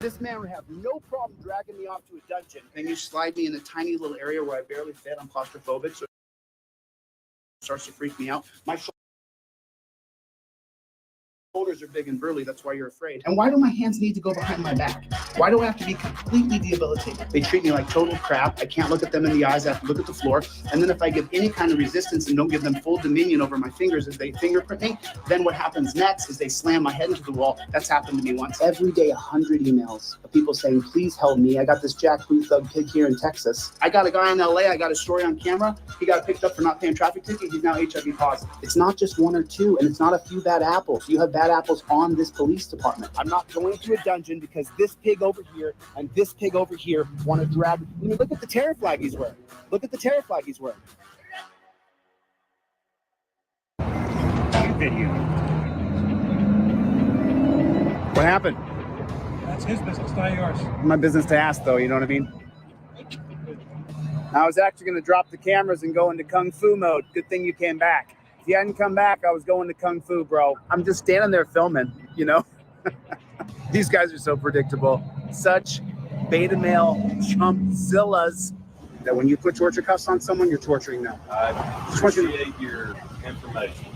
This man would have no problem dragging me off to a dungeon. Then you slide me in a tiny little area where I barely fit. I'm claustrophobic, so it starts to freak me out. My shoulders are big and burly. That's why you're afraid. And why do my hands need to go behind my back? Why do I have to be completely debilitated? They treat me like total crap. I can't look at them in the eyes. I have to look at the floor. And then if I give any kind of resistance and don't give them full dominion over my fingers as they fingerprint me, then what happens next is they slam my head into the wall. That's happened to me once. Every day, 100 emails of people saying, please help me. I got this jackboot thug pig here in Texas. I got a guy in LA. I got a story on camera. He got picked up for not paying traffic ticket. He's now HIV positive. It's not just one or two, and it's not a few bad apples. You have bad apples on this police department. I'm not going to a dungeon because this pig over here and this pig over here want to drag. I mean, look at the terror flag he's wearing. Look at the terror flag he's wearing. Video. What happened? That's his business, not yours. My business to ask, though, you know what I mean? I was actually going to drop the cameras and go into Kung Fu mode. Good thing you came back. If you hadn't come back, I was going to Kung Fu, bro. I'm just standing there filming, you know? These guys are so predictable. Such beta male chumpzillas that when you put torture cuffs on someone, you're torturing them. I appreciate your information.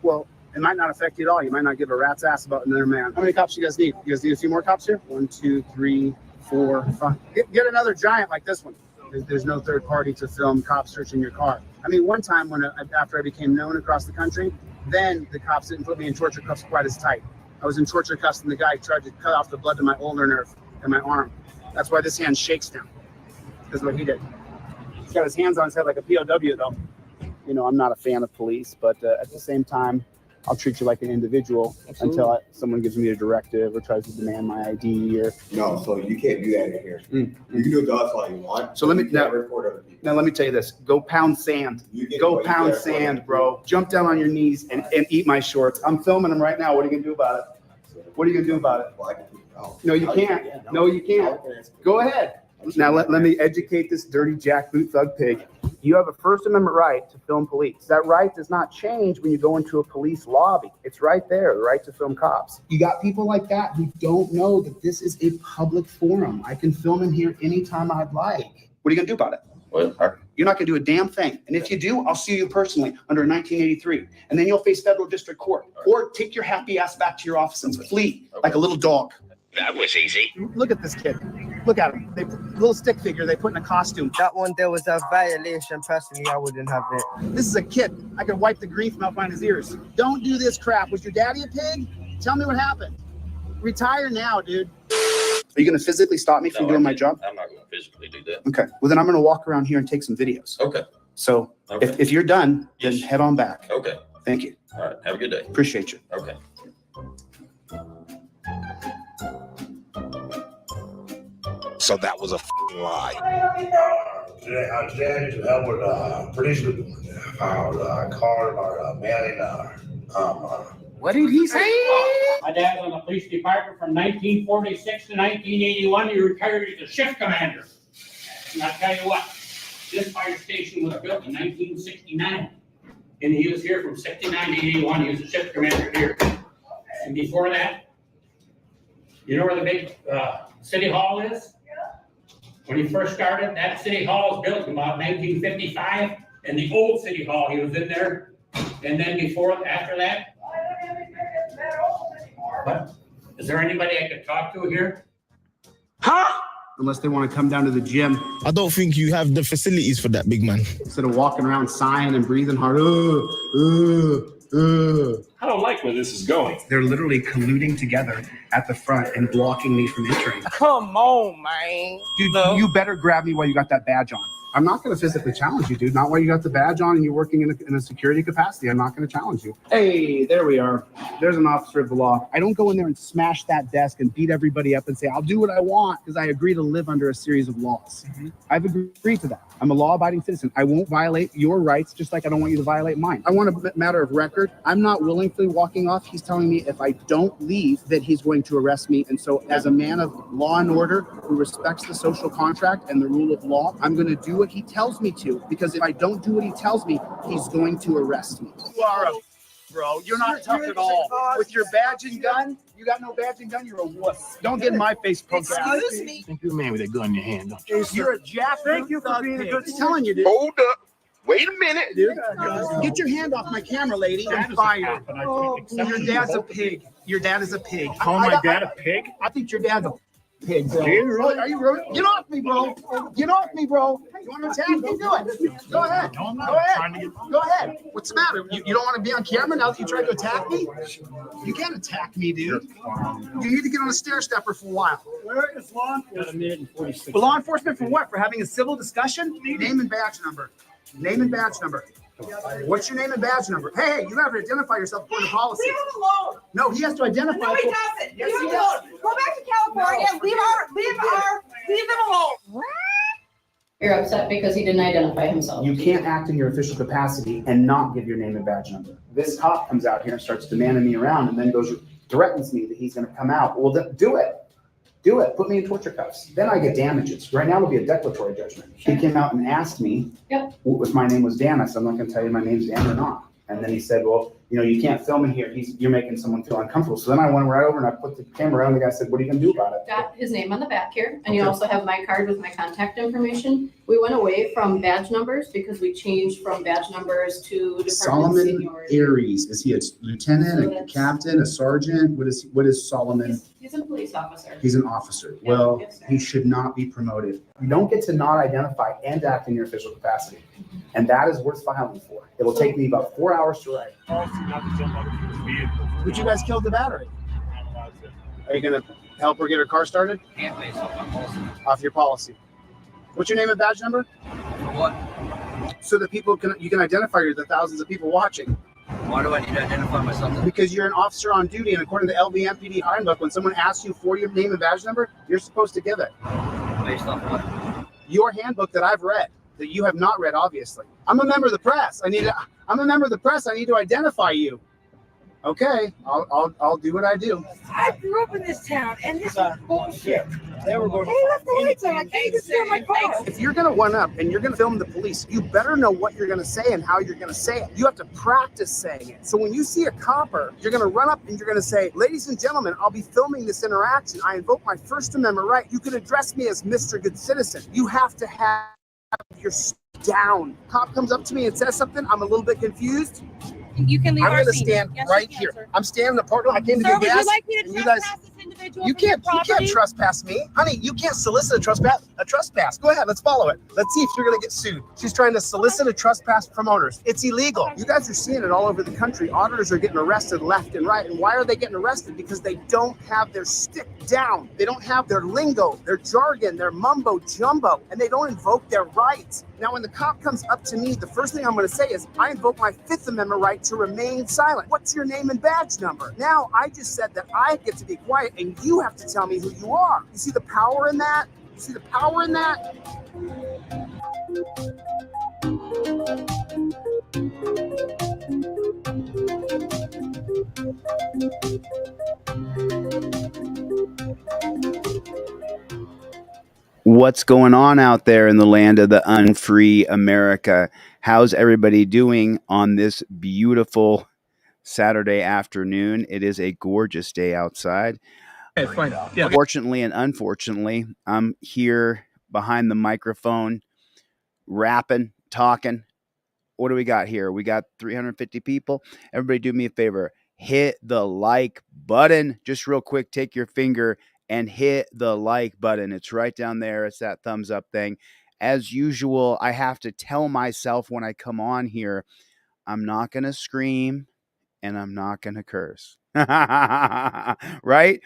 Well, it might not affect you at all. You might not give a rat's ass about another man. How many cops you guys need? You guys need a few more cops here? 1, 2, 3, 4, 5. Get another giant like this one. There's no third party to film cops searching your car. I mean, one time after I became known across the country, then the cops didn't put me in torture cuffs quite as tight. I was in torture cuffs and the guy tried to cut off the blood to my ulnar nerve in my arm. That's why this hand shakes now. That's what he did. He's got his hands on his head like a POW though. You know, I'm not a fan of police, but at the same time, I'll treat you like an individual. Absolutely. Until someone gives me a directive or tries to demand my ID or. No, so you can't do that in here. You can do it to us all you want. So let me report other people. Now let me tell you this: go pound sand. Go pound sand, bro. Jump down on your knees and eat my shorts. I'm filming them right now. What are you gonna do about it? What are you gonna do about it? Well, I can keep it out. No, you can't. No, you can't. Go ahead. Now let me educate this dirty jackboot thug pig. You have a First Amendment right to film police. That right does not change when you go into a police lobby. It's right there, the right to film cops. You got people like that who don't know that this is a public forum. I can film in here anytime I'd like. What are you gonna do about it? Well, you're not gonna do a damn thing. And if you do, I'll sue you personally under 1983. And then you'll face federal district court. Or take your happy ass back to your office and flee like a little dog. That was easy. Look at this kid. Look at him. They little stick figure they put in a costume. That one there was a violation. Personally, I wouldn't have it. This is a kid. I could wipe the grief from out behind his ears. Don't do this crap. Was your daddy a pig? Tell me what happened. Retire now, dude. Are you going to physically stop me from doing my job? I'm not going to physically do that. Okay. Well, then I'm going to walk around here and take some videos. Okay. So if you're done, then Yes. head on back. Okay. Thank you. All right. Have a good day. Appreciate you. Okay. So that was a lie. Today I need to help with police card or mailing What did he say? My dad was in the police department from 1946 to 1981. He retired as a shift commander. And I'll tell you what, this fire station was built in 1969. And he was here from 69 to 81. He was a shift commander here. And before that, you know where the big city hall is? When he first started, that city hall was built in about 1955. And the old city hall, he was in there. And then after that, what? Is there anybody I could talk to here? Huh? Unless they want to come down to the gym. I don't think you have the facilities for that, big man. Instead of walking around sighing and breathing hard. I don't like where this is going. They're literally colluding together at the front and blocking me from entering. Come on, man. Dude, you better grab me while you got that badge on. I'm not going to physically challenge you, dude. Not while you got the badge on and you're working in a security capacity. I'm not going to challenge you. Hey, there we are. There's an officer of the law. I don't go in there and smash that desk and beat everybody up and say, I'll do what I want because I agree to live under a series of laws. I've agreed to that. I'm a law-abiding citizen. I won't violate your rights just like I don't want you to violate mine. I want a matter of record. I'm not willingly walking off. He's telling me if I don't leave that he's going to arrest me. And so as a man of law and order who respects the social contract and the rule of law, I'm going to do what he tells me to, because if I don't do what he tells me, he's going to arrest me. You are a bro. You're not tough at all. With your badge and gun, You got no badge and gun, you're a wuss. Don't get in my face, punk ass. Excuse me. Think you're a man with a gun in your hand, don't you? You're a jack. Thank you for being a good. I'm telling you, dude. Hold up. Wait a minute. Dude, get your hand off my camera, lady. I'm fired. Your dad's a pig. Your dad is a pig. Call my dad a pig? I think your dad's a pig, bro. Are you rude? Get off me, bro. Get off me, bro. You want to attack me? Do it. Go ahead. No, I'm not. Go ahead. Trying to get... Go ahead. What's the matter? You don't want to be on camera now that you tried to attack me? You can't attack me, dude. You need to get on a stair stepper for a while. Where is law enforcement? Got a minute and 46. For law enforcement for what? For having a civil discussion? Name and badge number. Name and badge number. What's your name and badge number? Hey, you have to identify yourself according to policy. Leave him alone. No, he has to identify. No, he doesn't. Yes, Leave he him does. alone. Go back to California. Leave them alone. You're upset because he didn't identify himself. You can't act in your official capacity and not give your name and badge number. This cop comes out here and starts demanding me around and then threatens me that he's going to come out. Well, then do it. Do it. Put me in torture cuffs. Then I get damages. Right now it'll be a declaratory judgment. Sure. He came out and asked me if my name was Dan. I said, I'm not going to tell you my name's Dan or not. And then he said, well, you can't film in here. You're making someone feel uncomfortable. So then I went right over and I put the camera around. The guy said, what are you going to do about it? Got his name on the back here, and you also have my card with my contact information. We went away from badge numbers because we changed from badge numbers to department Solomon seniority. Aries. Is he a lieutenant, a captain, a sergeant? What is Solomon? He's a police officer. He's an officer. Yeah, Well, yes, sir. he should not be promoted. You don't get to not identify and act in your official capacity. And that is worth filing for. It will take me about 4 hours to write. Policy not to jump out of people's vehicles. But you guys killed the battery. Not allowed to. Are you going to help her get her car started? Can't base off my policy. Off your policy. What's your name and badge number? For what? So that you can identify the thousands of people watching. Why do I need to identify myself? Because you're an officer on duty, and according to LVMPD handbook, when someone asks you for your name and badge number, you're supposed to give it. Based off what? Your handbook that I've read, that you have not read, obviously. I'm a member of the press. I'm a member of the press. I need to identify you. Okay, I'll do what I do. I grew up in this town, and this is bullshit. They were going They left the lights on. I can't even steal my car. If you're going to one up and you're going to film the police, you better know what you're going to say and how you're going to say it. You have to practice saying it. So when you see a copper, you're going to run up and you're going to say, ladies and gentlemen, I'll be filming this interaction. I invoke my First Amendment right. You can address me as Mr. Good Citizen. You have to have your down. Cop comes up to me and says something. I'm a little bit confused. You can leave I'm our going to scene. stand Yes, you right can, here. sir. I'm standing in the parking lot. I came to Sir, get would gas. you like me to and you guys, trespass this individual you from your can't property? trespass me. Honey, you can't solicit a trespass. Go ahead, let's follow it. Let's see if you're going to get sued. She's trying to solicit a trespass promoters. It's illegal. You guys are seeing it all over the country. Auditors are getting arrested left and right. And why are they getting arrested? Because they don't have their stick down. They don't have their lingo, their jargon, their mumbo jumbo, and they don't invoke their rights. Now, when the cop comes up to me, the first thing I'm going to say is, I invoke my Fifth Amendment right to remain silent. What's your name and badge number? Now, I just said that I get to be quiet, and you have to tell me who you are. You see the power in that? You see the power in that? What's going on out there in the land of the unfree America? How's everybody doing on this beautiful Saturday afternoon? It is a gorgeous day outside. Okay, fine. Yeah. Fortunately and unfortunately, I'm here behind the microphone, rapping, talking. What do we got here? We got 350 people. Everybody do me a favor. Hit the like button. Just real quick, take your finger and hit the like button. It's right down there. It's that thumbs up thing. As usual, I have to tell myself when I come on here, I'm not going to scream and I'm not going to curse. Right?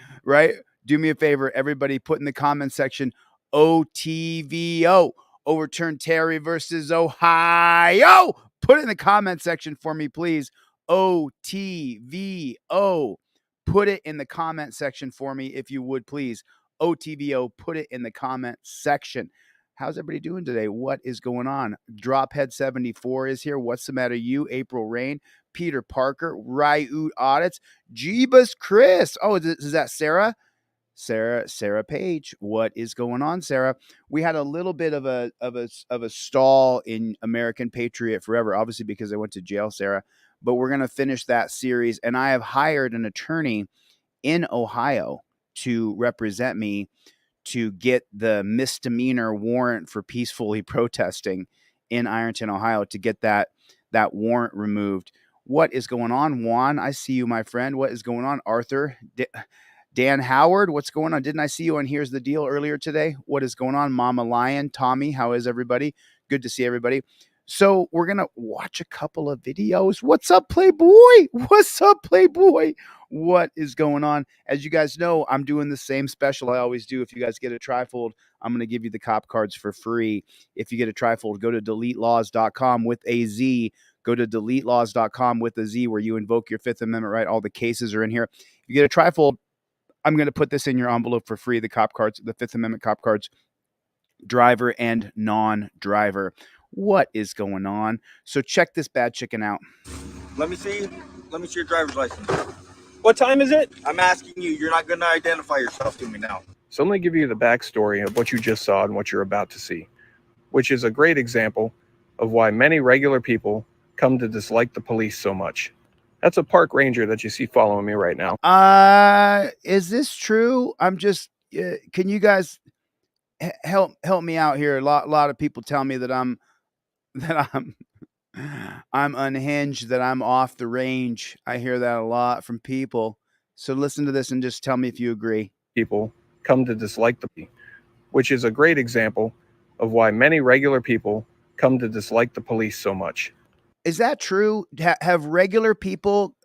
Do me a favor, everybody, put in the comment section, OTVO, overturn Terry versus Ohio. Put it in the comment section for me, please. OTVO. Put it in the comment section for me, if you would, please. OTVO, put it in the comment section. How's everybody doing today? What is going on? Drophead74 is here. What's the matter? You, April Rain, Peter Parker, Ryut Audits, Jeebus Chris. Oh, is that Sarah? Sarah Page. What is going on, Sarah? We had a little bit of a stall in American Patriot Forever, obviously because I went to jail, Sarah. But we're going to finish that series, and I have hired an attorney in Ohio to represent me to get the misdemeanor warrant for peacefully protesting in Ironton, Ohio, to get that warrant removed. What is going on, Juan? I see you, my friend. What is going on, Arthur? Dan Howard, what's going on? Didn't I see you on Here's the Deal earlier today? What is going on? Mama Lion, Tommy, how is everybody? Good to see everybody. So we're going to watch a couple of videos. What's up, Playboy? What's up, Playboy? What is going on? As you guys know, I'm doing the same special I always do. If you guys get a TRIFOLD, I'm going to give you the cop cards for free. If you get a TRIFOLD, go to deletelaws.com with a Z. Go to deletelaws.com with a Z, where you invoke your Fifth Amendment right. All the cases are in here. If you get a TRIFOLD, I'm going to put this in your envelope for free, the cop cards, the Fifth Amendment cop cards, driver and non-driver. What is going on? So check this bad chicken out. Let me see your driver's license. What time is it? I'm asking you. You're not going to identify yourself to me now. So let me give you the backstory of what you just saw and what you're about to see, which is a great example of why many regular people come to dislike the police so much. That's a park ranger that you see following me right now. Is this true? I'm just, can you guys help me out here? A lot of people tell me that I'm unhinged, that I'm off the range. I hear that a lot from people. So listen to this and just tell me if you agree. People come to dislike the police, which is a great example of why many regular people come to dislike the police so much. Is that true? Have regular people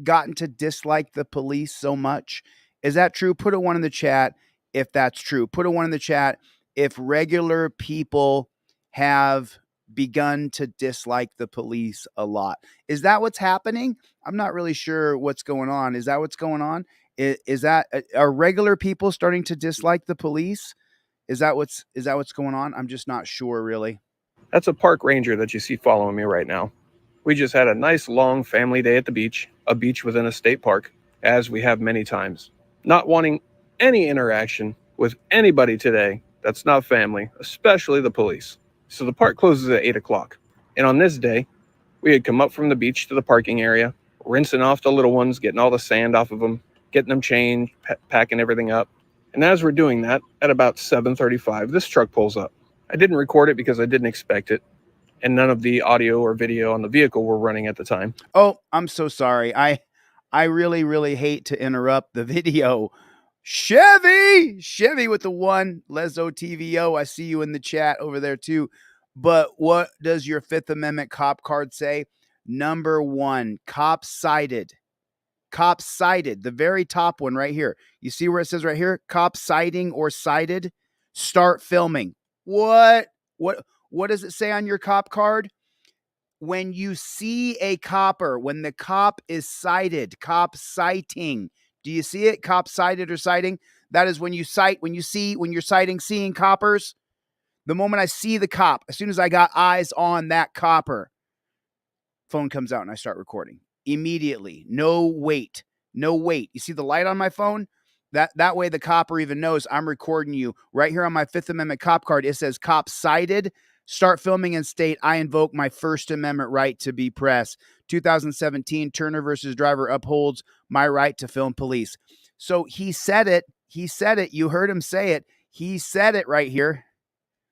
gotten to dislike the police so much? Is that true? Put a 1 in the chat if that's true. Put a 1 in the chat if regular people have begun to dislike the police a lot. Is that what's happening? I'm not really sure what's going on. Is that what's going on? Is that, are regular people starting to dislike the police? Is that what's going on? I'm just not sure, really. That's a park ranger that you see following me right now. We just had a nice long family day at the beach, a beach within a state park, as we have many times. Not wanting any interaction with anybody today that's not family, especially the police. So the park closes at 8 o'clock. And on this day, we had come up from the beach to the parking area, rinsing off the little ones, getting all the sand off of them, getting them changed, packing everything up. And as we're doing that, at about 7:35, this truck pulls up. I didn't record it because I didn't expect it, and none of the audio or video on the vehicle were running at the time. Oh, I'm so sorry. I really, really hate to interrupt the video. Chevy with the 1, Lezo TVO. I see you in the chat over there too. But what does your Fifth Amendment cop card say? Number 1, cop cited. Cop cited, the very top one right here. You see where it says right here, cop citing or cited? Start filming. What does it say on your cop card? When you see a copper, when the cop is cited, cop citing. Do you see it? Cop cited or citing? That is when you cite, when you're citing, seeing coppers. The moment I see the cop, as soon as I got eyes on that copper, phone comes out and I start recording. Immediately. No wait. You see the light on my phone? That way the copper even knows I'm recording you. Right here on my Fifth Amendment cop card, it says cop cited. Start filming and state, I invoke my First Amendment right to be press. 2017, Turner versus Driver upholds my right to film police. So he said it. You heard him say it. He said it right here.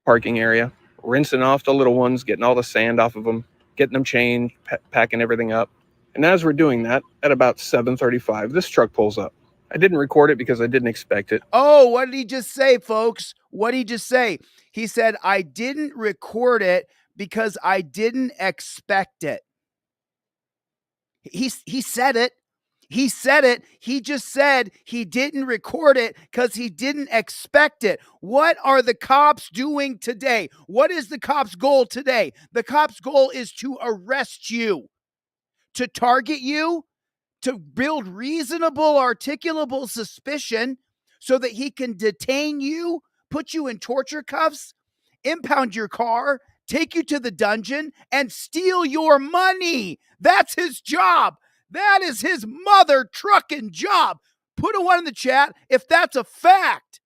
Parking area, rinsing off the little ones, getting all the sand off of them, getting them changed, packing everything up. And as we're doing that, at about 7:35, this truck pulls up. I didn't record it because I didn't expect it. Oh, what did he just say, folks? What did he just say? He said, I didn't record it because I didn't expect it. He said it. He said it. He just said he didn't record it because he didn't expect it. What are the cops doing today? What is the cops' goal today? The cops' goal is to arrest you, to target you, to build reasonable, articulable suspicion so that he can detain you, put you in torture cuffs, impound your car, take you to the dungeon, and steal your money. That's his job. That is his mother trucking job. Put a 1 in the chat if that's a fact.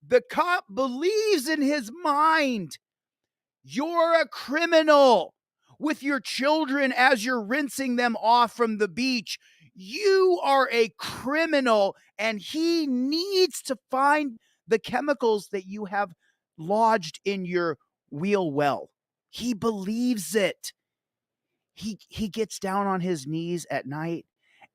The cop believes in his mind. You're a criminal. With your children as you're rinsing them off from the beach, You are a criminal, and he needs to find the chemicals that you have lodged in your wheel well. He believes it. He gets down on his knees at night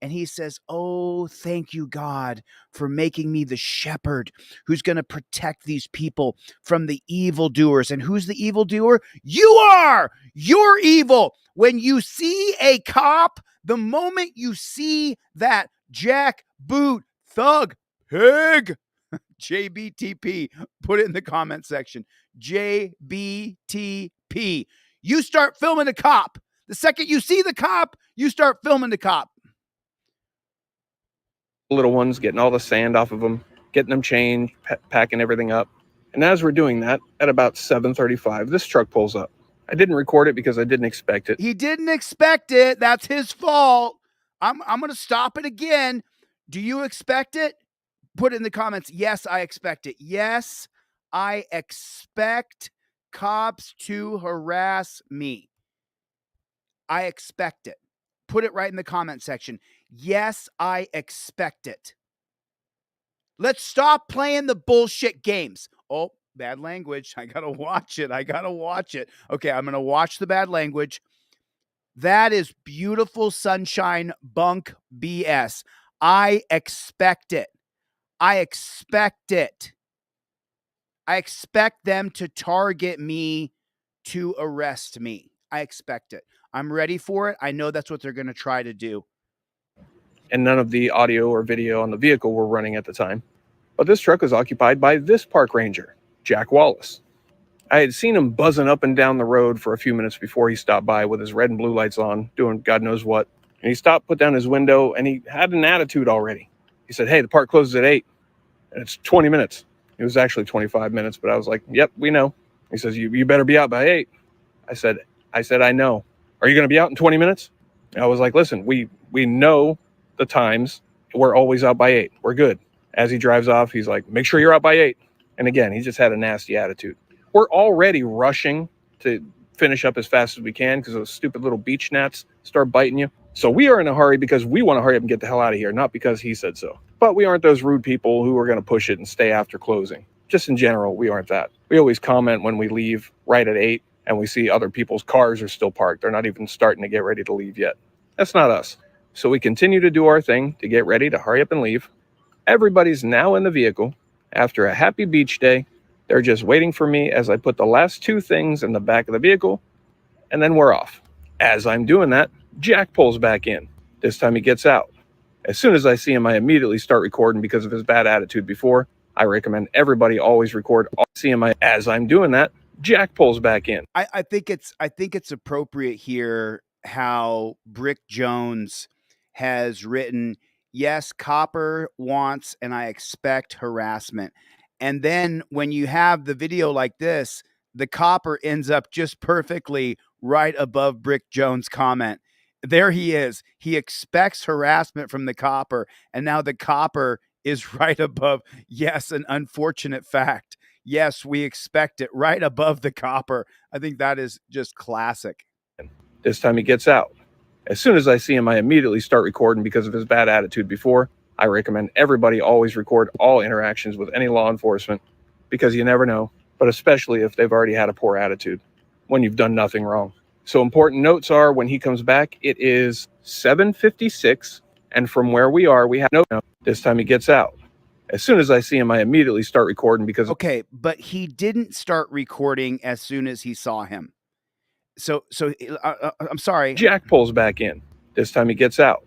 and he says, "Oh, thank you, God, for making me the shepherd who's going to protect these people from the evildoers." And who's the evildoer? You are! You're evil. When you see a cop, the moment you see that jackboot thug pig, JBTP, put it in the comment section. JBTP. You start filming the cop. The second you see the cop, you start filming the cop. Little ones, getting all the sand off of them, getting them changed, packing everything up. And as we're doing that, at about 7:35, this truck pulls up. I didn't record it because I didn't expect it. He didn't expect it. That's his fault. I'm going to stop it again. Do you expect it? Put it in the comments. Yes, I expect it. Yes, I expect cops to harass me. I expect it. Put it right in the comment section. Yes, I expect it. Let's stop playing the bullshit games. Oh, bad language. I got to watch it. Okay, I'm going to watch the bad language. That is beautiful sunshine bunk BS. I expect it. I expect it. I expect them to target me to arrest me. I expect it. I'm ready for it. I know that's what they're going to try to do. And none of the audio or video on the vehicle were running at the time. But this truck was occupied by this park ranger, Jack Wallace. I had seen him buzzing up and down the road for a few minutes before he stopped by with his red and blue lights on, doing God knows what. And he stopped, put down his window, and he had an attitude already. He said, "Hey, the park closes at 8, and it's 20 minutes. It was actually 25 minutes, but I was like, "Yep, we know." He says, you better be out by 8. I said, "I know. Are you going to be out in 20 minutes? And I was like, "Listen, we know the times. We're always out by 8. We're good." As he drives off, he's like, "Make sure you're out by 8. And again, he just had a nasty attitude. We're already rushing to finish up as fast as we can because those stupid little beach gnats start biting you. So we are in a hurry because we want to hurry up and get the hell out of here, not because he said so. But we aren't those rude people who are going to push it and stay after closing. Just in general, we aren't that. We always comment when we leave right at 8 and we see other people's cars are still parked. They're not even starting to get ready to leave yet. That's not us. So we continue to do our thing to get ready to hurry up and leave. Everybody's now in the vehicle. After a happy beach day, they're just waiting for me as I put the last 2 things in the back of the vehicle, and then we're off. As I'm doing that, Jack pulls back in. This time he gets out. As soon as I see him, I immediately start recording because of his bad attitude before. I recommend everybody always record. As I'm doing that, Jack pulls back in. I think it's appropriate here how Brick Jones has written, "Yes, Copper wants and I expect harassment." And then when you have the video like this, the Copper ends up just perfectly right above Brick Jones' comment. There he is. He expects harassment from the Copper, and now the Copper is right above. Yes, an unfortunate fact. Yes, we expect it, right above the Copper. I think that is just classic. This time he gets out. As soon as I see him, I immediately start recording because of his bad attitude before. I recommend everybody always record all interactions with any law enforcement because you never know, but especially if they've already had a poor attitude when you've done nothing wrong. So important notes are when he comes back, it is 7:56, and from where we are, we have no. This time he gets out. As soon as I see him, I immediately start recording because. Okay, but he didn't start recording as soon as he saw him. So I'm sorry. Jack pulls back in. This time he gets out.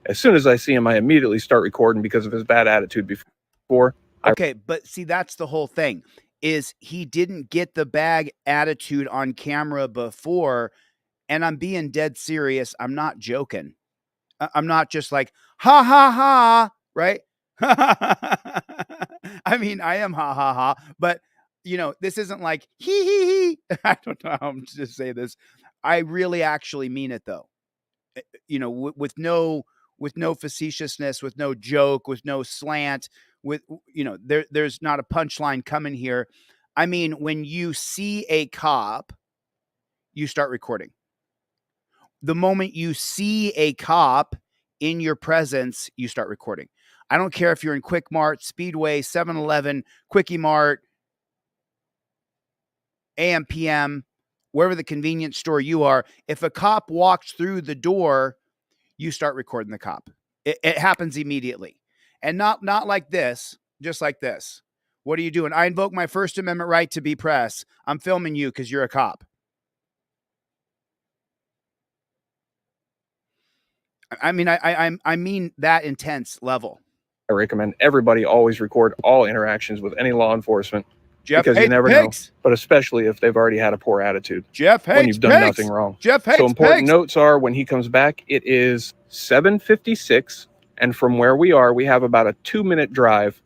As soon as I see him, I immediately start recording because of his bad attitude before. Okay, but see, that's the whole thing, is he didn't get the bad attitude on camera before, and I'm being dead serious. I'm not joking. I'm not just like, ha, ha, ha, right? I mean, I am ha, ha, ha, but, this isn't like, he. I don't know how to say this. I really actually mean it, though. With no facetiousness, with no joke, with no slant, there's not a punchline coming here. I mean, when you see a cop, you start recording. The moment you see a cop, in your presence, you start recording. I don't care if you're in Quick Mart, Speedway, 7-Eleven, Quickie Mart, AM, PM, wherever the convenience store you are. If a cop walks through the door, you start recording the cop. It happens immediately. And not like this, just like this. What are you doing? I invoke my First Amendment right to be press. I'm filming you because you're a cop. I mean, I mean that intense level. I recommend everybody always record all interactions with any law enforcement. Jeff because you hates never pigs. know, but especially if they've already had a poor attitude. Jeff hates when you've done pigs. nothing wrong. Jeff hates so important pigs. notes are when he comes back, it is 7:56, and from where we are, we have about a 2-minute drive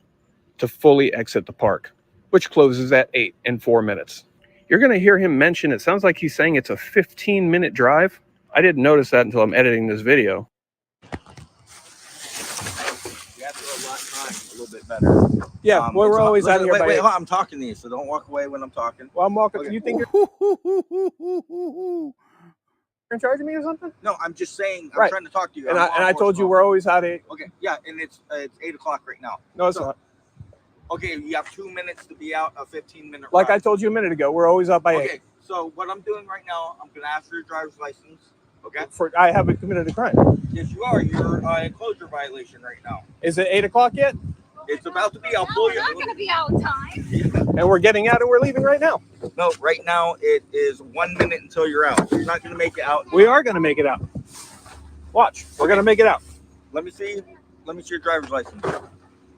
to fully exit the park, which closes at 8 in 4 minutes. You're going to hear him mention, it sounds like he's saying it's a 15-minute drive. I didn't notice that until I'm editing this video. You have to allot time a little bit better. Yeah, well, we're always out here by wait, 8. hold on, I'm talking to you, so don't walk away when I'm talking. Well, I'm walking. Okay. You think you're in charge of me or something? No, I'm just saying, I'm Right. trying to talk to you. And I told you we're always out at 8. Okay, yeah, and it's 8 o'clock right now. No, it's not. Okay, you have 2 minutes to be out, a 15-minute Like ride. I told you a minute ago, we're always out by 8. Okay, so what I'm doing right now, I'm going to ask for your driver's license. Okay? I haven't committed a crime. Yes, you are. You're enclosure violation right now. Is it 8 o'clock yet? It's about to be. I'll pull you. We're not going to be out of time. And we're getting out and we're leaving right now. No, right now it is 1 minute until you're out. You're not going to make it out. We are going to make it out. Watch. We're going to make it out. Let me see your driver's license.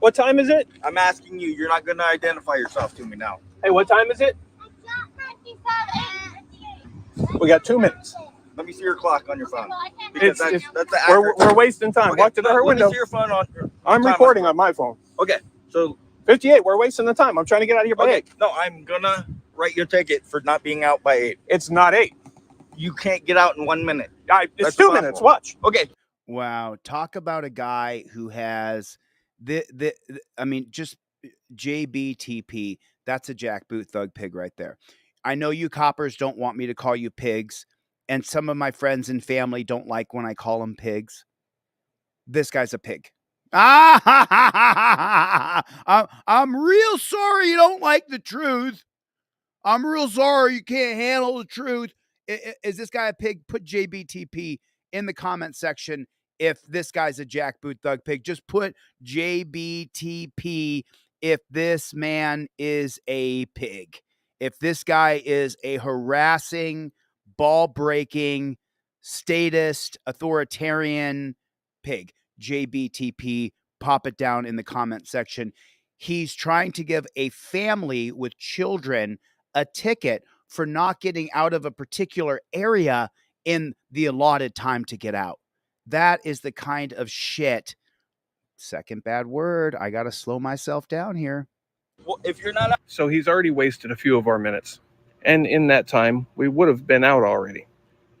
What time is it? I'm asking you. You're not going to identify yourself to me now. Hey, what time is it? We got 2 minutes. Let me see your clock on your phone. Because that's the we're wasting time. Okay, Walk to the her window. Let me see your phone on. I'm recording on my phone. Okay, so 58. We're wasting the time. I'm trying to get out of here by 8. No, I'm gonna write your ticket for not being out by 8. It's not 8. You can't get out in 1 minute. It's That's 2 impossible. minutes. Watch. Okay. Wow, talk about a guy who has I mean, just JBTP. That's a jackboot thug pig right there. I know you coppers don't want me to call you pigs, and some of my friends and family don't like when I call them pigs. This guy's a pig. I'm real sorry you don't like the truth. I'm real sorry you can't handle the truth. Is this guy a pig? Put JBTP in the comment section if this guy's a jackboot thug pig. Just put JBTP if this man is a pig. If this guy is a harassing, ball-breaking, statist, authoritarian pig. JBTP, pop it down in the comment section. He's trying to give a family with children a ticket for not getting out of a particular area in the allotted time to get out. That is the kind of shit. Second bad word. I got to slow myself down here. Well, if you're not out. So he's already wasted a few of our minutes. And in that time, we would have been out already.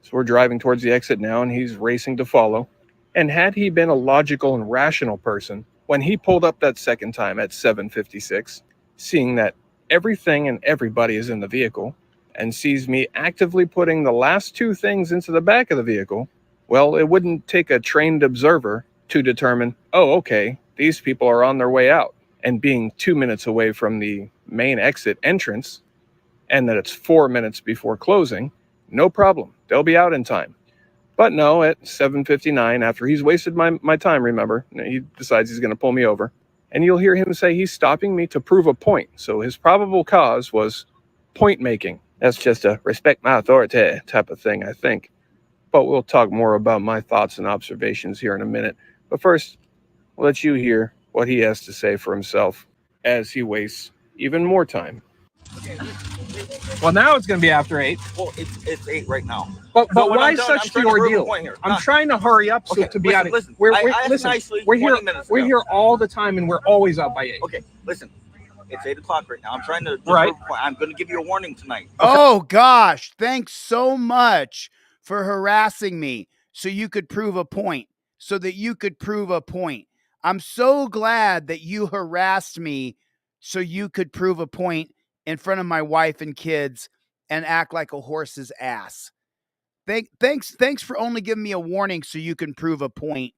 So we're driving towards the exit now, and he's racing to follow. And had he been a logical and rational person, when he pulled up that second time at 7:56, seeing that everything and everybody is in the vehicle, and sees me actively putting the last 2 things into the back of the vehicle, well, it wouldn't take a trained observer to determine, oh, okay, these people are on their way out. And being 2 minutes away from the main exit entrance, and that it's 4 minutes before closing, no problem. They'll be out in time. But no, at 7:59, after he's wasted my time, remember, he decides he's going to pull me over. And you'll hear him say he's stopping me to prove a point. So his probable cause was point making. That's just a respect my authority type of thing, I think. But we'll talk more about my thoughts and observations here in a minute. But first, we'll let you hear what he has to say for himself as he wastes even more time. Okay. Well, now it's going to be after 8. Well, it's 8 right now. But So when why I'm done, such I'm the trying to prove a ordeal? point here. I'm trying to hurry up Okay, to be out of listen. We're I asked listen, nicely we're 20 here. minutes We're ago. here all the time, and we're always out by 8. Okay, listen. It's 8 o'clock right now. I'm trying to. Right. I'm going to give you a warning tonight. Oh, gosh. Thanks so much for harassing me so you could prove a point. So that you could prove a point. I'm so glad that you harassed me so you could prove a point in front of my wife and kids and act like a horse's ass. Thanks for only giving me a warning so you can prove a point.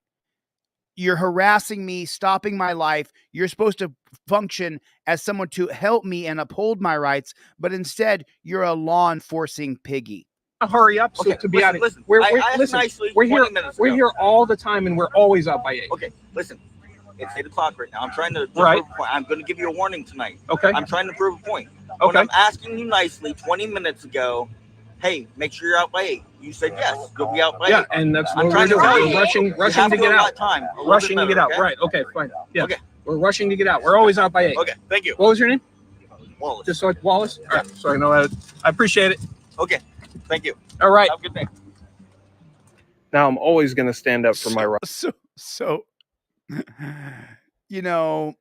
You're harassing me, stopping my life. You're supposed to function as someone to help me and uphold my rights, but instead you're a law enforcing piggy. Hurry up Okay, to be out of listen, We're I asked listen, nicely we're 20 here minutes we're ago. here all the time and we're always out by 8. Okay, listen. It's 8 o'clock right now. I'm trying to Right. prove a point. I'm going to give you a warning tonight. Okay. I'm trying to prove a point. When Okay. I'm asking you nicely 20 minutes ago, hey, make sure you're out by 8. You said yes, you'll be out by 8. Yeah, and that's I'm what trying we're to tell doing. you. We're rushing You have to get allot out. time. a little Rushing bit to get better, out. okay? Right. Okay, fine. Yeah. Okay. We're rushing to get out. We're always out by 8. Okay, thank you. What was your name? Wallace. Just like Wallace? All right. So I know that. I appreciate it. Okay, thank you. All right. Have a good day. Now I'm always going to stand up for my rights. So, you know,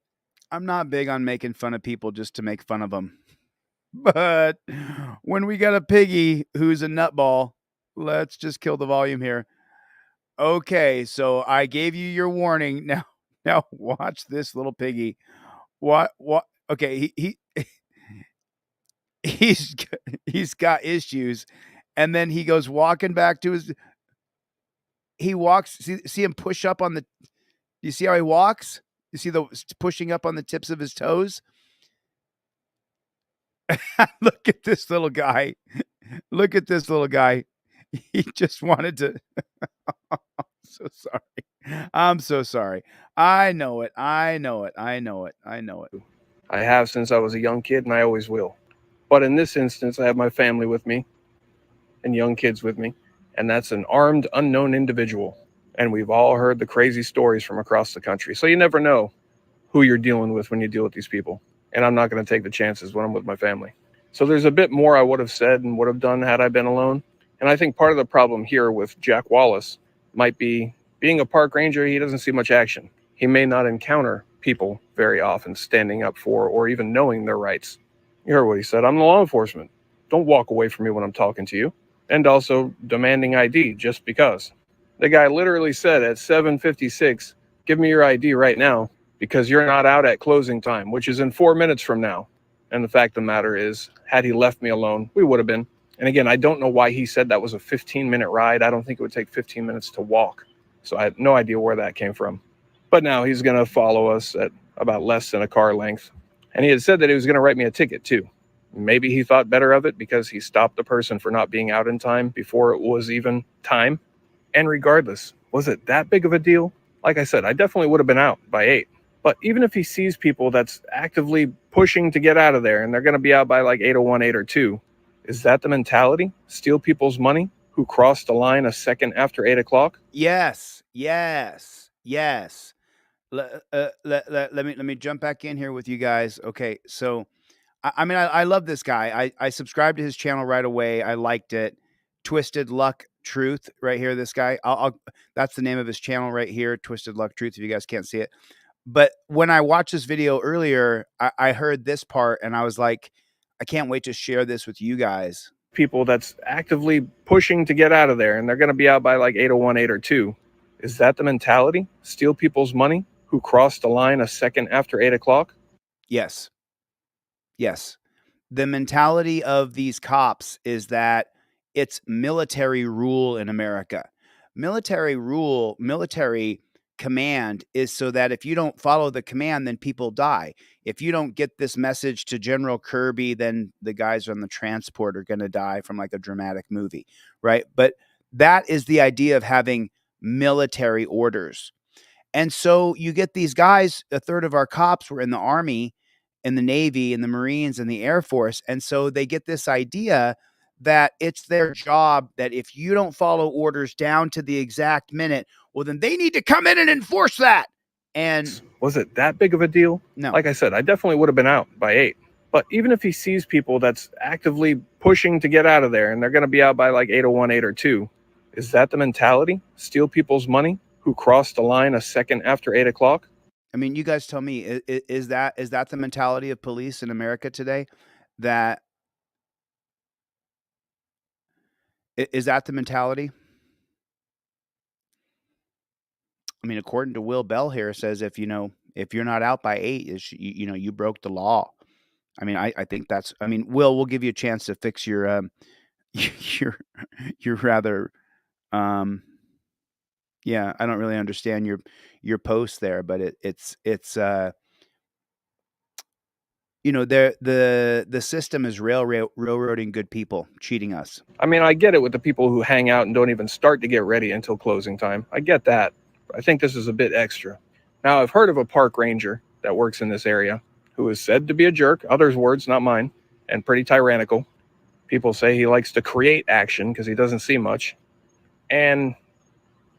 I'm not big on making fun of people just to make fun of them. But when we got a piggy who's a nutball, let's just kill the volume here. Okay, so I gave you your warning. Now watch this little piggy. What? Okay, he's got issues, and then he goes walking back to his. He walks. See him push up on the. You see how he walks? You see the pushing up on the tips of his toes? Look at this little guy. Look at this little guy. He just wanted to. So sorry. I'm so sorry. I know it. I know it. I know it. I know it. I have since I was a young kid, and I always will. But in this instance, I have my family with me and young kids with me, and that's an armed, unknown individual. And we've all heard the crazy stories from across the country. So you never know who you're dealing with when you deal with these people. And I'm not going to take the chances when I'm with my family. So there's a bit more I would have said and would have done had I been alone. And I think part of the problem here with Jack Wallace might be being a park ranger, he doesn't see much action. He may not encounter people very often standing up for or even knowing their rights. You heard what he said. I'm the law enforcement. Don't walk away from me when I'm talking to you. And also demanding ID just because. The guy literally said at 7:56, give me your ID right now because you're not out at closing time, which is in 4 minutes from now. And the fact of the matter is, had he left me alone, we would have been. And again, I don't know why he said that was a 15-minute ride. I don't think it would take 15 minutes to walk. So I have no idea where that came from. But now he's going to follow us at about less than a car length. And he had said that he was going to write me a ticket too. Maybe he thought better of it because he stopped the person for not being out in time before it was even time. And regardless, was it that big of a deal? Like I said, I definitely would have been out by 8. But even if he sees people that's actively pushing to get out of there and they're going to be out by like 8:01, 8:02, is that the mentality? Steal people's money who crossed the line a second after 8 o'clock? Yes. Let me jump back in here with you guys. Okay, so I love this guy. I subscribed to his channel right away. I liked it. Twisted Luck Truth, right here. This guy. That's the name of his channel right here. Twisted Luck Truth. If you guys can't see it, but when I watched this video earlier, I heard this part and I was like, I can't wait to share this with you guys. People that's actively pushing to get out of there and they're going to be out by like 8:01, 8:02. Is that the mentality? Steal people's money who crossed the line a second after 8 o'clock? Yes. The mentality of these cops is that it's military rule in America. Military rule, military command is so that if you don't follow the command, then people die. If you don't get this message to General Kirby, then the guys on the transport are going to die from like a dramatic movie, right? But that is the idea of having military orders. And so you get these guys, a third of our cops were in the Army, in the Navy, in the Marines, and the Air Force. And so they get this idea that it's their job that if you don't follow orders down to the exact minute, well, then they need to come in and enforce that. And was it that big of a deal? No. Like I said, I definitely would have been out by 8. But even if he sees people that's actively pushing to get out of there and they're going to be out by like 8:01, 8:02, is that the mentality? Steal people's money who crossed the line a second after 8 o'clock? I mean, you guys tell me, is that the mentality of police in America today? Is that the mentality? I mean, according to Will Bell here says if you're not out by 8, you broke the law. I mean, I think that's. I mean, Will, we'll give you a chance to fix your rather Yeah, I don't really understand your post there, but it's the system is railroading good people, cheating us. I mean, I get it with the people who hang out and don't even start to get ready until closing time. I get that. But I think this is a bit extra. Now, I've heard of a park ranger that works in this area who is said to be a jerk, others' words, not mine, and pretty tyrannical. People say he likes to create action because he doesn't see much. And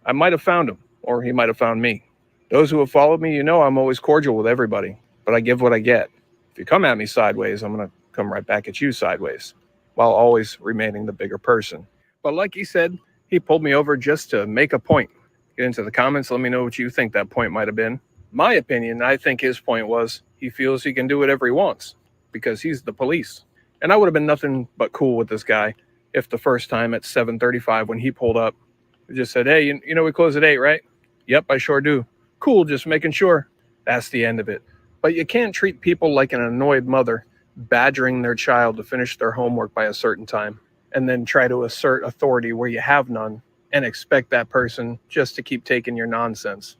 I might have found him, or he might have found me. Those who have followed me, I'm always cordial with everybody, but I give what I get. If you come at me sideways, I'm going to come right back at you sideways, while always remaining the bigger person. But like he said, he pulled me over just to make a point. Get into the comments, let me know what you think that point might have been. My opinion, I think his point was he feels he can do whatever he wants because he's the police. And I would have been nothing but cool with this guy if the first time at 7:35 when he pulled up, he just said, hey, we close at 8, right? Yep, I sure do. Cool, just making sure. That's the end of it. But you can't treat people like an annoyed mother badgering their child to finish their homework by a certain time and then try to assert authority where you have none and expect that person just to keep taking your nonsense.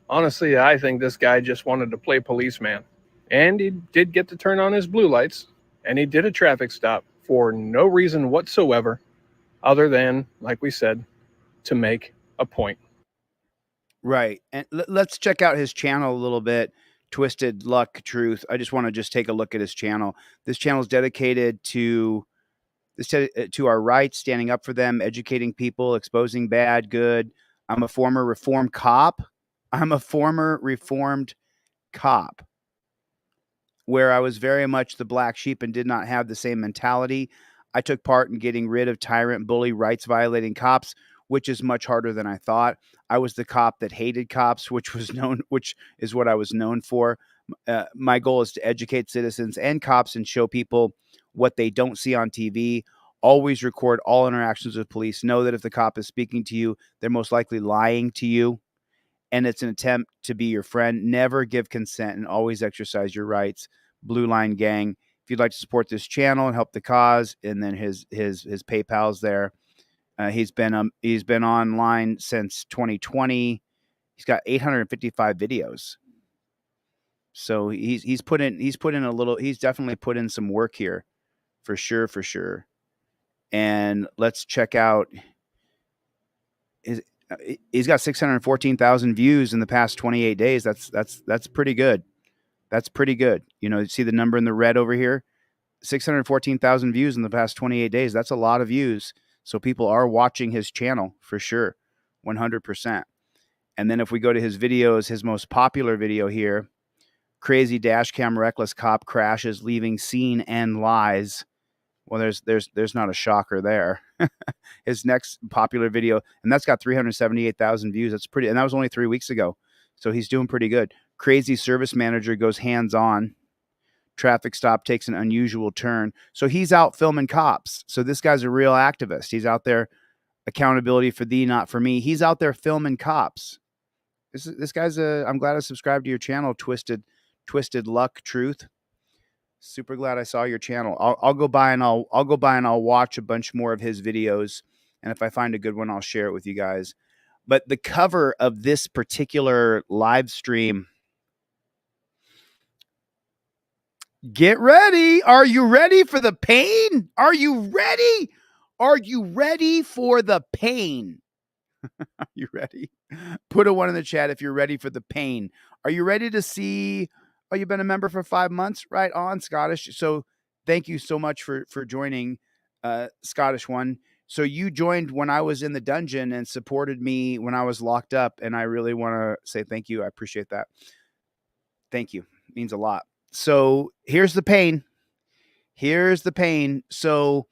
Honestly, I think this guy just wanted to play policeman. And he did get to turn on his blue lights, and he did a traffic stop for no reason whatsoever other than, like we said, to make a point. Right. And let's check out his channel a little bit. Twisted Luck Truth. I just want to take a look at his channel. This channel is dedicated to our rights, standing up for them, educating people, exposing bad, good. I'm a former reformed cop. Where I was very much the black sheep and did not have the same mentality. I took part in getting rid of tyrant, bully, rights violating cops, which is much harder than I thought. I was the cop that hated cops, which is what I was known for. My goal is to educate citizens and cops and show people what they don't see on TV. Always record all interactions with police. Know that if the cop is speaking to you, they're most likely lying to you, and it's an attempt to be your friend. Never give consent and always exercise your rights. Blue Line Gang. If you'd like to support this channel and help the cause, and then his PayPal's there. He's been online since 2020. He's got 855 videos. So he's definitely put in some work here, for sure. And let's check out he's got 614,000 views in the past 28 days. That's pretty good. That's pretty good. You see the number in the red over here? 614,000 views in the past 28 days. That's a lot of views. So people are watching his channel for sure, 100%. And then if we go to his videos, his most popular video here, crazy dash cam reckless cop crashes, leaving scene and lies. Well, there's not a shocker there. His next popular video, and that's got 378,000 views. That's pretty, and that was only 3 weeks ago. So he's doing pretty good. Crazy service manager goes hands-on. Traffic stop takes an unusual turn. So he's out filming cops. So this guy's a real activist. He's out there, accountability for thee, not for me. He's out there filming cops. This guy's I'm glad I subscribed to your channel, Twisted Luck Truth. Super glad I saw your channel. I'll go by and I'll watch a bunch more of his videos, and if I find a good one, I'll share it with you guys. But the cover of this particular live stream. Get ready. Are you ready for the pain? Are you ready? Are you ready for the pain? Are you ready? Put a 1 in the chat if you're ready for the pain. Are you ready to see? Oh, you've been a member for 5 months? Right on, Scottish. So thank you so much for joining, Scottish One. So you joined when I was in the dungeon and supported me when I was locked up, and I really want to say thank you. I appreciate that. Thank you. It means a lot. So here's the pain. So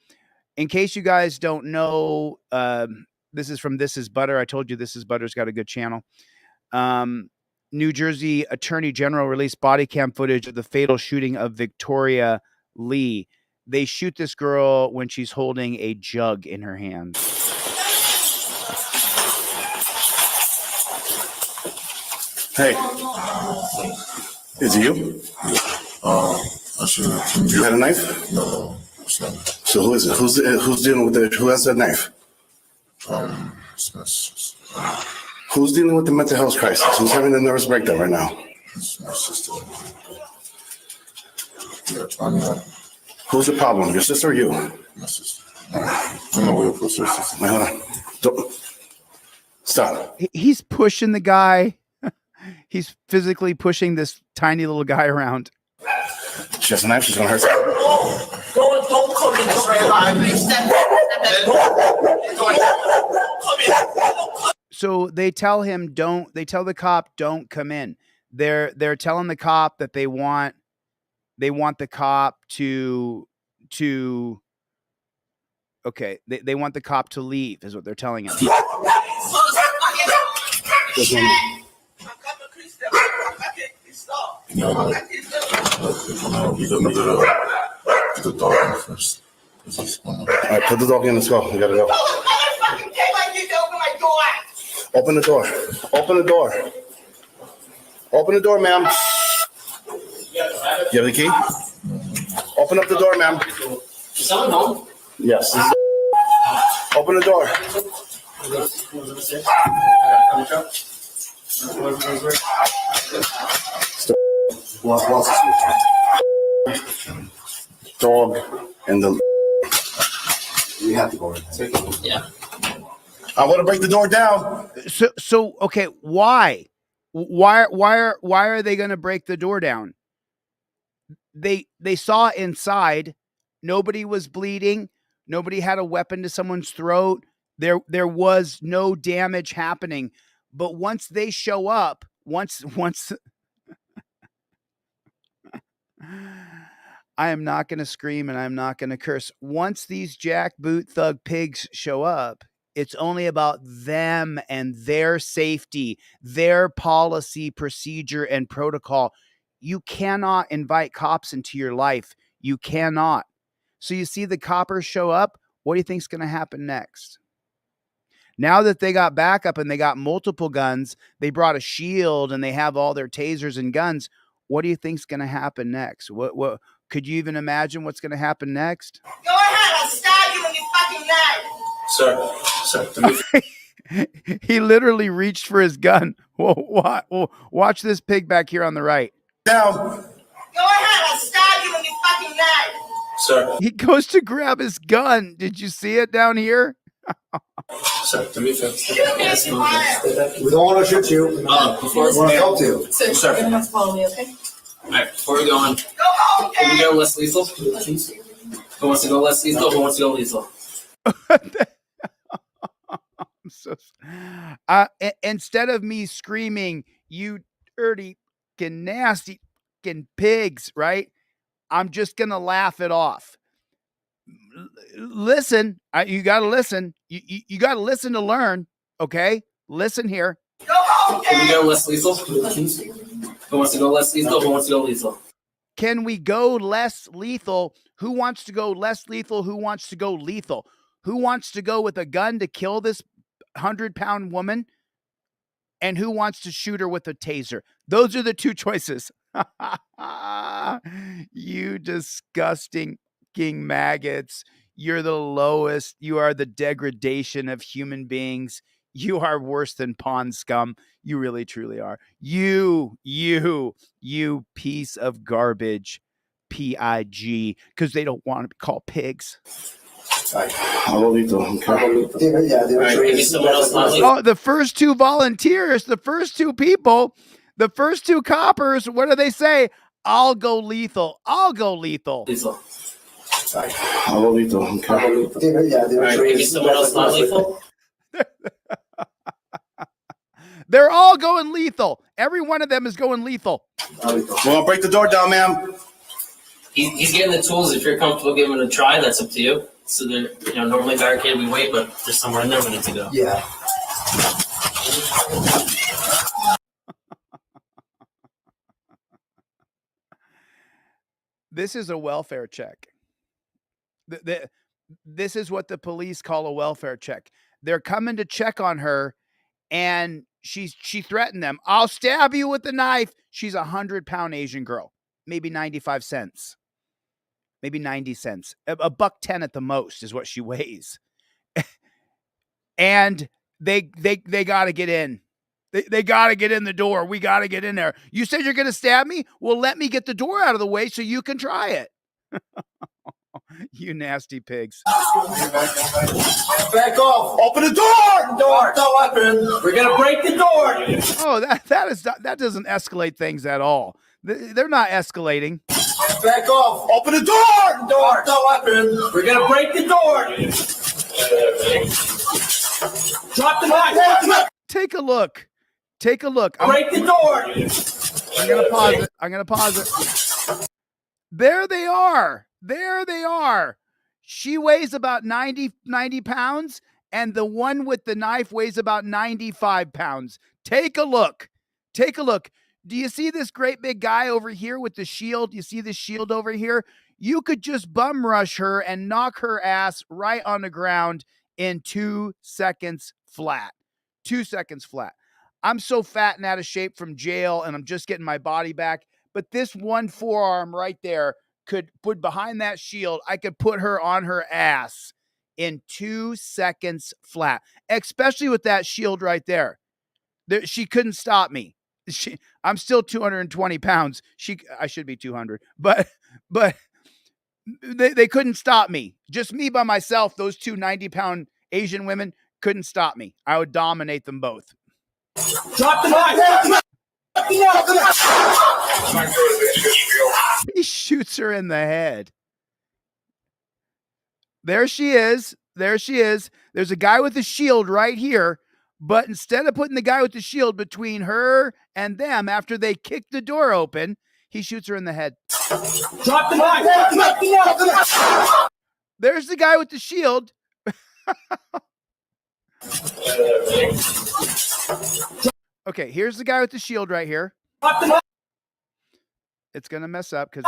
in case you guys don't know, this is from This Is Butter. I told you This Is Butter's got a good channel. New Jersey Attorney General released body cam footage of the fatal shooting of Victoria Lee. They shoot this girl when she's holding a jug in her hand. Hey, is it you? You had a knife? No. So who is it? Who's dealing with it? Who has that knife? Who's dealing with the mental health crisis? Who's having a nervous breakdown right now? My sister. Who's the problem? Your sister or you? My sister. I'm not with sister. Wait, hold on. Don't. Stop. He's pushing the guy. He's physically pushing this tiny little guy around. She has a knife. She's going to hurt. Don't come in. So they tell him they tell the cop don't come in. They're telling the cop that they want the cop to okay, they want the cop to leave is what they're telling him. The dog first. All right, put the dog in. Let's go. We gotta go. Open the door. Open the door. Open the door, ma'am. You have the key? Open up the door, ma'am. Is someone home? Yes. Open the door. Dog and the. We have to go in. Yeah. I want to break the door down. So okay, why are they going to break the door down? They saw inside, nobody was bleeding, nobody had a weapon to someone's throat. There was no damage happening. But once they show up, once I am not going to scream and I'm not going to curse. Once these jackboot thug pigs show up, it's only about them and their safety, their policy, procedure, and protocol. You cannot invite cops into your life. You cannot. So you see the coppers show up. What do you think is going to happen next? Now that they got backup and they got multiple guns, they brought a shield and they have all their tasers and guns. What do you think is going to happen next? What could you even imagine what's going to happen next? Go ahead, I'll stab you when you fucking die. Sir. He literally reached for his gun. Watch this pig back here on the right. Down. Go ahead, I'll stab you when you fucking die. Sir. He goes to grab his gun. Did you see it down here? Sir, do me a favor. We don't want to shoot you. Before We want to help you. So Sir. you're gonna have to follow me, okay? All right, before we go on, Go home, can we Dad. go less lethal? Who wants to go less lethal? Who wants to go lethal? Instead of me screaming, "You dirty, nasty, pigs!" Right? I'm just gonna laugh it off. Listen, you gotta listen. You gotta listen to learn. Okay, listen here. Go home, Can we Dad. go less lethal? Who wants to go less lethal? Who wants to go lethal? Can we go less lethal? Who wants to go less lethal? Who wants to go lethal? Who wants to go with a gun to kill this 100-pound woman? And who wants to shoot her with a taser? Those are the two choices. You disgusting king maggots. You're the lowest. You are the degradation of human beings. You are worse than pond scum. You really, truly are. You piece of garbage. PIG. Because they don't want to be called pigs. Maybe someone else not lethal. Oh, the first two volunteers, the first two people, the first two coppers, what do they say? I'll go lethal. I'll go lethal. Lethal. I'll go lethal. Maybe someone else not lethal. They're all going lethal. Every one of them is going lethal. We're gonna break the door down, ma'am. He's getting the tools. If you're comfortable giving it a try, that's up to you. So they're, normally barricaded, we wait, but there's somewhere in there we need to go. Yeah. This is a welfare check. This is what the police call a welfare check. They're coming to check on her, and she threatened them. I'll stab you with a knife. She's a 100-pound Asian girl, maybe 95 cents, maybe 90 cents, $1.10 at the most is what she weighs. And they got to get in. They got to get in the door. We got to get in there. You said you're going to stab me? Well, let me get the door out of the way so you can try it. You nasty pigs. Back off. Open the door. Door, don't open. We're gonna break the door. Oh, that doesn't escalate things at all. They're not escalating. Back off. Open the door. Door, don't open. We're gonna break the door. Drop the knife. Take a look. Take a look. Break the door. I'm gonna pause it. I'm gonna pause it. There they are. There they are. She weighs about 90 pounds, and the one with the knife weighs about 95 pounds. Take a look. Take a look. Do you see this great big guy over here with the shield? You see the shield over here? You could just bum rush her and knock her ass right on the ground in 2 seconds flat. 2 seconds flat. I'm so fat and out of shape from jail, and I'm just getting my body back. But this one forearm right there could put behind that shield. I could put her on her ass in 2 seconds flat, especially with that shield right there. She couldn't stop me. I'm still 220 pounds. I should be 200, but they couldn't stop me. Just me by myself. Those two 90-pound Asian women couldn't stop me. I would dominate them both. Drop the knife. He shoots her in the head. There she is. There she is. There's a guy with a shield right here. But instead of putting the guy with the shield between her and them after they kick the door open, he shoots her in the head. Drop the knife. There's the guy with the shield. Okay, here's the guy with the shield right here. It's going to mess up because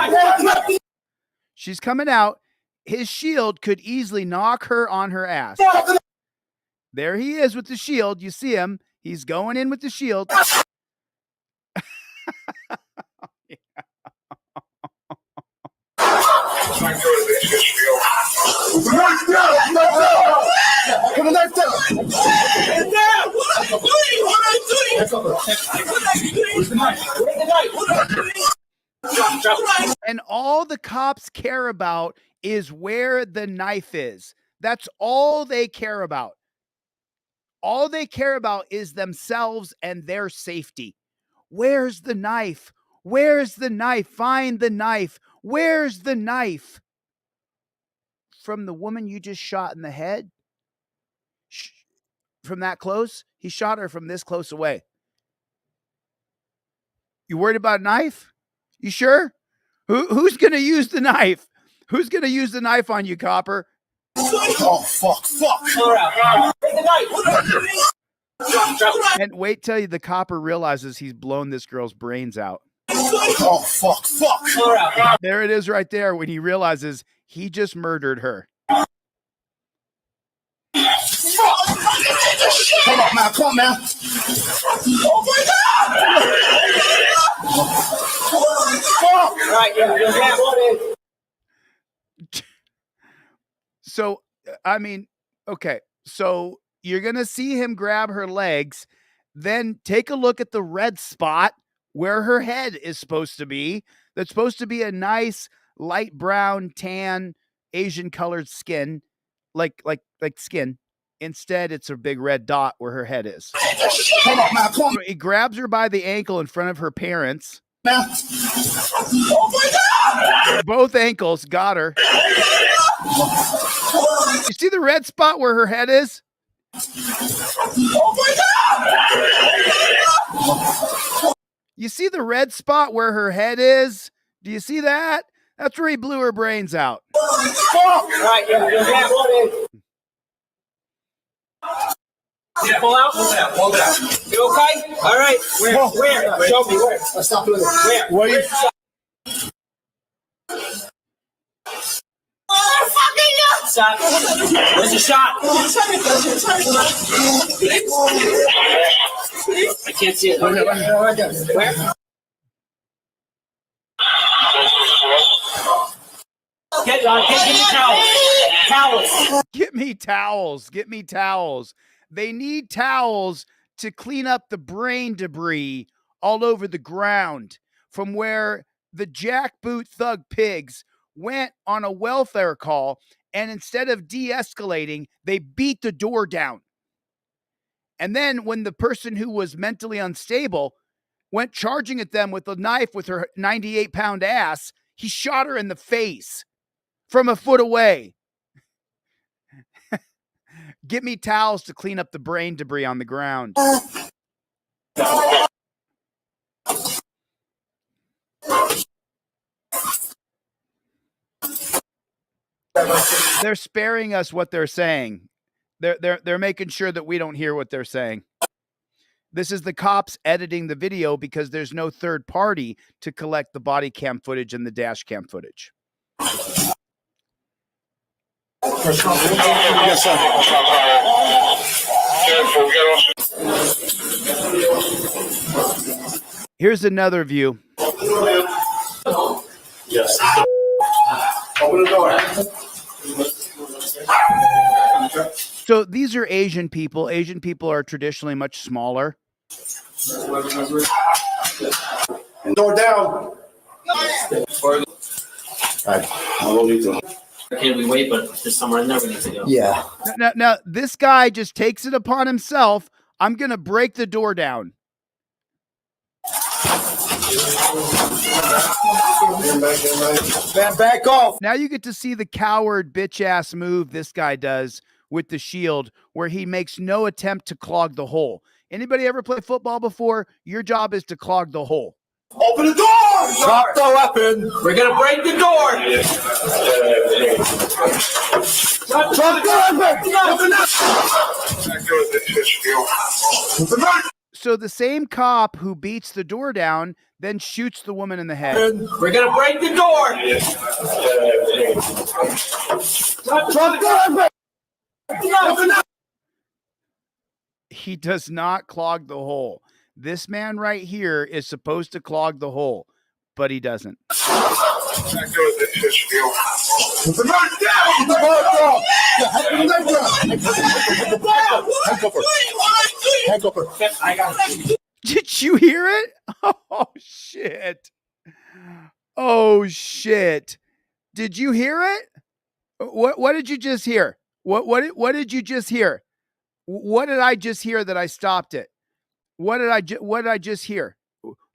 she's coming out. His shield could easily knock her on her ass. There he is with the shield. You see him. He's going in with the shield. And all the cops care about is where the knife is. That's all they care about. All they care about is themselves and their safety. Where's the knife? Where's the knife? Find the knife. Where's the knife? From the woman you just shot in the head? From that close? He shot her from this close away. You worried about a knife? You sure? Who's going to use the knife? Who's going to use the knife on you, copper? Oh, fuck. And wait till the copper realizes he's blown this girl's brains out. Oh, fuck. There it is right there when he realizes he just murdered her. Come on, man. Come on, man. Oh, my God. All right, yeah. So, I mean, okay. So you're going to see him grab her legs, then take a look at the red spot where her head is supposed to be. That's supposed to be a nice light brown, tan, Asian colored skin, like skin. Instead, it's a big red dot where her head is. Come on, man. Come on. So he grabs her by the ankle in front of her parents. Man. Oh, my God. Both ankles got her. You see the red spot where her head is? Oh, my God. You see the red spot where her head is? Do you see that? That's where he blew her brains out. All right, yeah. Yeah, pull out. Hold it out. You okay? All right. Where? Show me where. Let's stop doing it. Where you? Stop. There's a shot. I can't see it. Where? Get me towels. Get me towels. Get me towels. They need towels to clean up the brain debris all over the ground from where the jackboot thug pigs went on a welfare call, and instead of de-escalating, they beat the door down. And then when the person who was mentally unstable went charging at them with a knife with her 98-pound ass, he shot her in the face from a foot away. Get me towels to clean up the brain debris on the ground. They're sparing us what they're saying. They're making sure that we don't hear what they're saying. This is the cops editing the video because there's no third party to collect the body cam footage and the dash cam footage. Yes, sir. Here's another view. Yes. Open the door. So these are Asian people. Asian people are traditionally much smaller. Door down. I don't need to. Can we wait? But there's somewhere in there we need to go. Yeah. Now this guy just takes it upon himself. I'm going to break the door down. Back off. Now you get to see the coward bitch ass move this guy does with the shield, where he makes no attempt to clog the hole. Anybody ever play football before? Your job is to clog the hole. Open the door! Drop the weapon! We're gonna break the door! Drop the weapon! So the same cop who beats the door down then shoots the woman in the head. We're gonna break the door! Drop the weapon! He does not clog the hole. This man right here is supposed to clog the hole, but he doesn't. Did you hear it? Oh, shit. Oh, shit. Did you hear it? What did you just hear? What did you just hear? What did I just hear that I stopped it? What did I just hear?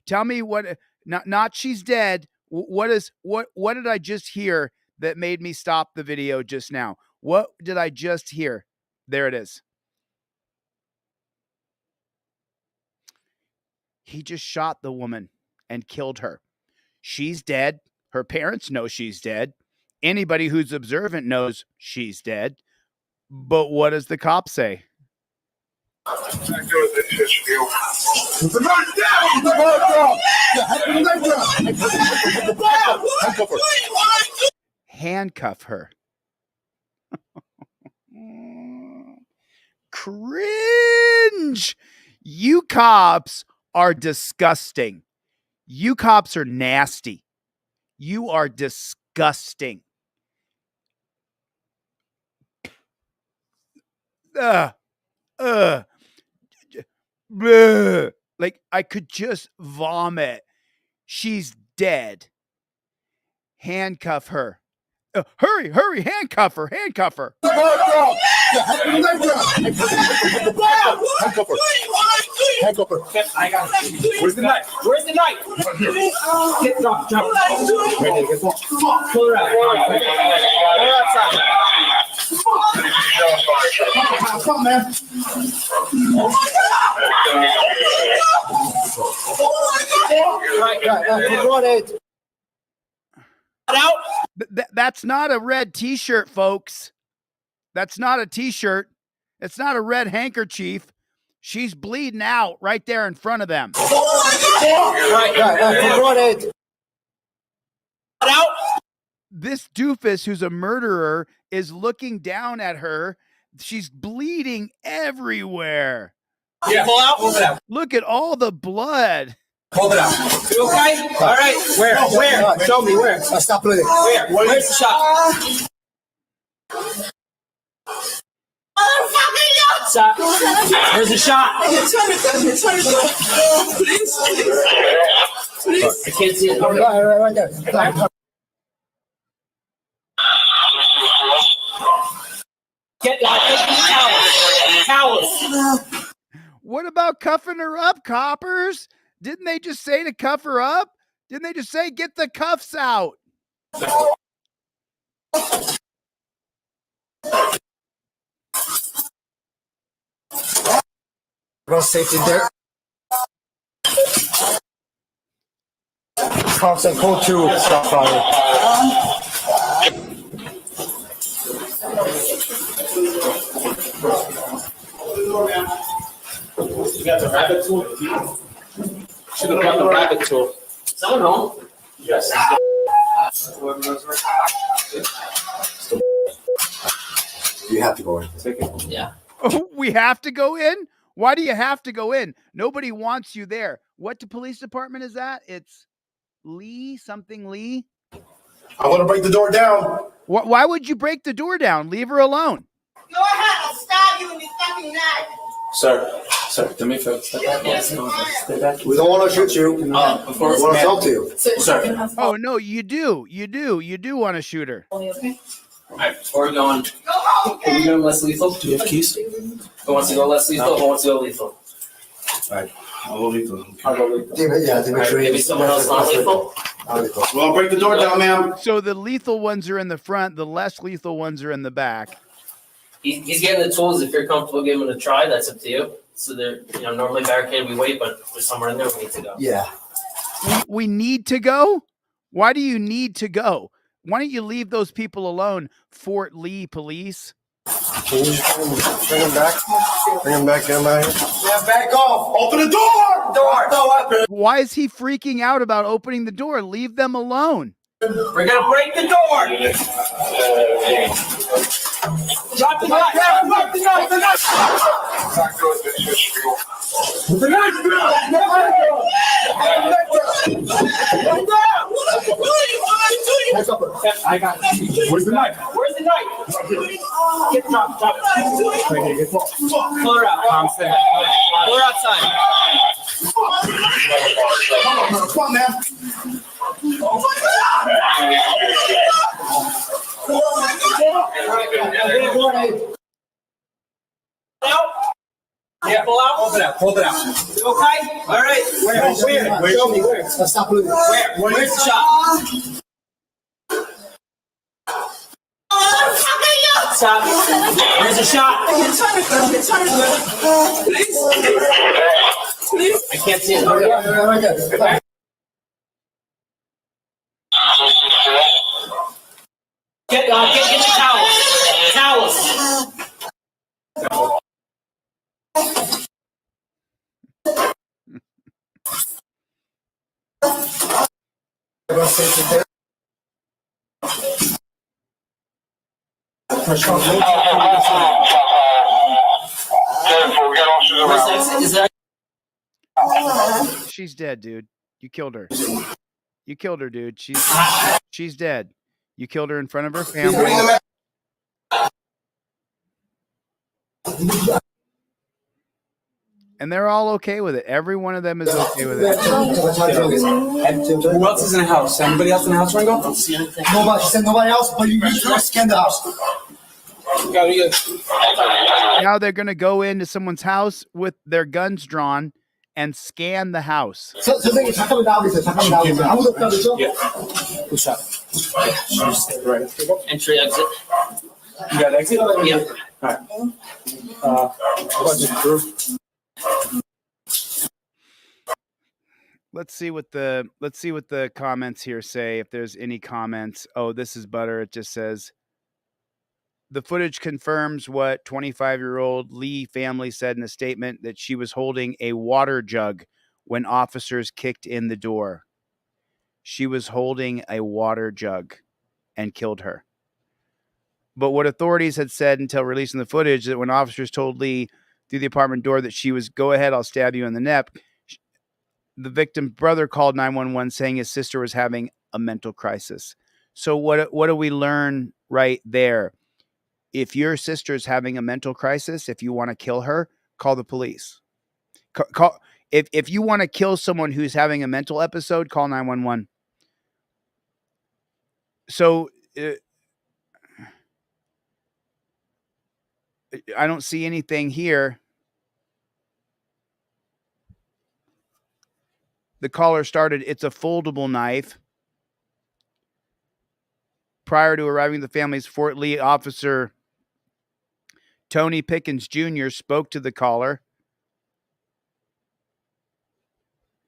Tell me what. Not she's dead. What did I just hear that made me stop the video just now? What did I just hear? There it is. He just shot the woman and killed her. She's dead. Her parents know she's dead. Anybody who's observant knows she's dead. But what does the cop say? Handcuff her. Cringe. You cops are disgusting. You cops are nasty. You are disgusting. Like I could just vomit. She's dead. Handcuff her. Hurry, handcuff her. Handcuff her. I got it. Where's the knife? Where's the knife? Get drop. Pull her out. Pull her outside. Come on, man. That's not a red t-shirt, folks. That's not a t-shirt. It's not a red handkerchief. She's bleeding out right there in front of them. This doofus who's a murderer is looking down at her. She's bleeding everywhere. Yeah. Pull out. Pull it out. Look at all the blood. Pull it out. You okay? All right. Where? Show me where. Stop bleeding. Where's the shot? Stop. Where's the shot? I can't see it. Right there. Get towels. What about cuffing her up, coppers? Didn't they just say to cuff her up? Didn't they just say get the cuffs out? Road safety there. Cops and code 2. Stop fire. You got the rabbit tool? Should have got the rabbit tool. Someone home? Yes. You have to go in. Yeah. Oh, we have to go in? Why do you have to go in? Nobody wants you there. What police department is that? It's Lee, something Lee. I want to break the door down. Why would you break the door down? Leave her alone. Go ahead, I'll stab you in your fucking neck. Sir, do me a favor. Step back. Step back. We don't want to shoot you. We want to talk to you. Sir. Oh, no, you do. You do want to shoot her. Alright, before we're going, can we go less lethal? Do you have keys? Who wants to go less lethal? Who wants to go lethal? Alright, I'll go lethal. I'll go lethal. Yeah, Maybe someone else not lethal? Well, I'll break the door down, ma'am. So the lethal ones are in the front, the less lethal ones are in the back. He's getting the tools. If you're comfortable giving it a try, that's up to you. So they're, normally barricaded, we wait, but there's somewhere in there we need to go. Yeah. We need to go? Why do you need to go? Why don't you leave those people alone, Fort Lee police? Can you just bring him back? Bring him back, get him out here. Yeah, back off. Open the door. Door. Why is he freaking out about opening the door? Leave them alone. We're gonna break the door. Drop the knife. Drop the knife. The knife. The knife. I got it. Where's the knife? Where's the knife? Get drop. Pull her out. I'm saying. Pull her outside. Come on, man. Yeah, pull out. Hold it out. Okay. All right. Where? Show me where. Let's stop moving. Where's the shot? Stop. Where's the shot? Please. I can't see it. Right there. Get the towels. Towels. She's dead, dude. You killed her. You killed her, dude. She's dead. You killed her in front of her family. And they're all okay with it. Every one of them is okay with it. Who else is in the house? Anybody else in the house, Ringo? Don't see anything. Nobody. She said nobody else, but you first scan the house. Now they're going to go into someone's house with their guns drawn and scan the house. 잠깐만 나와주세요. 아무도 없다면서? Who shot? Right. Entry, exit. You got exit? Yeah. All right. Let's see what the comments here say. If there's any comments. Oh, this is butter. It just says the footage confirms what 25-year-old Lee family said in a statement, that she was holding a water jug when officers kicked in the door. She was holding a water jug and killed her. But what authorities had said until releasing the footage, that when officers told Lee through the apartment door that she was, go ahead, I'll stab you in the neck, the victim's brother called 911 saying his sister was having a mental crisis. So what do we learn right there? If your sister's having a mental crisis, if you want to kill her, call the police. If you want to kill someone who's having a mental episode, call 911. So I don't see anything here. The caller started, it's a foldable knife. Prior to arriving at the family's Fort Lee, Officer Tony Pickens Jr. spoke to the caller.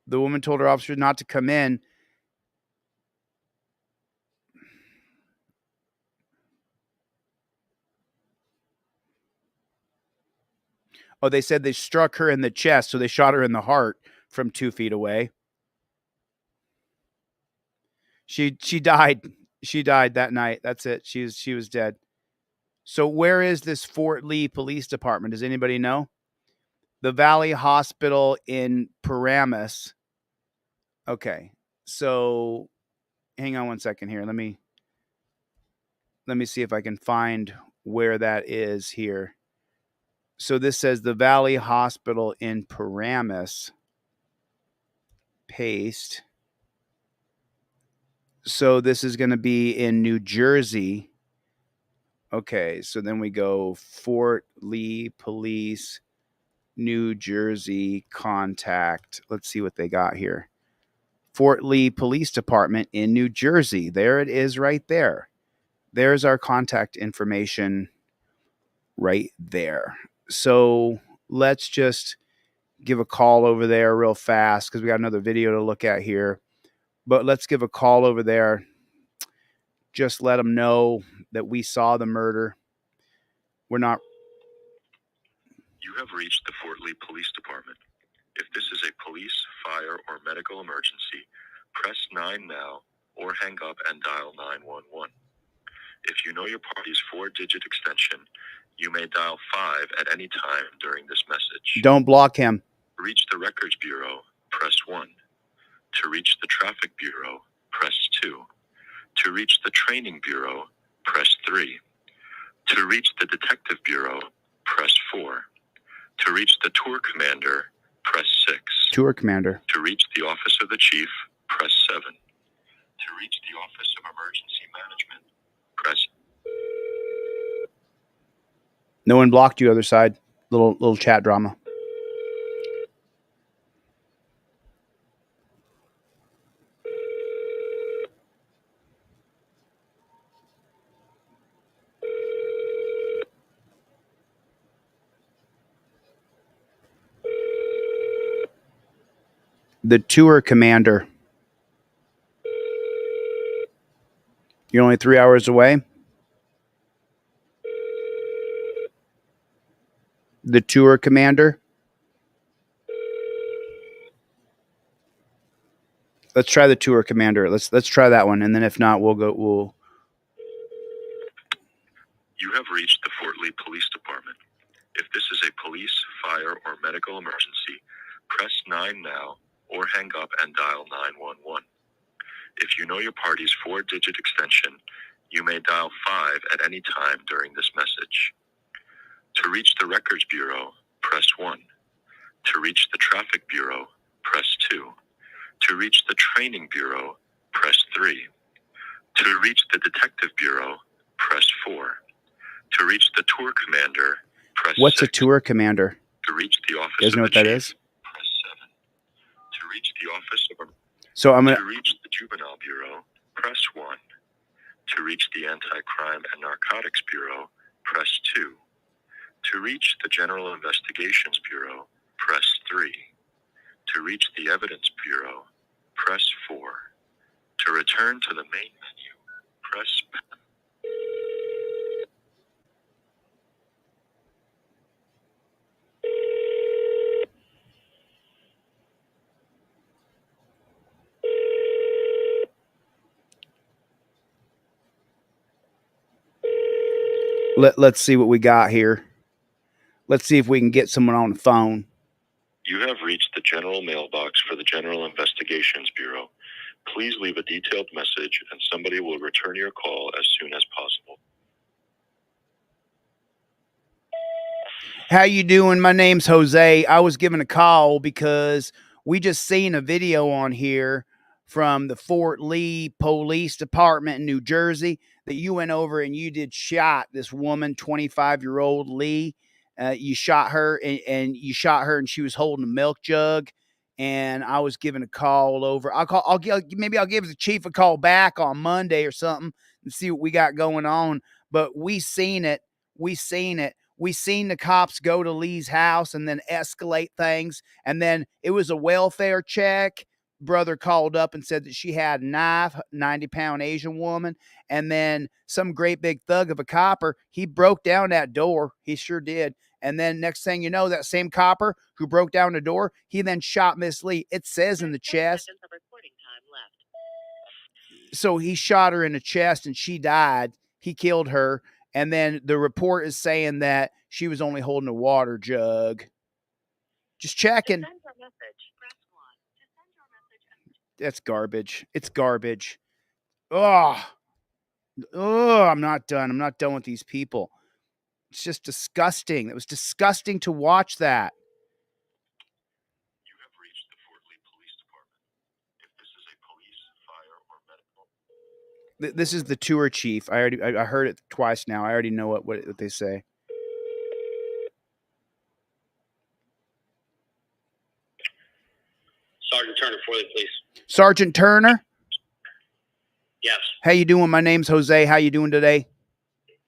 The woman told her officer not to come in. Oh, they said they struck her in the chest, so they shot her in the heart from 2 feet away. She died. She died that night. That's it. She was dead. So where is this Fort Lee Police Department? Does anybody know? The Valley Hospital in Paramus. Okay. So hang on one second here. Let me see if I can find where that is here. So this says the Valley Hospital in Paramus. Paste. So this is going to be in New Jersey. Okay, so then we go Fort Lee Police, New Jersey, contact. Let's see what they got here. Fort Lee Police Department in New Jersey. There it is right there. There's our contact information right there. So let's just give a call over there real fast because we got another video to look at here. But let's give a call over there. Just let them know that we saw the murder. We're not. You have reached the Fort Lee Police Department. If this is a police, fire, or medical emergency, press 9 now or hang up and dial 911. If you know your party's 4-digit extension, you may dial 5 at any time during this message. Don't block him. To reach the Records Bureau, press 1. To reach the Traffic Bureau, press 2. To reach the Training Bureau, press 3. To reach the Detective Bureau, press 4. To reach the Tour Commander, press 6. Tour Commander. To reach the Office of the Chief, press 7. To reach the Office of Emergency Management, press. No one blocked you, other side. Little chat drama. The Tour Commander. You're only 3 hours away. The Tour Commander. Let's try the Tour Commander. Let's try that one, and then if not, we'll. You have reached the Fort Lee Police Department. If this is a police, fire, or medical emergency, press 9 now or hang up and dial 911. If you know your party's 4-digit extension, you may dial 5 at any time during this message. To reach the Records Bureau, press 1. To reach the Traffic Bureau, press 2. To reach the Training Bureau, press 3. To reach the Detective Bureau, press 4. To reach the Tour Commander, press What's 6. a Tour Commander? To reach the Office You guys know of what the that Chief, is? press 7. To reach the Office of So I'm gonna. To reach the Juvenile Bureau, press 1. To reach the Anti-Crime and Narcotics Bureau, press 2. To reach the General Investigations Bureau, press 3. To reach the Evidence Bureau, press 4. To return to the main menu, press pound. Let's see what we got here. Let's see if we can get someone on the phone. You have reached the general mailbox for the General Investigations Bureau. Please leave a detailed message and somebody will return your call as soon as possible. How you doing? My name's Jose. I was given a call because we just seen a video on here from the Fort Lee Police Department in New Jersey that you went over and you did shot this woman, 25-year-old Lee. You shot her and you shot her and she was holding a milk jug. And I was given a call over. Maybe I'll give the chief a call back on Monday or something and see what we got going on. But we seen it. We seen the cops go to Lee's house and then escalate things. And then it was a welfare check. Brother called up and said that she had a knife, 90-pound Asian woman. And then some great big thug of a copper, he broke down that door. He sure did. And then next thing you know, that same copper who broke down the door, he then shot Miss Lee. It says in the chest. So he shot her in the chest and she died. He killed her. And then the report is saying that she was only holding a water jug. Just checking. That's garbage. It's garbage. Oh, I'm not done. I'm not done with these people. It's just disgusting. It was disgusting to watch that. You have reached the Fort Lee Police Department. If this is a police, fire, or medical... This is the tour chief. I heard it twice now. I already know what they say. Sergeant Turner, Fort Lee Police. Sergeant Turner? Yes. How you doing? My name's Jose. How you doing today?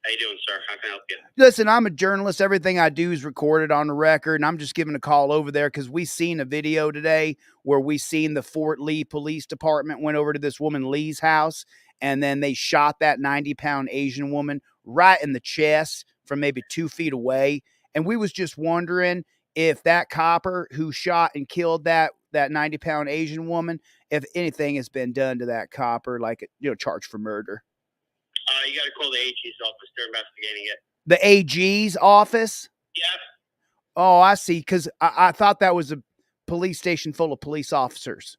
How you doing, sir? How can I help you? Listen, I'm a journalist. Everything I do is recorded on the record, and I'm just giving a call over there because we seen a video today where we seen the Fort Lee Police Department went over to this woman Lee's house, and then they shot that 90-pound Asian woman right in the chest from maybe 2 feet away. And we was just wondering if that copper who shot and killed that 90-pound Asian woman, if anything has been done to that copper, like, charged for murder. You got to call the AG's office. They're investigating it. The AG's office? Yep. Oh, I see. Because I thought that was a police station full of police officers.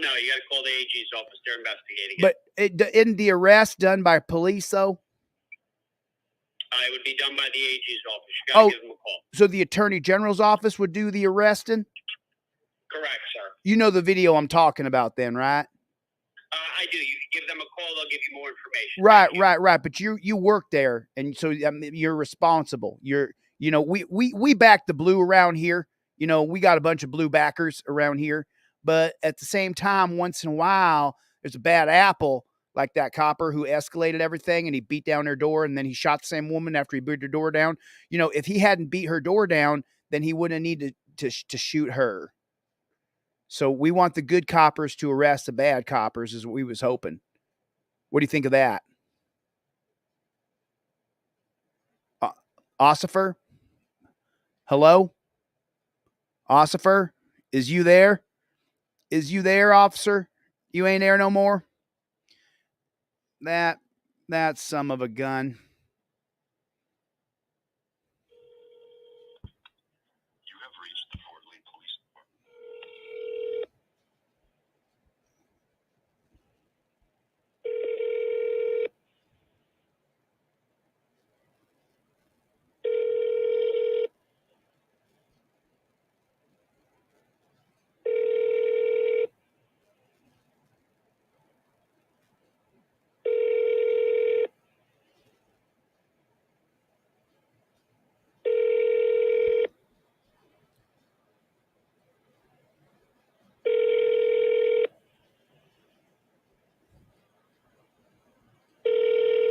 No, you got to call the AG's office. They're investigating it. But isn't the arrest done by police, though? It would be done by the AG's office. You got to give them a call. So the Attorney General's office would do the arresting? Correct, sir. You know the video I'm talking about then, right? I do. You can give them a call. They'll give you more information. Right. But you work there, and so you're responsible. We back the blue around here. We got a bunch of blue backers around here. But at the same time, once in a while, there's a bad apple like that copper who escalated everything, and he beat down their door, and then he shot the same woman after he beat her door down. If he hadn't beat her door down, then he wouldn't need to shoot her. So we want the good coppers to arrest the bad coppers is what we was hoping. What do you think of that? Ossifer? Hello? Ossifer? Is you there? Is you there, officer? You ain't there no more? That son of a gun. You have reached the Fort Lee Police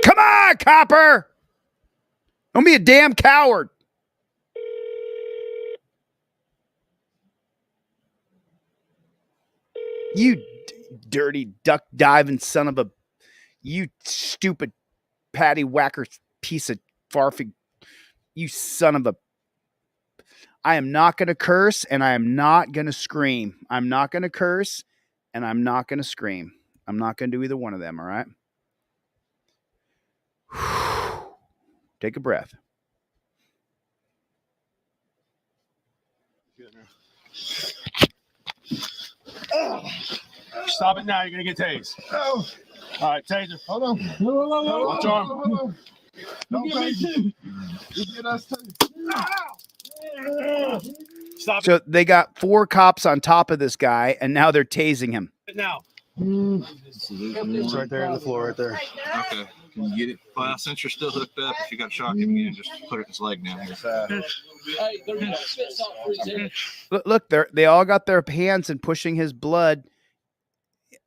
Come on, copper! Don't be a damn coward. You dirty duck diving son of a... You stupid patty whacker piece of farfig. You son of a... I am not going to curse, and I am not going to scream. I'm not going to curse, and I'm not going to scream. I'm not going to do either one of them, all right? Take a breath. Stop it now. You're going to get tased. All right, taser. Hold on. Watch arm. Stop. So they got 4 cops on top of this guy, and now they're tasing him. Now. It's right there on the floor, right there. Okay. Can you get it? Well, since you're still hooked up, if you got shock in you, just put his leg down here. Look, they all got their hands and pushing his blood. You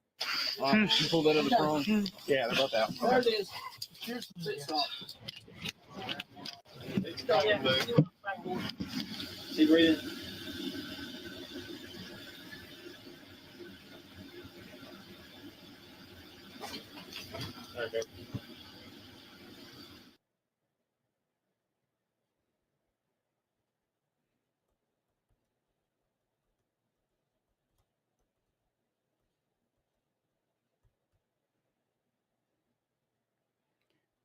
pull that in the front. Yeah, they're both out. There it is. Here's the spit salt. See, breathe in. Okay.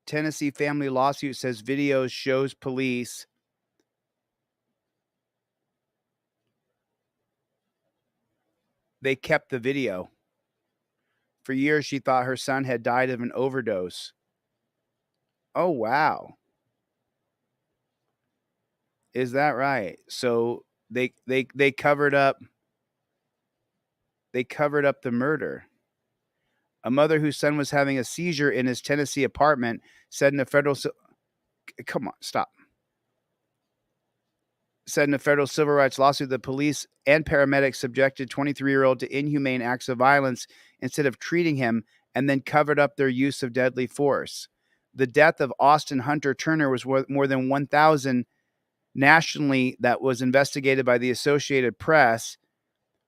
Tennessee family lawsuit says video shows police they kept the video. For years, she thought her son had died of an overdose. Oh, wow. Is that right? So they covered up the murder. A mother whose son was having a seizure in his Tennessee apartment said in a federal said in a federal civil rights lawsuit that police and paramedics subjected 23-year-old to inhumane acts of violence instead of treating him, and then covered up their use of deadly force. The death of Austin Hunter Turner was more than 1,000 nationally that was investigated by the Associated Press,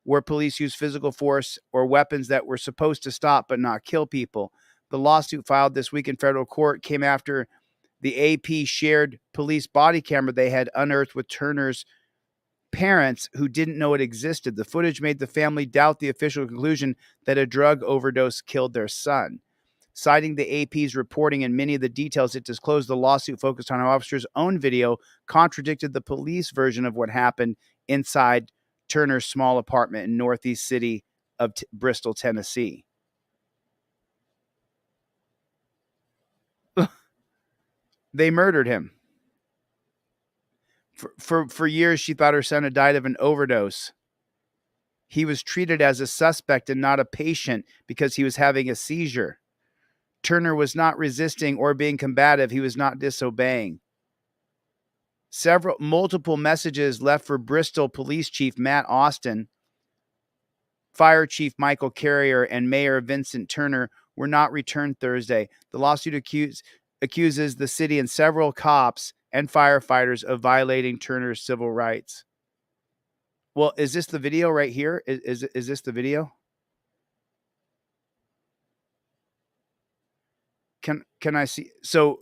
where police used physical force or weapons that were supposed to stop but not kill people. The lawsuit filed this week in federal court came after the AP shared police body camera they had unearthed with Turner's parents who didn't know it existed. The footage made the family doubt the official conclusion that a drug overdose killed their son. Citing the AP's reporting and many of the details it disclosed, the lawsuit focused on how officers' own video contradicted the police version of what happened inside Turner's small apartment in northeast city of Bristol, Tennessee. They murdered him. For years, she thought her son had died of an overdose. He was treated as a suspect and not a patient because he was having a seizure. Turner was not resisting or being combative. He was not disobeying. Multiple messages left for Bristol Police Chief Matt Austin, Fire Chief Michael Carrier, and Mayor Vincent Turner were not returned Thursday. The lawsuit accuses the city and several cops and firefighters of violating Turner's civil rights. Well, is this the video right here? Is this the video? Can I see? So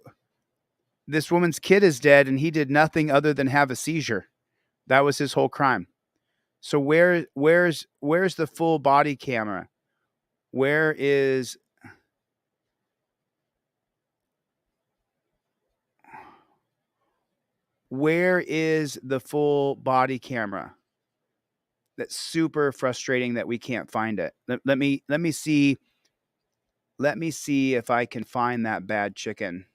this woman's kid is dead and he did nothing other than have a seizure. That was his whole crime. So where's the full body camera? Where is the full body camera? That's super frustrating that we can't find it. Let me see. Let me see if I can find that bad chicken.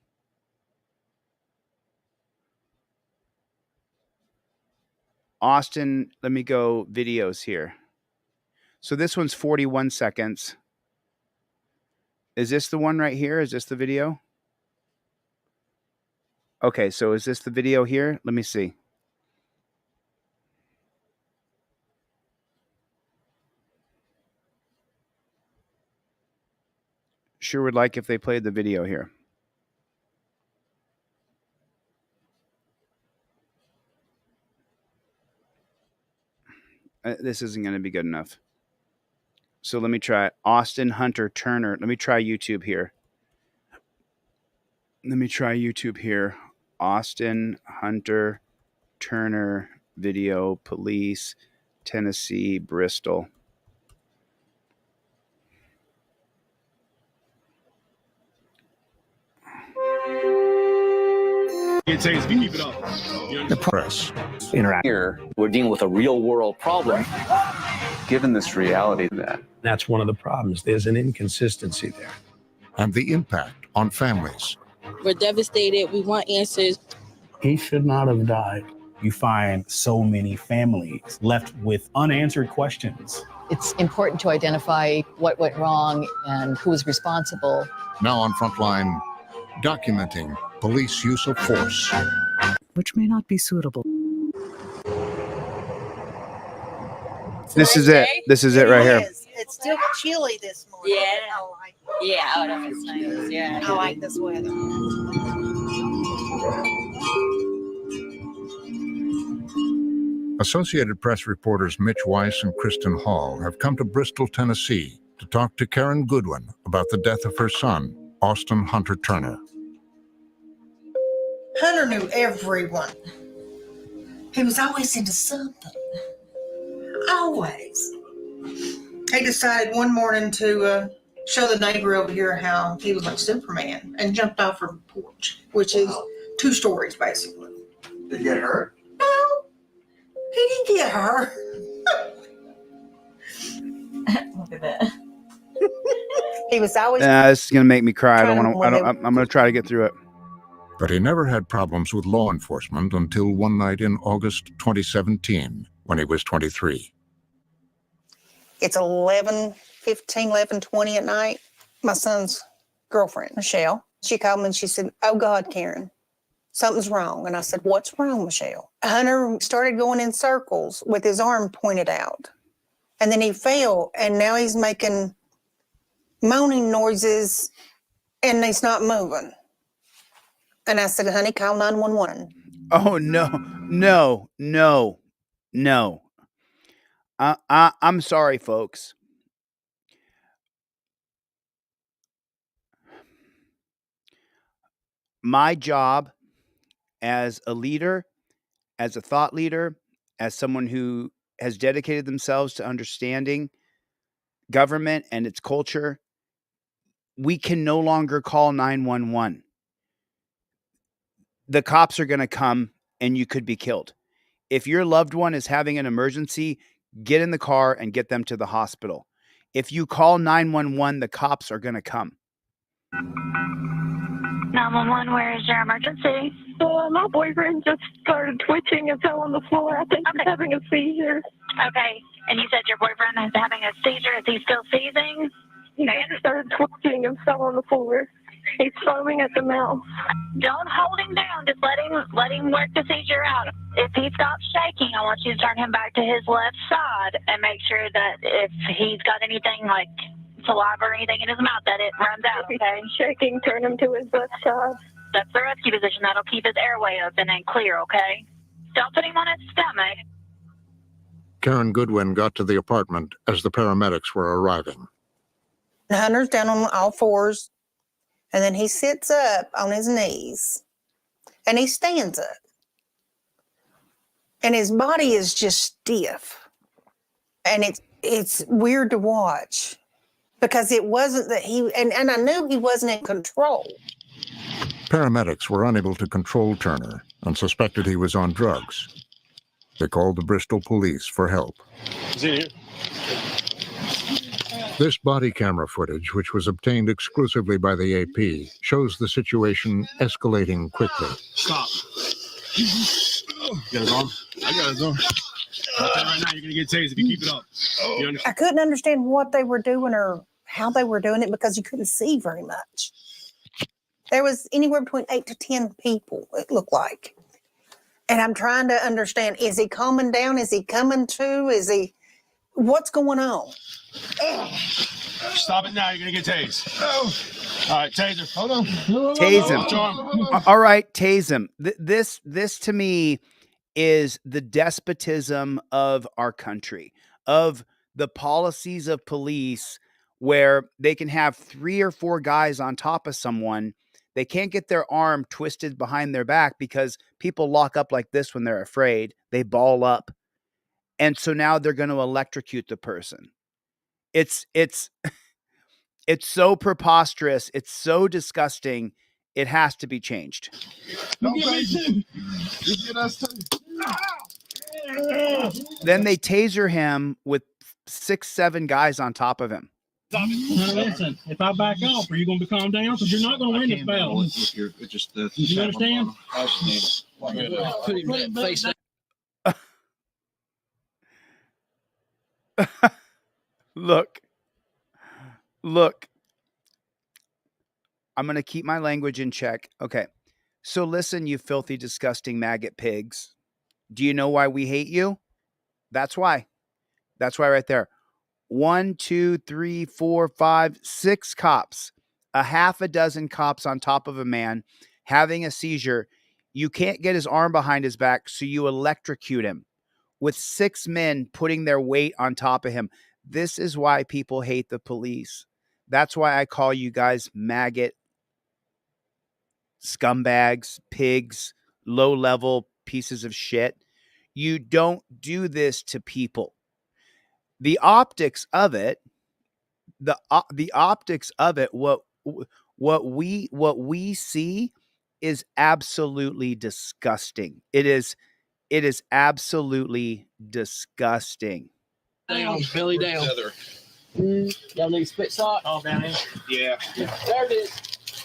Austin, let me go videos here. So this one's 41 seconds. Is this the one right here? Is this the video? Okay, so is this the video here? Let me see. Sure would like if they played the video here. This isn't going to be good enough. So let me try Austin Hunter Turner. Let me try YouTube here. Austin Hunter Turner video, police, Tennessee, Bristol. The press. Here, we're dealing with a real world problem. Given this reality, That's one of the problems. There's an inconsistency there. And the impact on families. We're devastated. We want answers. He should not have died. You find so many families left with unanswered questions. It's important to identify what went wrong and who was responsible. Now on Frontline, documenting police use of force, Which may not be suitable. This is it. This is it right here. It's still chilly this morning. Yeah, oh, no, it's nice. Yeah. I like this weather. Associated Press reporters Mitch Weiss and Kristen Hall have come to Bristol, Tennessee to talk to Karen Goodwin about the death of her son, Austin Hunter Turner. Hunter knew everyone. He was always into something. Always. He decided one morning to show the neighbor over here how he was like Superman and jumped off her porch, which is 2 stories basically. Did you get hurt? No, he didn't get hurt. Look at that. He was always. This is gonna make me cry. I'm gonna try to get through it. But he never had problems with law enforcement until one night in August 2017, when he was 23. It's 11:20 at night. My son's girlfriend, Michelle, she called me and she said, "Oh God, Karen, something's wrong." And I said, "What's wrong, Michelle?" Hunter started going in circles with his arm pointed out. And then he fell and now he's making moaning noises and he's not moving. And I said, "Honey, call 911. Oh no. I'm sorry, folks. My job as a leader, as a thought leader, as someone who has dedicated themselves to understanding government and its culture, we can no longer call 911. The cops are going to come and you could be killed. If your loved one is having an emergency, get in the car and get them to the hospital. If you call 911, the cops are going to come. 911, where is your emergency? My boyfriend just started twitching and fell on the floor. I think he's having a seizure. Okay, and you said your boyfriend is having a seizure. Is he still seizing? He started twitching and fell on the floor. He's foaming at the mouth. Don't hold him down. Just let him work the seizure out. If he stops shaking, I want you to turn him back to his left side and make sure that if he's got anything like saliva or anything in his mouth, that it runs out, okay? Shaking, turn him to his left side. That's the rescue position. That'll keep his airway open and clear, okay? Don't put him on his stomach. Karen Goodwin got to the apartment as the paramedics were arriving. Hunter's down on all fours, and then he sits up on his knees, and he stands up. And his body is just stiff. And it's weird to watch. Because it wasn't that and I knew he wasn't in control. Paramedics were unable to control Turner and suspected he was on drugs. They called the Bristol police for help. This body camera footage, which was obtained exclusively by the AP, shows the situation escalating quickly. Stop. You got his arm? I got his arm. Right now, you're going to get tased if you keep it up. You understand? I couldn't understand what they were doing or how they were doing it because you couldn't see very much. There was anywhere between 8 to 10 people, it looked like. And I'm trying to understand, is he calming down? Is he coming to? What's going on? Stop it now. You're going to get tased. All right, taser. Hold on. Tase him. All right, tase him. This to me is the despotism of our country, of the policies of police where they can have 3 or 4 guys on top of someone. They can't get their arm twisted behind their back because people lock up like this when they're afraid. They ball up. And so now they're going to electrocute the person. It's so preposterous. It's so disgusting. It has to be changed. Then they taser him with 6, 7 guys on top of him. Listen, if I back off, are you going to calm down? Because you're not going to win this battle. You understand? Put him face down. Look. I'm going to keep my language in check. Okay. So listen, you filthy, disgusting maggot pigs. Do you know why we hate you? That's why. That's why right there. 1, 2, 3, 4, 5, 6 cops, a half a dozen cops on top of a man having a seizure. You can't get his arm behind his back, so you electrocute him with 6 men putting their weight on top of him. This is why people hate the police. That's why I call you guys maggot, scumbags, pigs, low-level pieces of shit. You don't do this to people. The optics of it, what we see is absolutely disgusting. It is absolutely disgusting. Down, belly down. Y'all need a spit sock? Oh, down here. Yeah. There it is.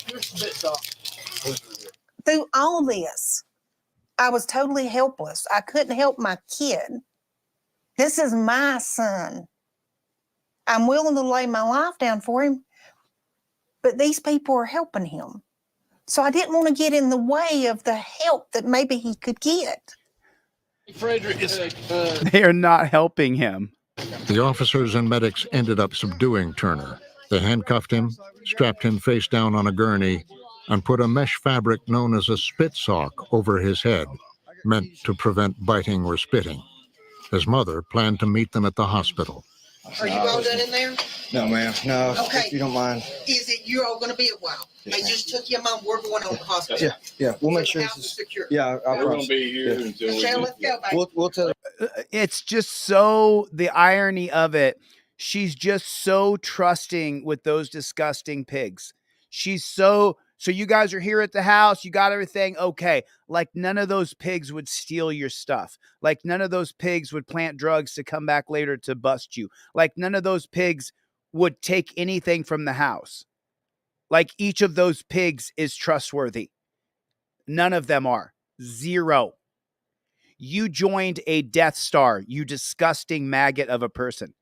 Here's the spit sock. Through all this, I was totally helpless. I couldn't help my kid. This is my son. I'm willing to lay my life down for him, but these people are helping him. So I didn't want to get in the way of the help that maybe he could get. Frederick is They are not helping him. The officers and medics ended up subduing Turner. They handcuffed him, strapped him face down on a gurney, and put a mesh fabric known as a spit sock over his head, meant to prevent biting or spitting. His mother planned to meet them at the hospital. Are you all done in there? No, ma'am. No, Okay. if you don't mind. Is it, you're all gonna be a while? I just took your mom, we're going on the hospital. Yeah, we'll make sure The this house is is secure. Yeah, I promise. be here until Michelle, let's go, baby. We'll tell It's just so, the irony of it, she's just so trusting with those disgusting pigs. She's so you guys are here at the house, you got everything, okay. Like none of those pigs would steal your stuff. Like none of those pigs would plant drugs to come back later to bust you. Like none of those pigs would take anything from the house. Like each of those pigs is trustworthy. None of them are. 0. You joined a Death Star, you disgusting maggot of a person.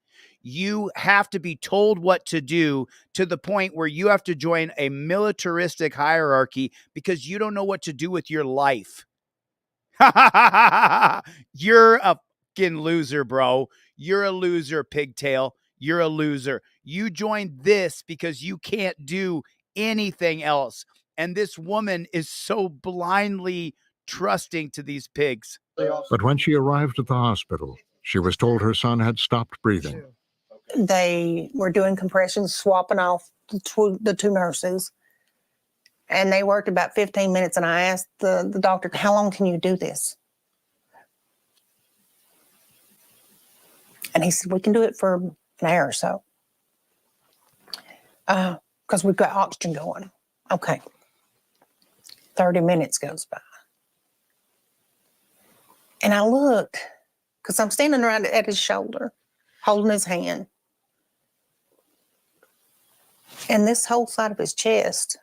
You have to be told what to do to the point where you have to join a militaristic hierarchy because you don't know what to do with your life. You're a fucking loser, bro. You're a loser, pigtail. You're a loser. You joined this because you can't do anything else. And this woman is so blindly trusting to these pigs. But when she arrived at the hospital, she was told her son had stopped breathing. They were doing compressions, swapping off the 2 nurses. And they worked about 15 minutes. And I asked the doctor, how long can you do this? And he said, we can do it for an hour or so. Because we've got oxygen going. Okay. 30 minutes goes by. And I look, because I'm standing right at his shoulder, holding his hand. And this whole side of his chest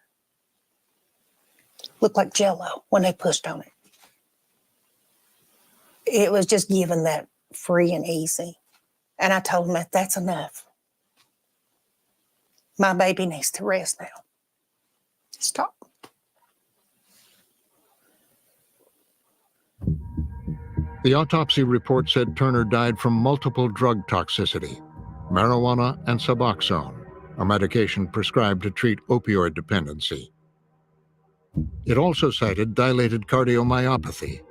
looked like Jell-O when they pushed on it. It was just given that free and easy. And I told him that's enough. My baby needs to rest now. Stop. The autopsy report said Turner died from multiple drug toxicity, marijuana and Suboxone, a medication prescribed to treat opioid dependency. It also cited dilated cardiomyopathy,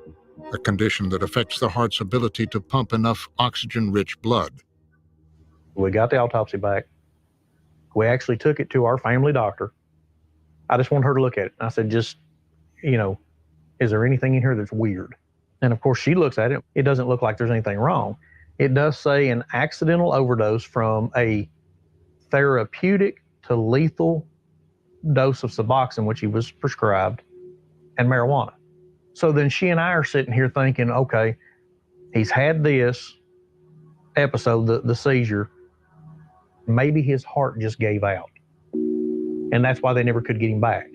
a condition that affects the heart's ability to pump enough oxygen-rich blood. We got the autopsy back. We actually took it to our family doctor. I just wanted her to look at it. I said, just, is there anything in here that's weird? And of course, she looks at it. It doesn't look like there's anything wrong. It does say an accidental overdose from a therapeutic to lethal dose of Suboxone, which he was prescribed, and marijuana. So then she and I are sitting here thinking, okay, he's had this episode, the seizure. Maybe his heart just gave out. And that's why they never could get him back.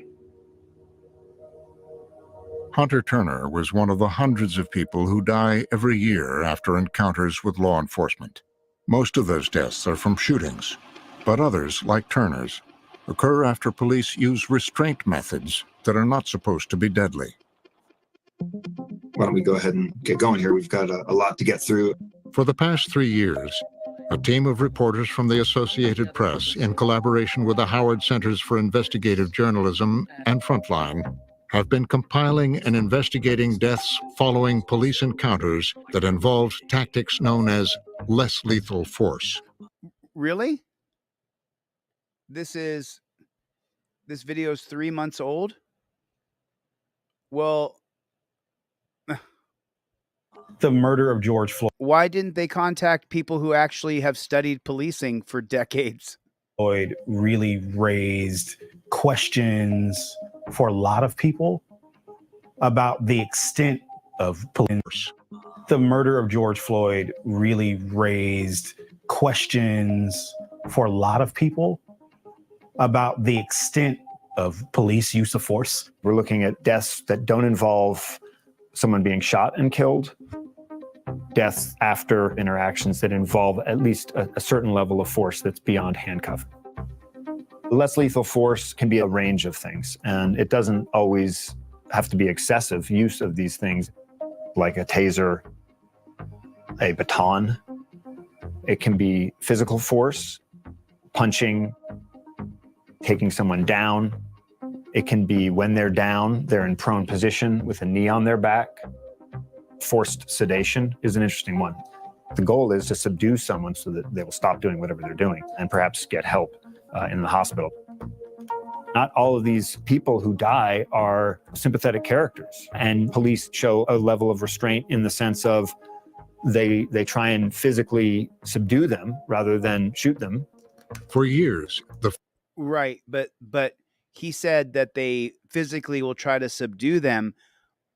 Hunter Turner was one of the hundreds of people who die every year after encounters with law enforcement. Most of those deaths are from shootings, but others, like Turner's, occur after police use restraint methods that are not supposed to be deadly. Why don't we go ahead and get going here? We've got a lot to get through. For the past 3 years, a team of reporters from the Associated Press, in collaboration with the Howard Centers for Investigative Journalism and Frontline, have been compiling and investigating deaths following police encounters that involved tactics known as less lethal force. Really? This video is 3 months old? Well, the murder of George Floyd. Why didn't they contact people who actually have studied policing for decades? Floyd really raised questions for a lot of people about the extent of police. The murder of George Floyd really raised questions for a lot of people about the extent of police use of force. We're looking at deaths that don't involve someone being shot and killed, deaths after interactions that involve at least a certain level of force that's beyond handcuffing. Less lethal force can be a range of things, and it doesn't always have to be excessive use of these things, like a taser, a baton. It can be physical force, punching, taking someone down. It can be when they're down, they're in prone position with a knee on their back. Forced sedation is an interesting one. The goal is to subdue someone so that they will stop doing whatever they're doing and perhaps get help in the hospital. Not all of these people who die are sympathetic characters, and police show a level of restraint in the sense of they try and physically subdue them rather than shoot them. For years, Right, but he said that they physically will try to subdue them,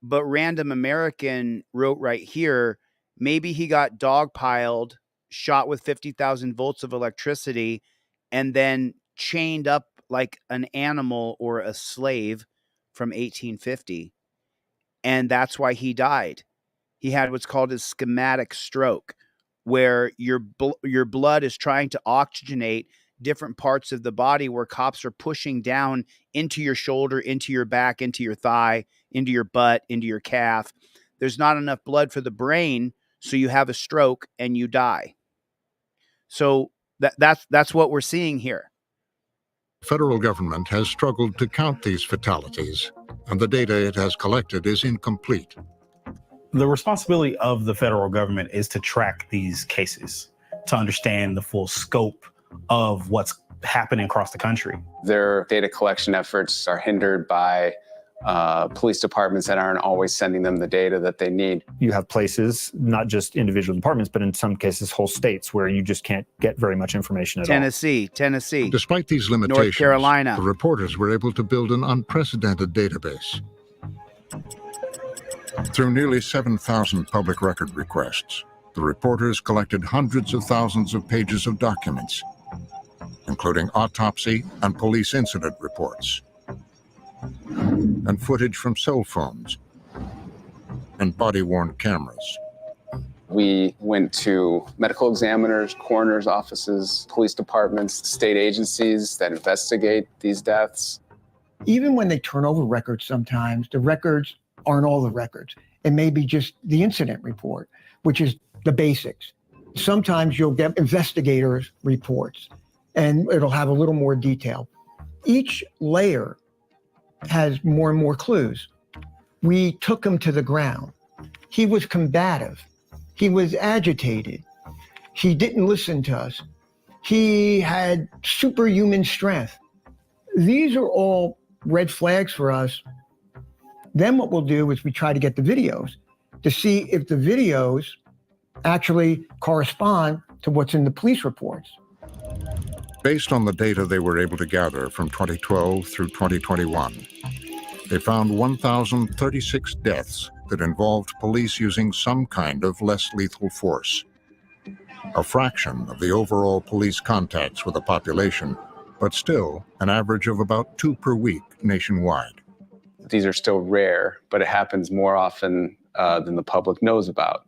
but Random American wrote right here, maybe he got dogpiled, shot with 50,000 volts of electricity, and then chained up like an animal or a slave from 1850. And that's why he died. He had what's called a schematic stroke, where your blood is trying to oxygenate different parts of the body, where cops are pushing down into your shoulder, into your back, into your thigh, into your butt, into your calf. There's not enough blood for the brain, so you have a stroke and you die. So that's what we're seeing here. the federal government has struggled to count these fatalities, and the data it has collected is incomplete. The responsibility of the federal government is to track these cases, to understand the full scope of what's happening across the country. Their data collection efforts are hindered by police departments that aren't always sending them the data that they need. You have places, not just individual departments, but in some cases whole states where you just can't get very much information at all. Tennessee. Despite these limitations, North Carolina. The reporters were able to build an unprecedented database. Through nearly 7,000 public record requests, the reporters collected hundreds of thousands of pages of documents, including autopsy and police incident reports, and footage from cell phones and body-worn cameras. We went to medical examiners, coroners' offices, police departments, state agencies that investigate these deaths. Even when they turn over records sometimes, the records aren't all the records. It may be just the incident report, which is the basics. Sometimes you'll get investigators' reports, and it'll have a little more detail. Each layer has more and more clues. We took him to the ground. He was combative. He was agitated. He didn't listen to us. He had superhuman strength. These are all red flags for us. Then what we'll do is we try to get the videos to see if the videos actually correspond to what's in the police reports. Based on the data they were able to gather from 2012 through 2021, they found 1,036 deaths that involved police using some kind of less lethal force. a fraction of the overall police contacts with the population, but still an average of about 2 per week nationwide. These are still rare, but it happens more often than the public knows about.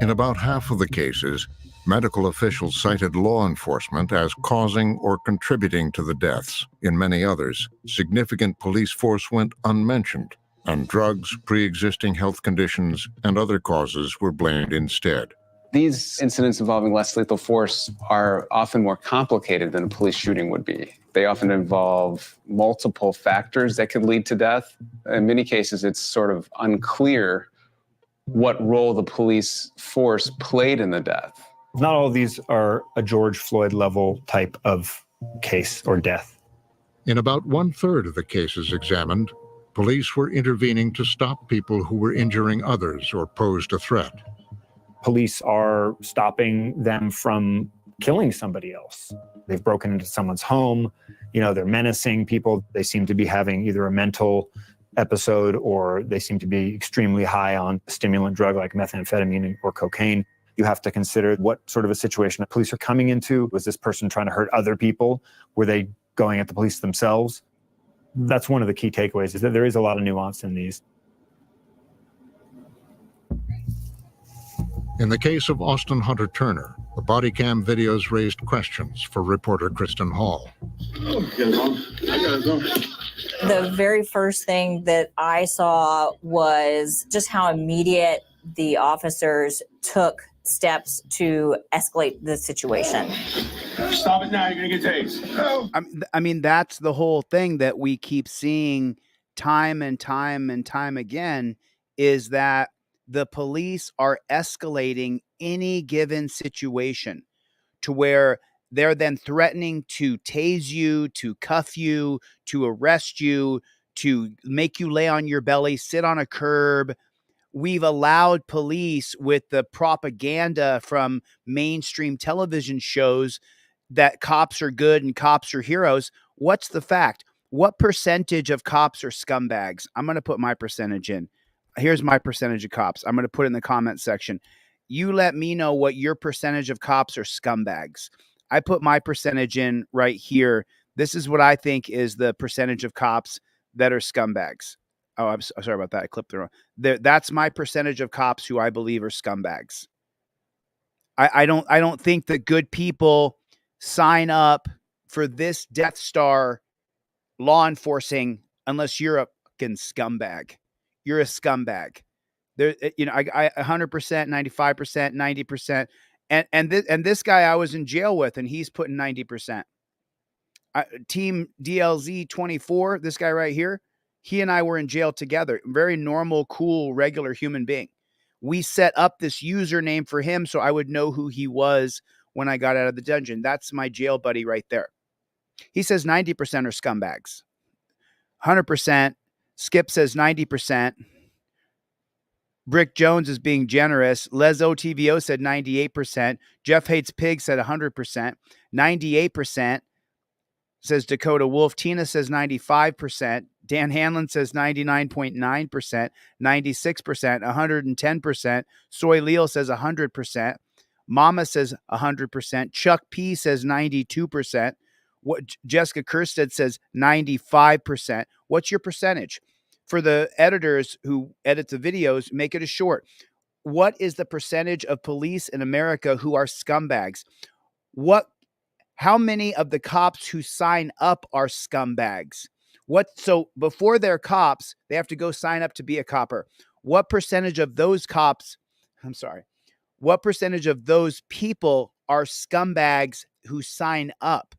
In about half of the cases, medical officials cited law enforcement as causing or contributing to the deaths. In many others, significant police force went unmentioned, and drugs, pre-existing health conditions, and other causes were blamed instead. These incidents involving less lethal force are often more complicated than a police shooting would be. They often involve multiple factors that could lead to death. In many cases, it's sort of unclear what role the police force played in the death. Not all of these are a George Floyd level type of case or death. In about 1/3 of the cases examined, police were intervening to stop people who were injuring others or posed a threat. Police are stopping them from killing somebody else. They've broken into someone's home, they're menacing people. They seem to be having either a mental episode or they seem to be extremely high on a stimulant drug like methamphetamine or cocaine. You have to consider what sort of a situation the police are coming into. Was this person trying to hurt other people? Were they going at the police themselves? That's one of the key takeaways, is that there is a lot of nuance in these. In the case of Austin Hunter Turner, the body cam videos raised questions for reporter Kristen Hall. The very first thing that I saw was just how immediate the officers took steps to escalate the situation. Stop it now, you're gonna get tased. I mean, that's the whole thing that we keep seeing time and time and time again, is that the police are escalating any given situation to where they're then threatening to tase you, to cuff you, to arrest you, to make you lay on your belly, sit on a curb. We've allowed police, with the propaganda from mainstream television shows, that cops are good and cops are heroes. What's the fact? What percentage of cops are scumbags? I'm going to put my percentage in. Here's my percentage of cops. I'm going to put it in the comment section. You let me know what your percentage of cops are scumbags. I put my percentage in right here. This is what I think is the percentage of cops that are scumbags. Oh, I'm sorry about that. I clipped the wrong. That's my percentage of cops who I believe are scumbags. I don't think that good people sign up for this Death Star law enforcing unless you're a fucking scumbag. You're a scumbag. There, I 100%, 95%, 90%, and this guy I was in jail with, and he's putting 90%. Team DLZ 24, this guy right here, he and I were in jail together. Very normal, cool, regular human being. We set up this username for him so I would know who he was when I got out of the dungeon. That's my jail buddy right there. He says 90% are scumbags. 100%. Skip says 90%. Brick Jones is being generous. Les OTVO said 98%. Jeff Hates Pig said 100%. 98% says Dakota Wolf. Tina says 95%. Dan Hanlon says 99.9%. 96%. 110%. Soy Leal says 100%. Mama says 100%. Chuck P says 92%. What Jessica Kirstead says 95%. What's your percentage? For the editors who edit the videos, make it a short. What is the percentage of police in America who are scumbags? How many of the cops who sign up are scumbags? So before they're cops, they have to go sign up to be a copper. What percentage of those what percentage of those people are scumbags who sign up?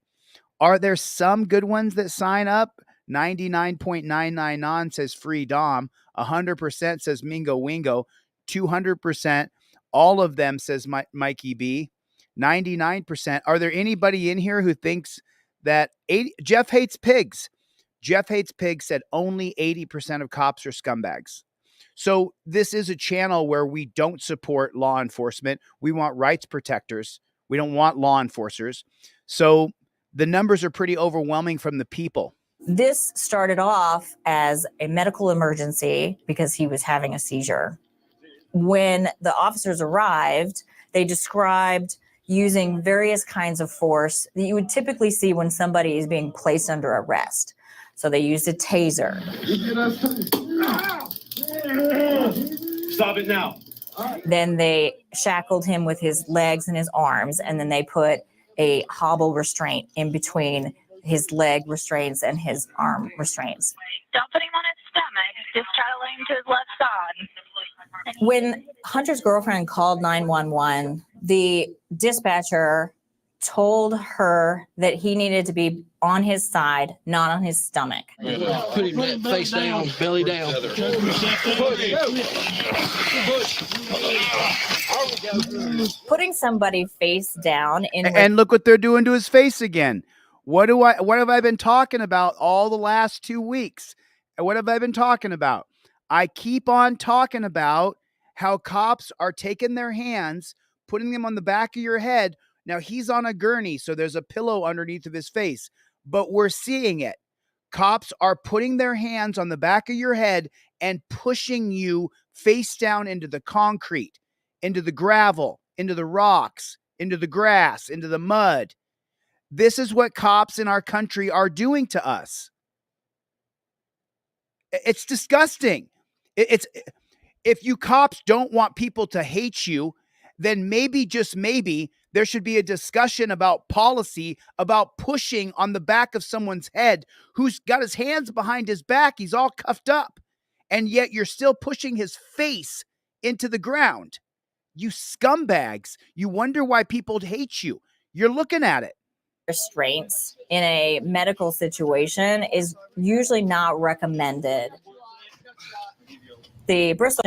Are there some good ones that sign up? 99.99 says Free Dom. 100% says Mingo Wingo. 200%, all of them says Mikey B. 99%. Are there anybody in here who thinks that Jeff Hates Pigs? Jeff Hates Pigs said only 80% of cops are scumbags. So this is a channel where we don't support law enforcement. We want rights protectors. We don't want law enforcers. So the numbers are pretty overwhelming from the people. This started off as a medical emergency because he was having a seizure. When the officers arrived, they described, using various kinds of force that you would typically see when somebody is being placed under arrest. So they used a taser. Stop it now. Then they shackled him with his legs and his arms, and then they put a hobble restraint in between his leg restraints and his arm restraints. Don't put him on his stomach. Just try to lay him to his left side. When Hunter's girlfriend called 911, the dispatcher told her that he needed to be on his side, not on his stomach. Put him face down, belly down. Putting somebody face down in And look what they're doing to his face again. What have I been talking about all the last 2 weeks? What have I been talking about? I keep on talking about how cops are taking their hands, putting them on the back of your head. Now he's on a gurney, so there's a pillow underneath of his face, but we're seeing it. Cops are putting their hands on the back of your head and pushing you face down into the concrete, into the gravel, into the rocks, into the grass, into the mud. This is what cops in our country are doing to us. It's disgusting. If you cops don't want people to hate you, then maybe, just maybe, there should be a discussion about policy about pushing on the back of someone's head who's got his hands behind his back. He's all cuffed up. And yet you're still pushing his face into the ground. You scumbags. You wonder why people hate you. You're looking at it. restraints in a medical situation is usually not recommended. The Bristol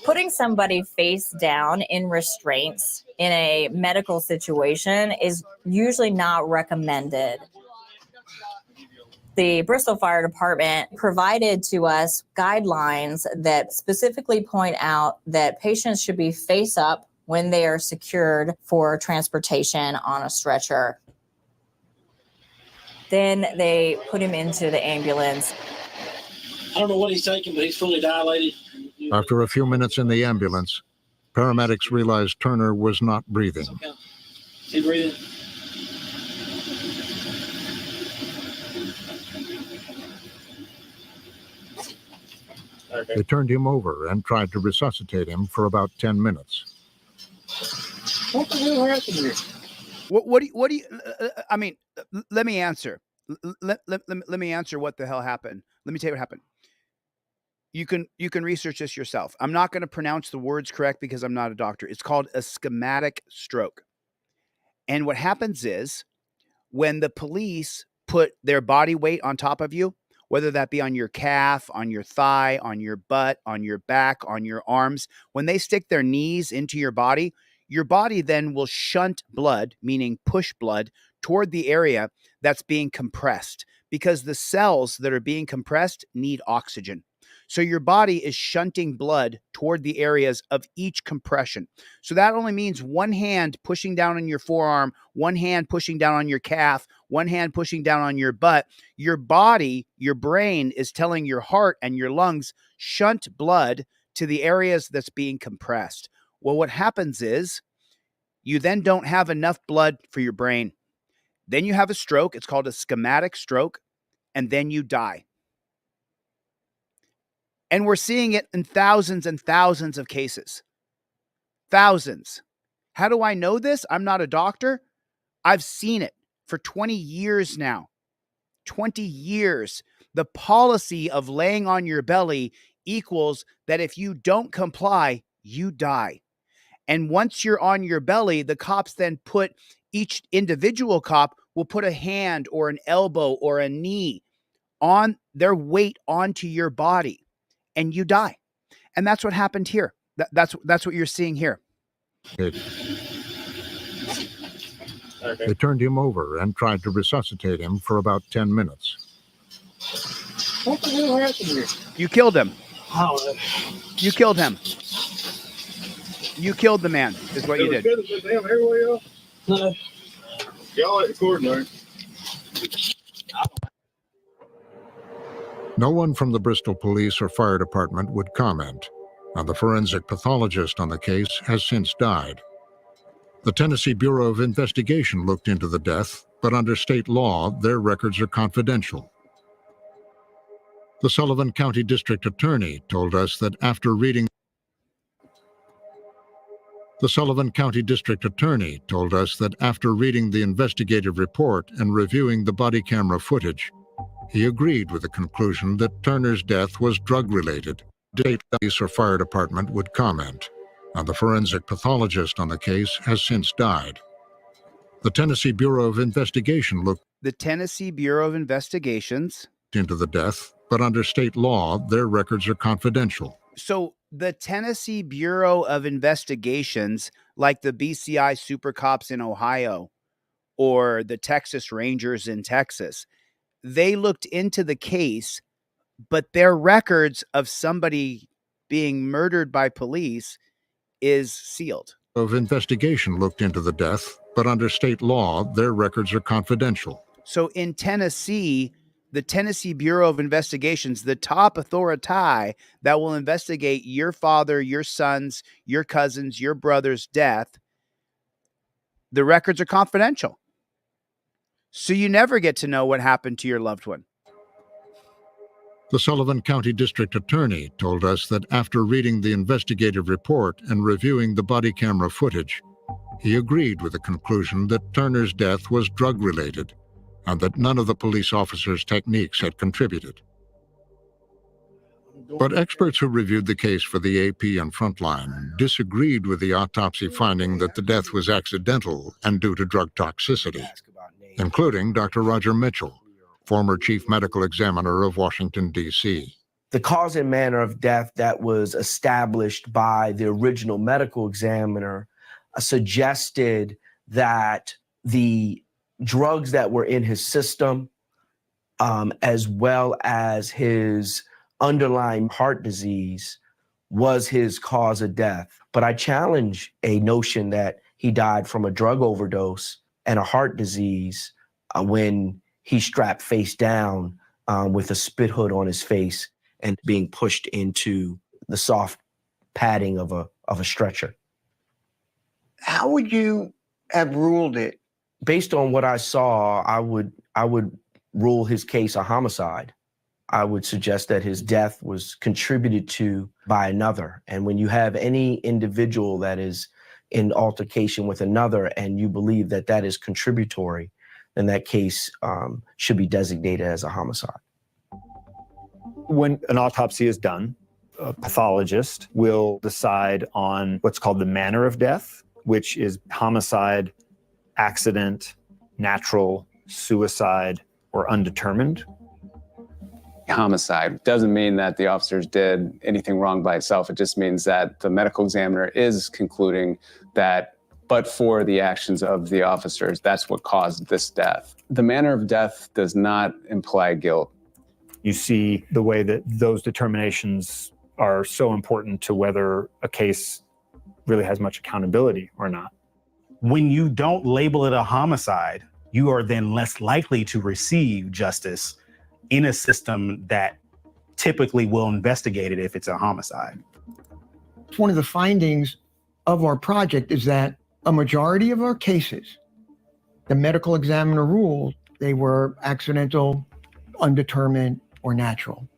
putting somebody face down in restraints in a medical situation is usually not recommended. The Bristol Fire Department provided to us guidelines that specifically point out that patients should be face up when they are secured for transportation on a stretcher. Then they put him into the ambulance. I don't know what he's taking, but he's fully dilated. After a few minutes in the ambulance, paramedics realized Turner was not breathing. Is he breathing? They turned him over and tried to resuscitate him for about 10 minutes. What the hell happened here? What do you, I mean, let me answer. Let me answer what the hell happened. Let me tell you what happened. You can research this yourself. I'm not going to pronounce the words correct because I'm not a doctor. It's called a schematic stroke. And what happens is when the police put their body weight on top of you, whether that be on your calf, on your thigh, on your butt, on your back, on your arms, when they stick their knees into your body then will shunt blood, meaning push blood, toward the area that's being compressed because the cells that are being compressed need oxygen. So your body is shunting blood toward the areas of each compression. So that only means one hand pushing down on your forearm, one hand pushing down on your calf, one hand pushing down on your butt. Your body, your brain is telling your heart and your lungs, shunt blood to the areas that's being compressed. Well, what happens is you then don't have enough blood for your brain. Then you have a stroke. It's called a schematic stroke. And then you die. And we're seeing it in thousands and thousands of cases. Thousands. How do I know this? I'm not a doctor. I've seen it for 20 years now. 20 years. The policy of laying on your belly equals that if you don't comply, you die. And once you're on your belly, the cops then put, each individual cop will put a hand or an elbow or a knee on their weight onto your body. And you die. And that's what happened here. That's what you're seeing here. They turned him over and tried to resuscitate him for about 10 minutes. What the hell happened here? You killed him. Oh, you killed him. You killed the man, is what you did. No. Y'all at the coordinator. No one from the Bristol Police or Fire Department would comment, and the forensic pathologist on the case has since died. The Tennessee Bureau of Investigation looked into the death, but under state law, their records are confidential. The Sullivan County District Attorney told us that after reading the investigative report and reviewing the body camera footage, he agreed with the conclusion that Turner's death was drug-related. State police or fire department would comment, and the forensic pathologist on the case has since died. The Tennessee Bureau of Investigation looked into the death, but under state law, their records are confidential. So the Tennessee Bureau of Investigations, like the BCI Super Cops in Ohio or the Texas Rangers in Texas, they looked into the case, but their records of somebody being murdered by police is sealed. Of investigation looked into the death, but under state law, their records are confidential. So in Tennessee, the Tennessee Bureau of Investigations, the top authority that will investigate your father, your sons, your cousins, your brother's death, the records are confidential. So you never get to know what happened to your loved one. The Sullivan County District Attorney told us that after reading the investigative report and reviewing the body camera footage, he agreed with the conclusion that Turner's death was drug-related and that none of the police officers' techniques had contributed. But experts who reviewed the case for the AP and Frontline disagreed with the autopsy finding that the death was accidental and due to drug toxicity, including Dr. Roger Mitchell, former chief medical examiner of Washington, D.C. The cause and manner of death that was established by the original medical examiner suggested that the drugs that were in his system, as well as his underlying heart disease, was his cause of death. But I challenge a notion that he died from a drug overdose and a heart disease when he strapped face down with a spit hood on his face and being pushed into the soft padding of a stretcher. How would you have ruled it? Based on what I saw, I would rule his case a homicide. I would suggest that his death was contributed to by another. And when you have any individual that is in altercation with another and you believe that that is contributory, then that case should be designated as a homicide. When an autopsy is done, a pathologist will decide on what's called the manner of death, which is homicide, accident, natural, suicide, or undetermined. Homicide doesn't mean that the officers did anything wrong by itself. It just means that the medical examiner is concluding that but for the actions of the officers, that's what caused this death. The manner of death does not imply guilt. You see the way that those determinations are so important to whether a case really has much accountability or not. When you don't label it a homicide, you are then less likely to receive justice in a system that typically will investigate it if it's a homicide. One of the findings of our project is that a majority of our cases, the medical examiner ruled they were accidental, undetermined, or natural.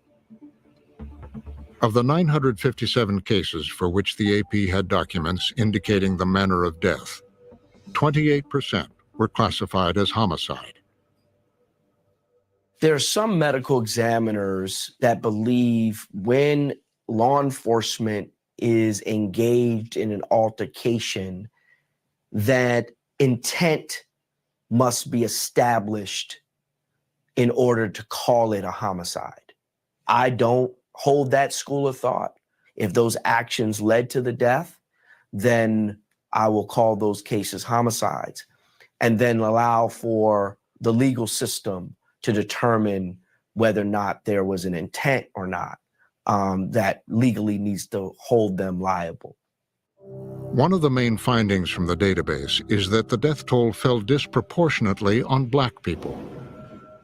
Of the 957 cases for which the AP had documents indicating the manner of death, 28% were classified as homicide. There are some medical examiners that believe when law enforcement is engaged in an altercation, that intent must be established in order to call it a homicide. I don't hold that school of thought. If those actions led to the death, then I will call those cases homicides and then allow for the legal system to determine whether or not there was an intent or not that legally needs to hold them liable. One of the main findings from the database is that the death toll fell disproportionately on Black people.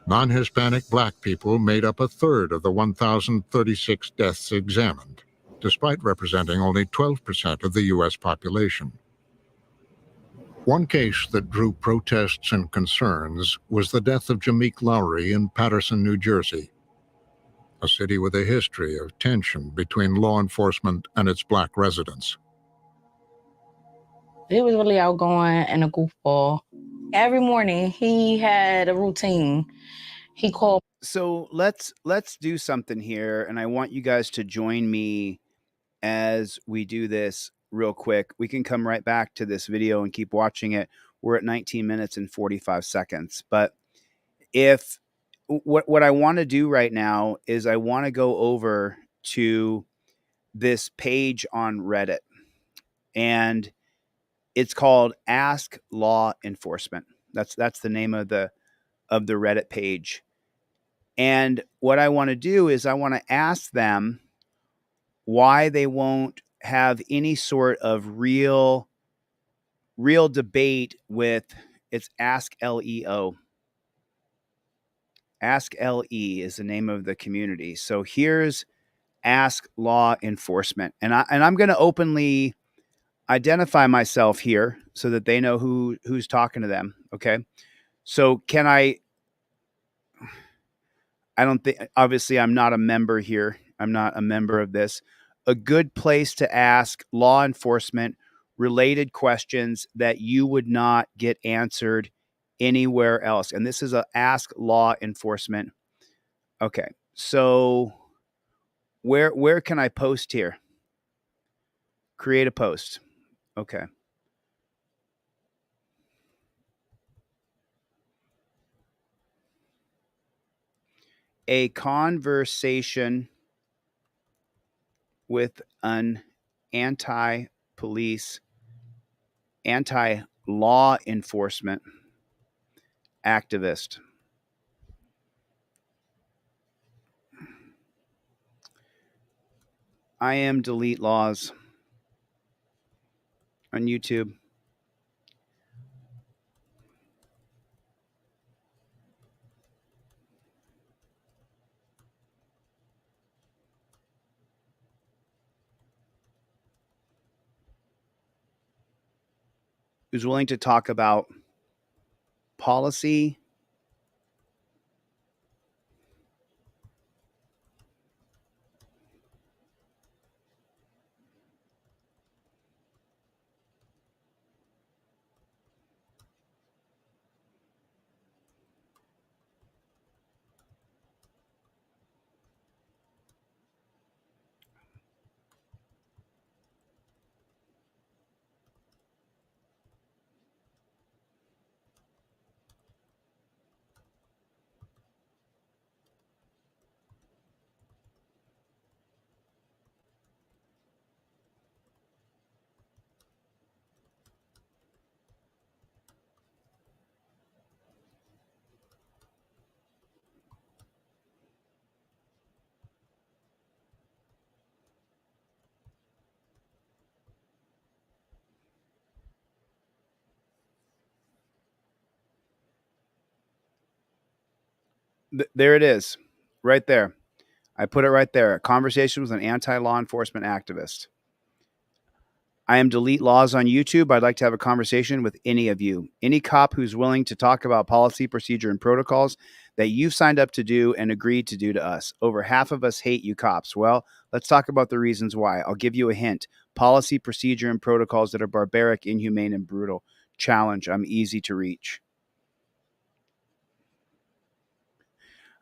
Non-Hispanic Black people made up a third of the 1,036 deaths examined. despite representing only 12% of the U.S. population. One case that drew protests and concerns was the death of Jameek Lowry in Paterson, New Jersey, a city with a history of tension between law enforcement and its Black residents. He was really outgoing and a goofball. Every morning he had a routine. He called. So let's do something here, and I want you guys to join me as we do this real quick. We can come right back to this video and keep watching it. We're at 19 minutes and 45 seconds. But if what I want to do right now is I want to go over to this page on Reddit, and it's called Ask Law Enforcement. That's the name of the Reddit page. And what I want to do is I want to ask them why they won't have any sort of real debate with, it's Ask LEO. Ask LE is the name of the community. So here's Ask Law Enforcement. And I'm going to openly identify myself here so that they know who's talking to them. Okay. So can I don't think, obviously I'm not a member here. I'm not a member of this. A good place to ask law enforcement related questions that you would not get answered anywhere else. And this is a Ask Law Enforcement. Okay. So where can I post here? Create a post. Okay. A conversation with an anti-police, anti-law enforcement activist. I am Delete Laws on YouTube. Who's willing to talk about policy, there it is, right there. I put it right there. A conversation with an anti-law enforcement activist. I am Delete Laws on YouTube. I'd like to have a conversation with any of you. Any cop who's willing to talk about policy, procedure, and protocols that you've signed up to do and agreed to do to us. Over half of us hate you cops. Well, let's talk about the reasons why. I'll give you a hint. Policy, procedure, and protocols that are barbaric, inhumane, and brutal. Challenge. I'm easy to reach.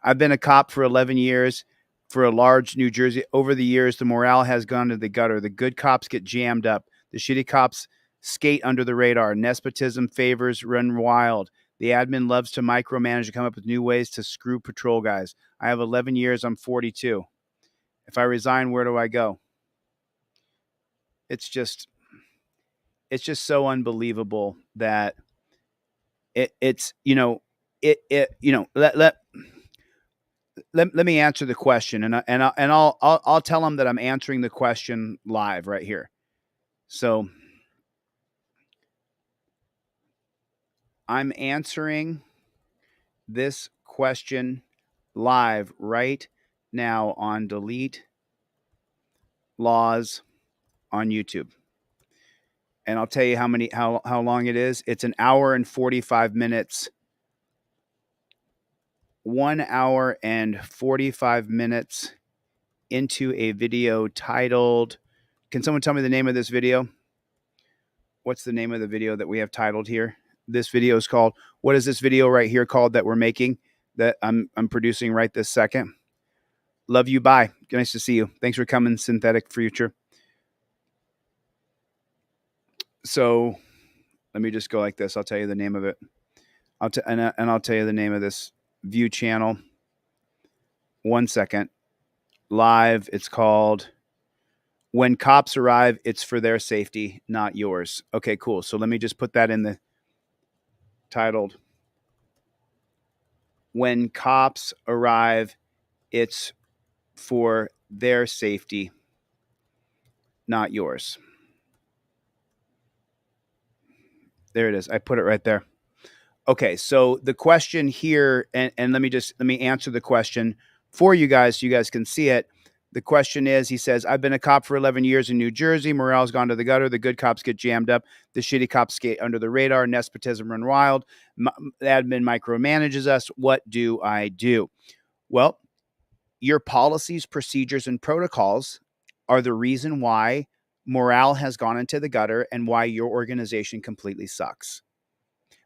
I've been a cop for 11 years for a large New Jersey. Over the years, the morale has gone to the gutter. The good cops get jammed up. The shitty cops skate under the radar. Nepotism favors run wild. The admin loves to micromanage and come up with new ways to screw patrol guys. I have 11 years. I'm 42. If I resign, where do I go? It's just so unbelievable that let me answer the question, and I'll tell them that I'm answering the question live right here. So I'm answering this question live right now on Delete laws on YouTube. And I'll tell you how long it is. It's an hour and 45 minutes. 1 hour and 45 minutes into a video titled, can someone tell me the name of this video? What's the name of the video that we have titled here? This video is called, what is this video right here called that we're making, that I'm producing right this second? Love you. Bye. Nice to see you. Thanks for coming, Synthetic Future. So let me just go like this. I'll tell you the name of it. I'll tell you the name of this view channel. 1 second. Live. It's called When Cops Arrive, It's for Their Safety, Not Yours. Okay, cool. So let me just put that in the titled. When Cops Arrive, It's for Their Safety, Not Yours. There it is. I put it right there. Okay, so the question here, and let me answer the question for you guys so you guys can see it. The question is, he says, I've been a cop for 11 years in New Jersey. Morale's gone to the gutter. The good cops get jammed up. The shitty cops skate under the radar. Nepotism run wild. Admin micromanages us. What do I do? Well, your policies, procedures, and protocols are the reason why morale has gone into the gutter and why your organization completely sucks.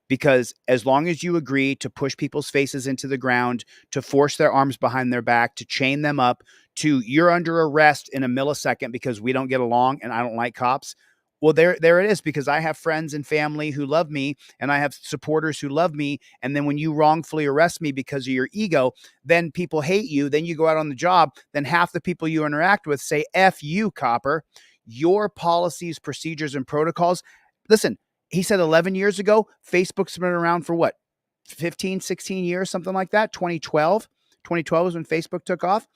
Because as long as you agree to push people's faces into the ground, to force their arms behind their back, to chain them up, to you're under arrest in a millisecond because we don't get along and I don't like cops. Well, there it is, because I have friends and family who love me and I have supporters who love me. And then when you wrongfully arrest me because of your ego, then people hate you. Then you go out on the job. Then half the people you interact with say, F you, copper. Your policies, procedures, and protocols. Listen, he said 11 years ago, Facebook's been around for what? 15, 16 years, something like that. 2012 is when Facebook took off.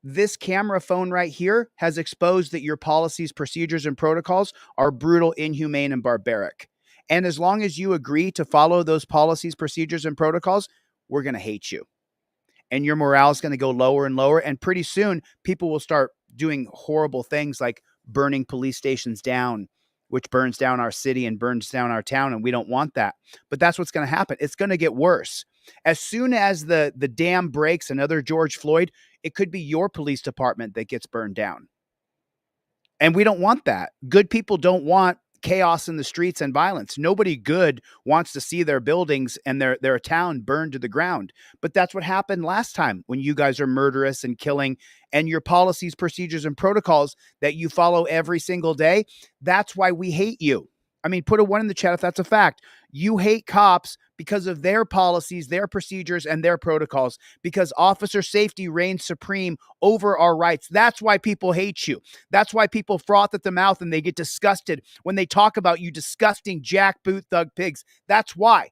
This camera phone right here has exposed that your policies, procedures, and protocols are brutal, inhumane, and barbaric. And as long as you agree to follow those policies, procedures, and protocols, we're going to hate you. And your morale is going to go lower and lower. And pretty soon, people will start doing horrible things like burning police stations down, which burns down our city and burns down our town. And we don't want that. But that's what's going to happen. It's going to get worse. As soon as the dam breaks, another George Floyd, it could be your police department that gets burned down. And we don't want that. Good people don't want chaos in the streets and violence. Nobody good wants to see their buildings and their town burned to the ground. But that's what happened last time when you guys are murderous and killing, and your policies, procedures, and protocols that you follow every single day. That's why we hate you. I mean, put a 1 in the chat if that's a fact. You hate cops because of their policies, their procedures, and their protocols, because officer safety reigns supreme over our rights. That's why people hate you. That's why people froth at the mouth and they get disgusted when they talk about you disgusting jackboot thug pigs. That's why.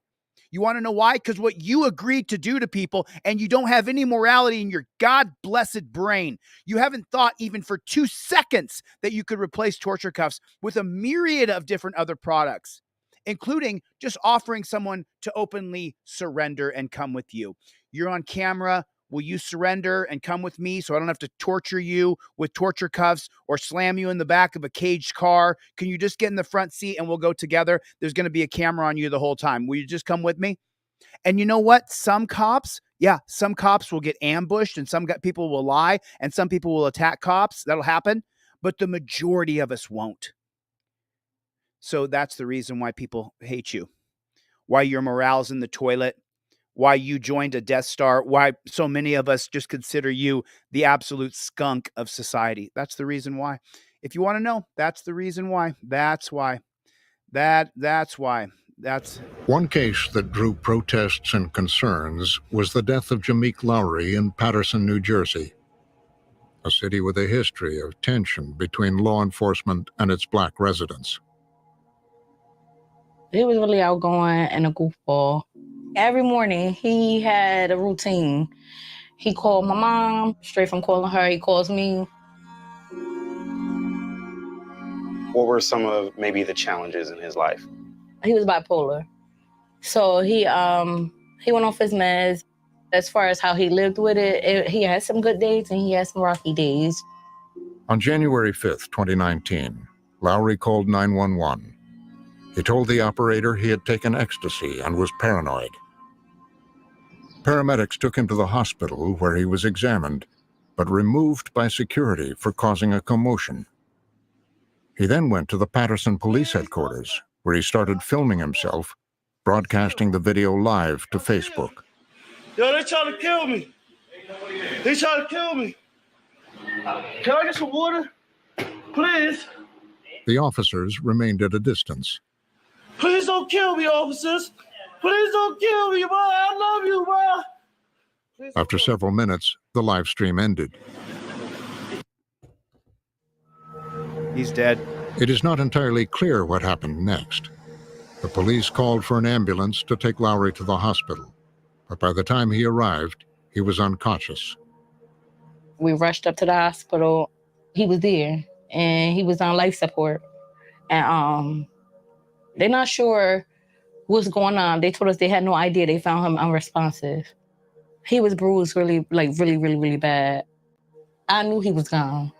You want to know why? Because what you agreed to do to people, and you don't have any morality in your God-blessed brain. You haven't thought even for 2 seconds that you could replace torture cuffs with a myriad of different other products, including just offering someone to openly surrender and come with you. You're on camera. Will you surrender and come with me so I don't have to torture you with torture cuffs or slam you in the back of a caged car? Can you just get in the front seat and we'll go together? There's going to be a camera on you the whole time. Will you just come with me? And you know what? Some cops will get ambushed, and some people will lie, and some people will attack cops. That'll happen. But the majority of us won't. So that's the reason why people hate you, why your morale's in the toilet, why you joined a Death Star, why so many of us just consider you the absolute skunk of society. That's the reason why. If you want to know, that's the reason why. That's why. That's why. That's one case that drew protests and concerns was the death of Jameek Lowry in Paterson, New Jersey, a city with a history of tension between law enforcement and its Black residents. He was really outgoing and a goofball. Every morning, he had a routine. He called my mom. Straight from calling her, he calls me. What were some of maybe the challenges in his life? He was bipolar. So he went off his meds. As far as how he lived with it, he had some good days and he had some rocky days. On January 5th, 2019, Lowry called 911. He told the operator he had taken ecstasy and was paranoid. Paramedics took him to the hospital where he was examined, but removed by security for causing a commotion. He then went to the Patterson Police Headquarters, where he started filming himself, broadcasting the video live to Facebook. Yo, they trying to kill me. They trying to kill me. Can I get some water? Please. The officers remained at a distance. Please don't kill me, officers. Please don't kill me, bro. I love you, bro. After several minutes, the live stream ended. He's dead. It is not entirely clear what happened next. The police called for an ambulance to take Lowry to the hospital, but by the time he arrived, he was unconscious. We rushed up to the hospital. He was there, and he was on life support. And they're not sure what's going on. They told us they had no idea. They found him unresponsive. He was bruised really bad. I knew he was gone.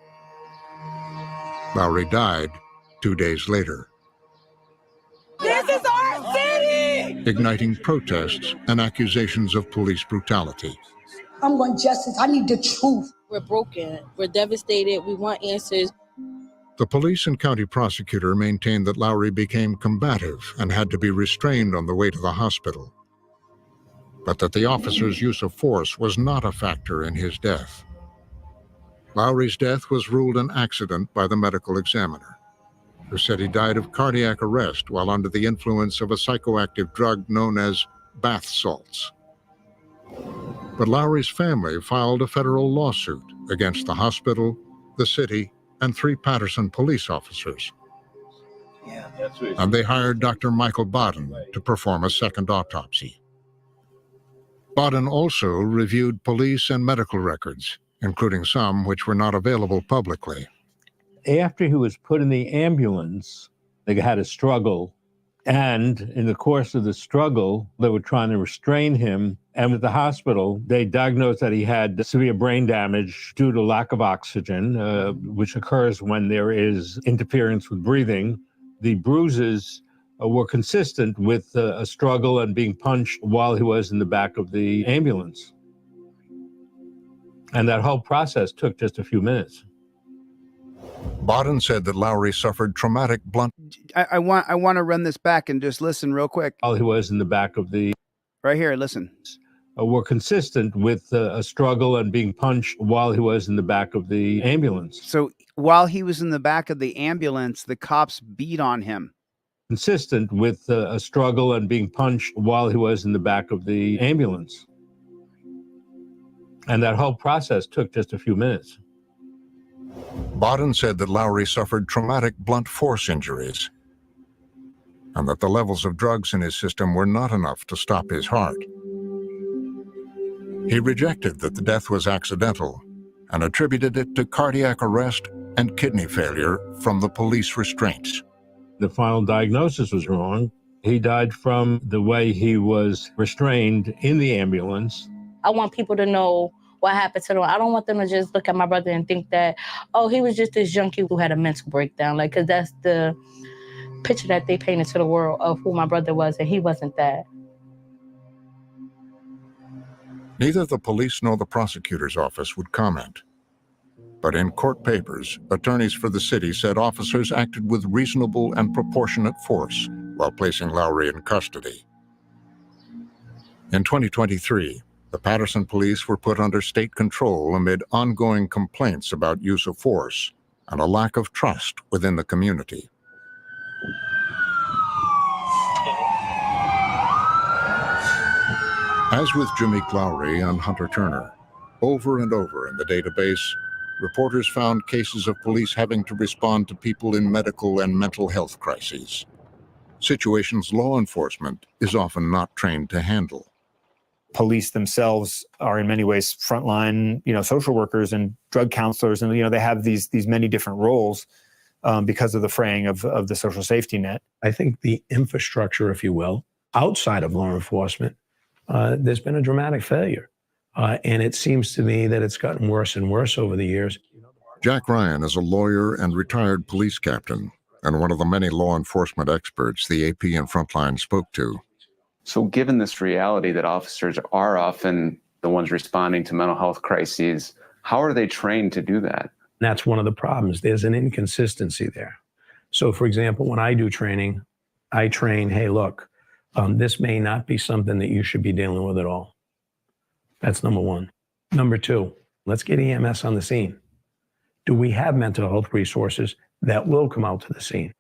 Lowry died 2 days later, This is our city! igniting protests and accusations of police brutality. I'm going justice. I need the truth. We're broken. We're devastated. We want answers. The police and county prosecutor maintained that Lowry became combative and had to be restrained on the way to the hospital, but that the officer's use of force was not a factor in his death. Lowry's death was ruled an accident by the medical examiner, who said he died of cardiac arrest while under the influence of a psychoactive drug known as bath salts. But Lowry's family filed a federal lawsuit against the hospital, the city, and 3 Patterson police officers. And they hired Dr. Michael Bodden to perform a second autopsy. Bodden also reviewed police and medical records, including some which were not available publicly. After he was put in the ambulance, they had a struggle. And in the course of the struggle, they were trying to restrain him. And at the hospital, they diagnosed that he had severe brain damage due to lack of oxygen, which occurs when there is interference with breathing. The bruises were consistent with a struggle and being punched while he was in the back of the ambulance. And that whole process took just a few minutes. Bodden said that Lowry suffered traumatic blunt. I want to run this back and just listen real quick. While he was in the back of the... Right here, listen. Were consistent with a struggle and being punched while he was in the back of the ambulance. So while he was in the back of the ambulance, the cops beat on him. Consistent with a struggle and being punched while he was in the back of the ambulance. And that whole process took just a few minutes. Bodden said that Lowry suffered traumatic blunt force injuries and that the levels of drugs in his system were not enough to stop his heart. He rejected that the death was accidental and attributed it to cardiac arrest and kidney failure from the police restraints. The final diagnosis was wrong. He died from the way he was restrained in the ambulance. I want people to know what happened to them. I don't want them to just look at my brother and think that, oh, he was just this junkie who had a mental breakdown. Like, because that's the picture that they painted to the world of who my brother was, and he wasn't that. Neither the police nor the prosecutor's office would comment. But in court papers, attorneys for the city said officers acted with reasonable and proportionate force while placing Lowry in custody. In 2023, the Patterson police were put under state control amid ongoing complaints about use of force and a lack of trust within the community. As with Jameek Lowry and Hunter Turner, over and over in the database, reporters found cases of police having to respond to people in medical and mental health crises, situations law enforcement is often not trained to handle. Police themselves are in many ways frontline, social workers and drug counselors, and they have these many different roles because of the fraying of the social safety net. I think the infrastructure, if you will, outside of law enforcement, there's been a dramatic failure, and it seems to me that it's gotten worse and worse over the years. Jack Ryan is a lawyer and retired police captain, and one of the many law enforcement experts the AP and Frontline spoke to. So given this reality that officers are often the ones responding to mental health crises, how are they trained to do that? That's one of the problems. There's an inconsistency there. So, for example, when I do training, I train, hey, look, this may not be something that you should be dealing with at all. That's number one. Number two, let's get EMS on the scene. Do we have mental health resources that will come out to the scene?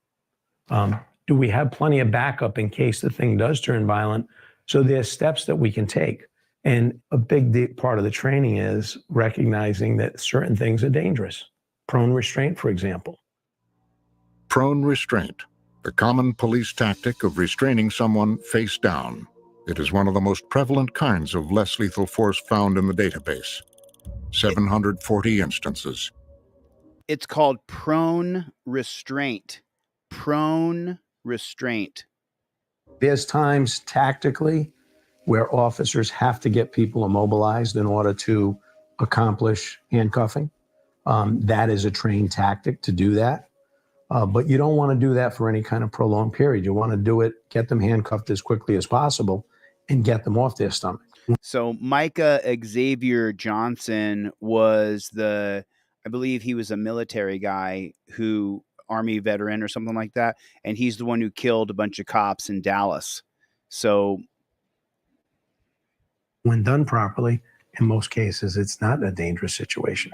Do we have plenty of backup in case the thing does turn violent? So there's steps that we can take. And a big part of the training is recognizing that certain things are dangerous. Prone restraint, for example. Prone restraint, the common police tactic of restraining someone face down. It is one of the most prevalent kinds of less lethal force found in the database. 740 instances. It's called prone restraint. Prone restraint. There's times tactically where officers have to get people immobilized in order to accomplish handcuffing. That is a trained tactic to do that. But you don't want to do that for any kind of prolonged period. You want to do it, get them handcuffed as quickly as possible and get them off their stomach. So Micah Xavier Johnson was I believe he was a military guy Army veteran or something like that. And he's the one who killed a bunch of cops in Dallas. So when done properly, in most cases, it's not a dangerous situation.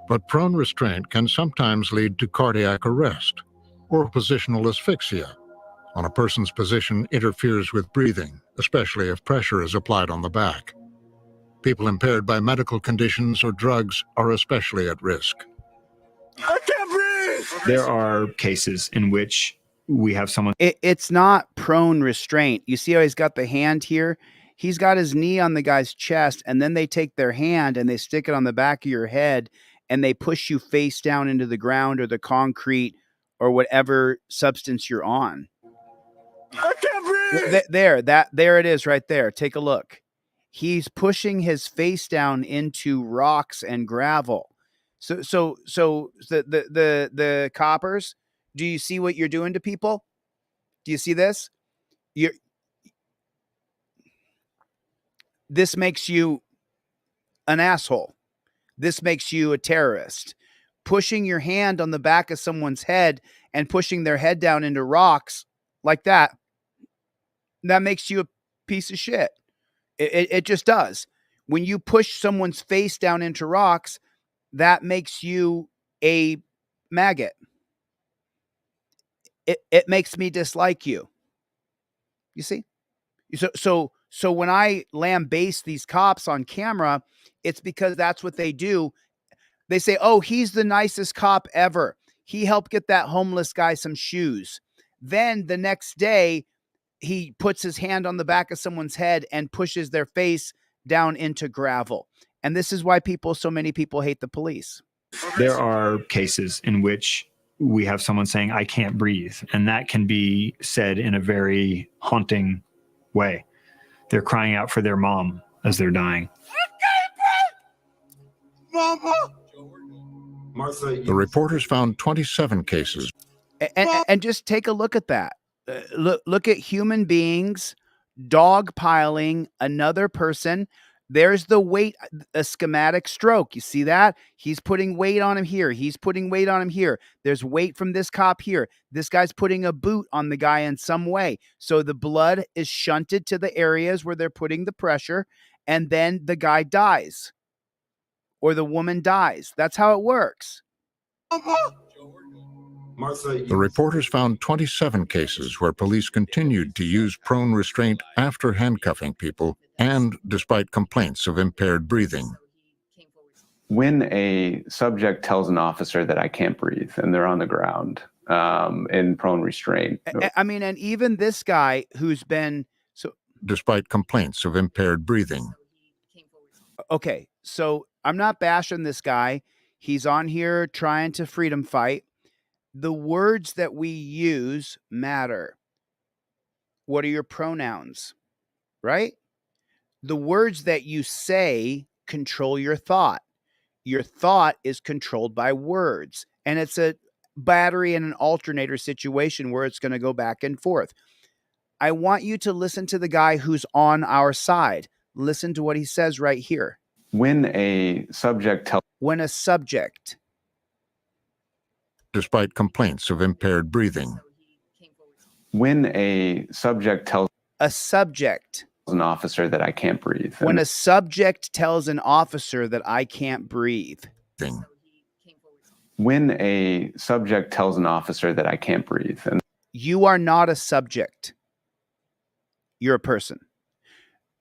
But prone restraint can sometimes lead to cardiac arrest or positional asphyxia when a person's position interferes with breathing, especially if pressure is applied on the back. People impaired by medical conditions or drugs are especially at risk. I can't breathe. There are cases in which we have someone. It's not prone restraint. You see how he's got the hand here? He's got his knee on the guy's chest, and then they take their hand and they stick it on the back of your head and they push you face down into the ground or the concrete or whatever substance you're on. I can't breathe. There it is right there. Take a look. He's pushing his face down into rocks and gravel. So the coppers, do you see what you're doing to people? Do you see this? This makes you an asshole. This makes you a terrorist. Pushing your hand on the back of someone's head and pushing their head down into rocks like that makes you a piece of shit. It just does. When you push someone's face down into rocks, that makes you a maggot. It makes me dislike you. You see? So when I lambaste these cops on camera, it's because that's what they do. They say, oh, he's the nicest cop ever. He helped get that homeless guy some shoes. Then the next day, he puts his hand on the back of someone's head and pushes their face down into gravel. And this is why so many people hate the police. There are cases in which we have someone saying, I can't breathe. And that can be said in a very haunting way. They're crying out for their mom as they're dying. Mama! The reporters found 27 cases. And just take a look at that. Look at human beings dogpiling another person. There's the weight, a schematic stroke. You see that? He's putting weight on him here. He's putting weight on him here. There's weight from this cop here. This guy's putting a boot on the guy in some way. So the blood is shunted to the areas where they're putting the pressure, and then the guy dies or the woman dies. That's how it works. The reporters found 27 cases where police continued to use prone restraint after handcuffing people and despite complaints of impaired breathing. When a subject tells an officer that I can't breathe and they're on the ground in prone restraint. I mean, and even this guy who's been despite complaints of impaired breathing. Okay, so I'm not bashing this guy. He's on here trying to freedom fight. The words that we use matter. What are your pronouns? Right? The words that you say control your thought. Your thought is controlled by words, and it's a battery and an alternator situation where it's going to go back and forth. I want you to listen to the guy who's on our side. Listen to what he says right here. When a subject tells despite complaints of impaired breathing. When a subject tells an officer that I can't breathe. When a subject tells an officer that I can't breathe. When a subject tells an officer that I can't breathe. And you are not a subject. You're a person.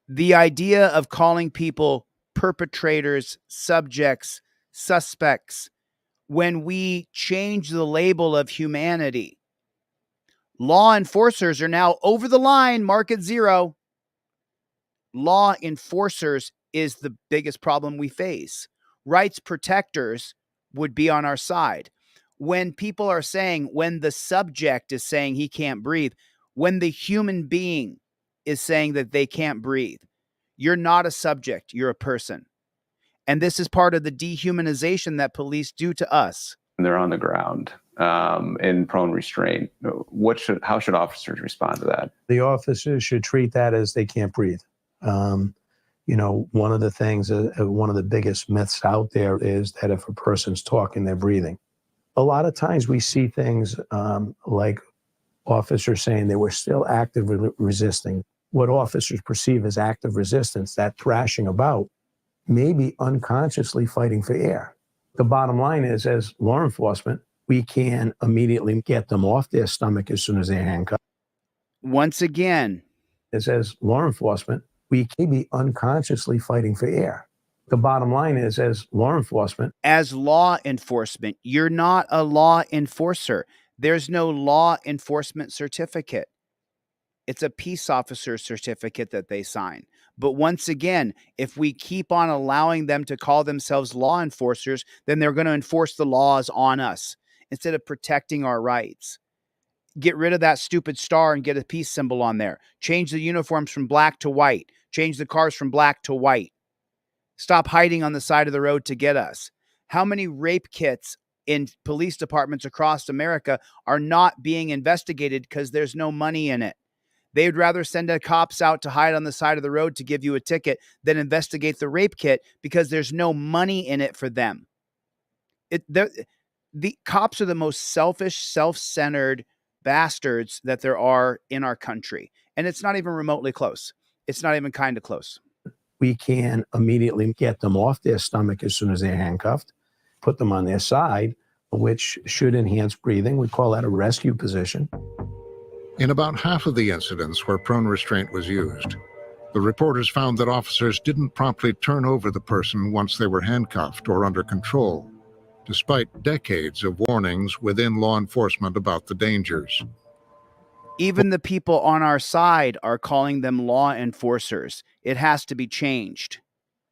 The idea of calling people perpetrators, subjects, suspects, when we change the label of humanity, law enforcers are now over the line, mark it 0. Law enforcers is the biggest problem we face. Rights protectors would be on our side. When people are saying, when the subject is saying he can't breathe, when the human being is saying that they can't breathe, you're not a subject, you're a person. And this is part of the dehumanization that police do to us. they're on the ground in prone restraint. How should officers respond to that? The officers should treat that as they can't breathe. One of the things, one of the biggest myths out there is that if a person's talking, they're breathing. A lot of times we see things like officers saying they were still actively resisting. What officers perceive as active resistance, that thrashing about, may be unconsciously fighting for air. The bottom line is, as law enforcement, we can immediately get them off their stomach as soon as they're handcuffed. Once again, as law enforcement, we can be unconsciously fighting for air. The bottom line is, as law enforcement, you're not a law enforcer. There's no law enforcement certificate. It's a peace officer certificate that they sign. But once again, if we keep on allowing them to call themselves law enforcers, then they're going to enforce the laws on us instead of protecting our rights. Get rid of that stupid star and get a peace symbol on there. Change the uniforms from black to white. Change the cars from black to white. Stop hiding on the side of the road to get us. How many rape kits in police departments across America are not being investigated because there's no money in it? They'd rather send the cops out to hide on the side of the road to give you a ticket than investigate the rape kit because there's no money in it for them. The cops are the most selfish, self-centered bastards that there are in our country. And it's not even remotely close. It's not even kind of close. we can immediately get them off their stomach as soon as they're handcuffed, put them on their side, which should enhance breathing. We call that a rescue position. In about half of the incidents where prone restraint was used, the reporters found that officers didn't promptly turn over the person once they were handcuffed or under control, despite decades of warnings within law enforcement about the dangers. Even the people on our side are calling them law enforcers. It has to be changed.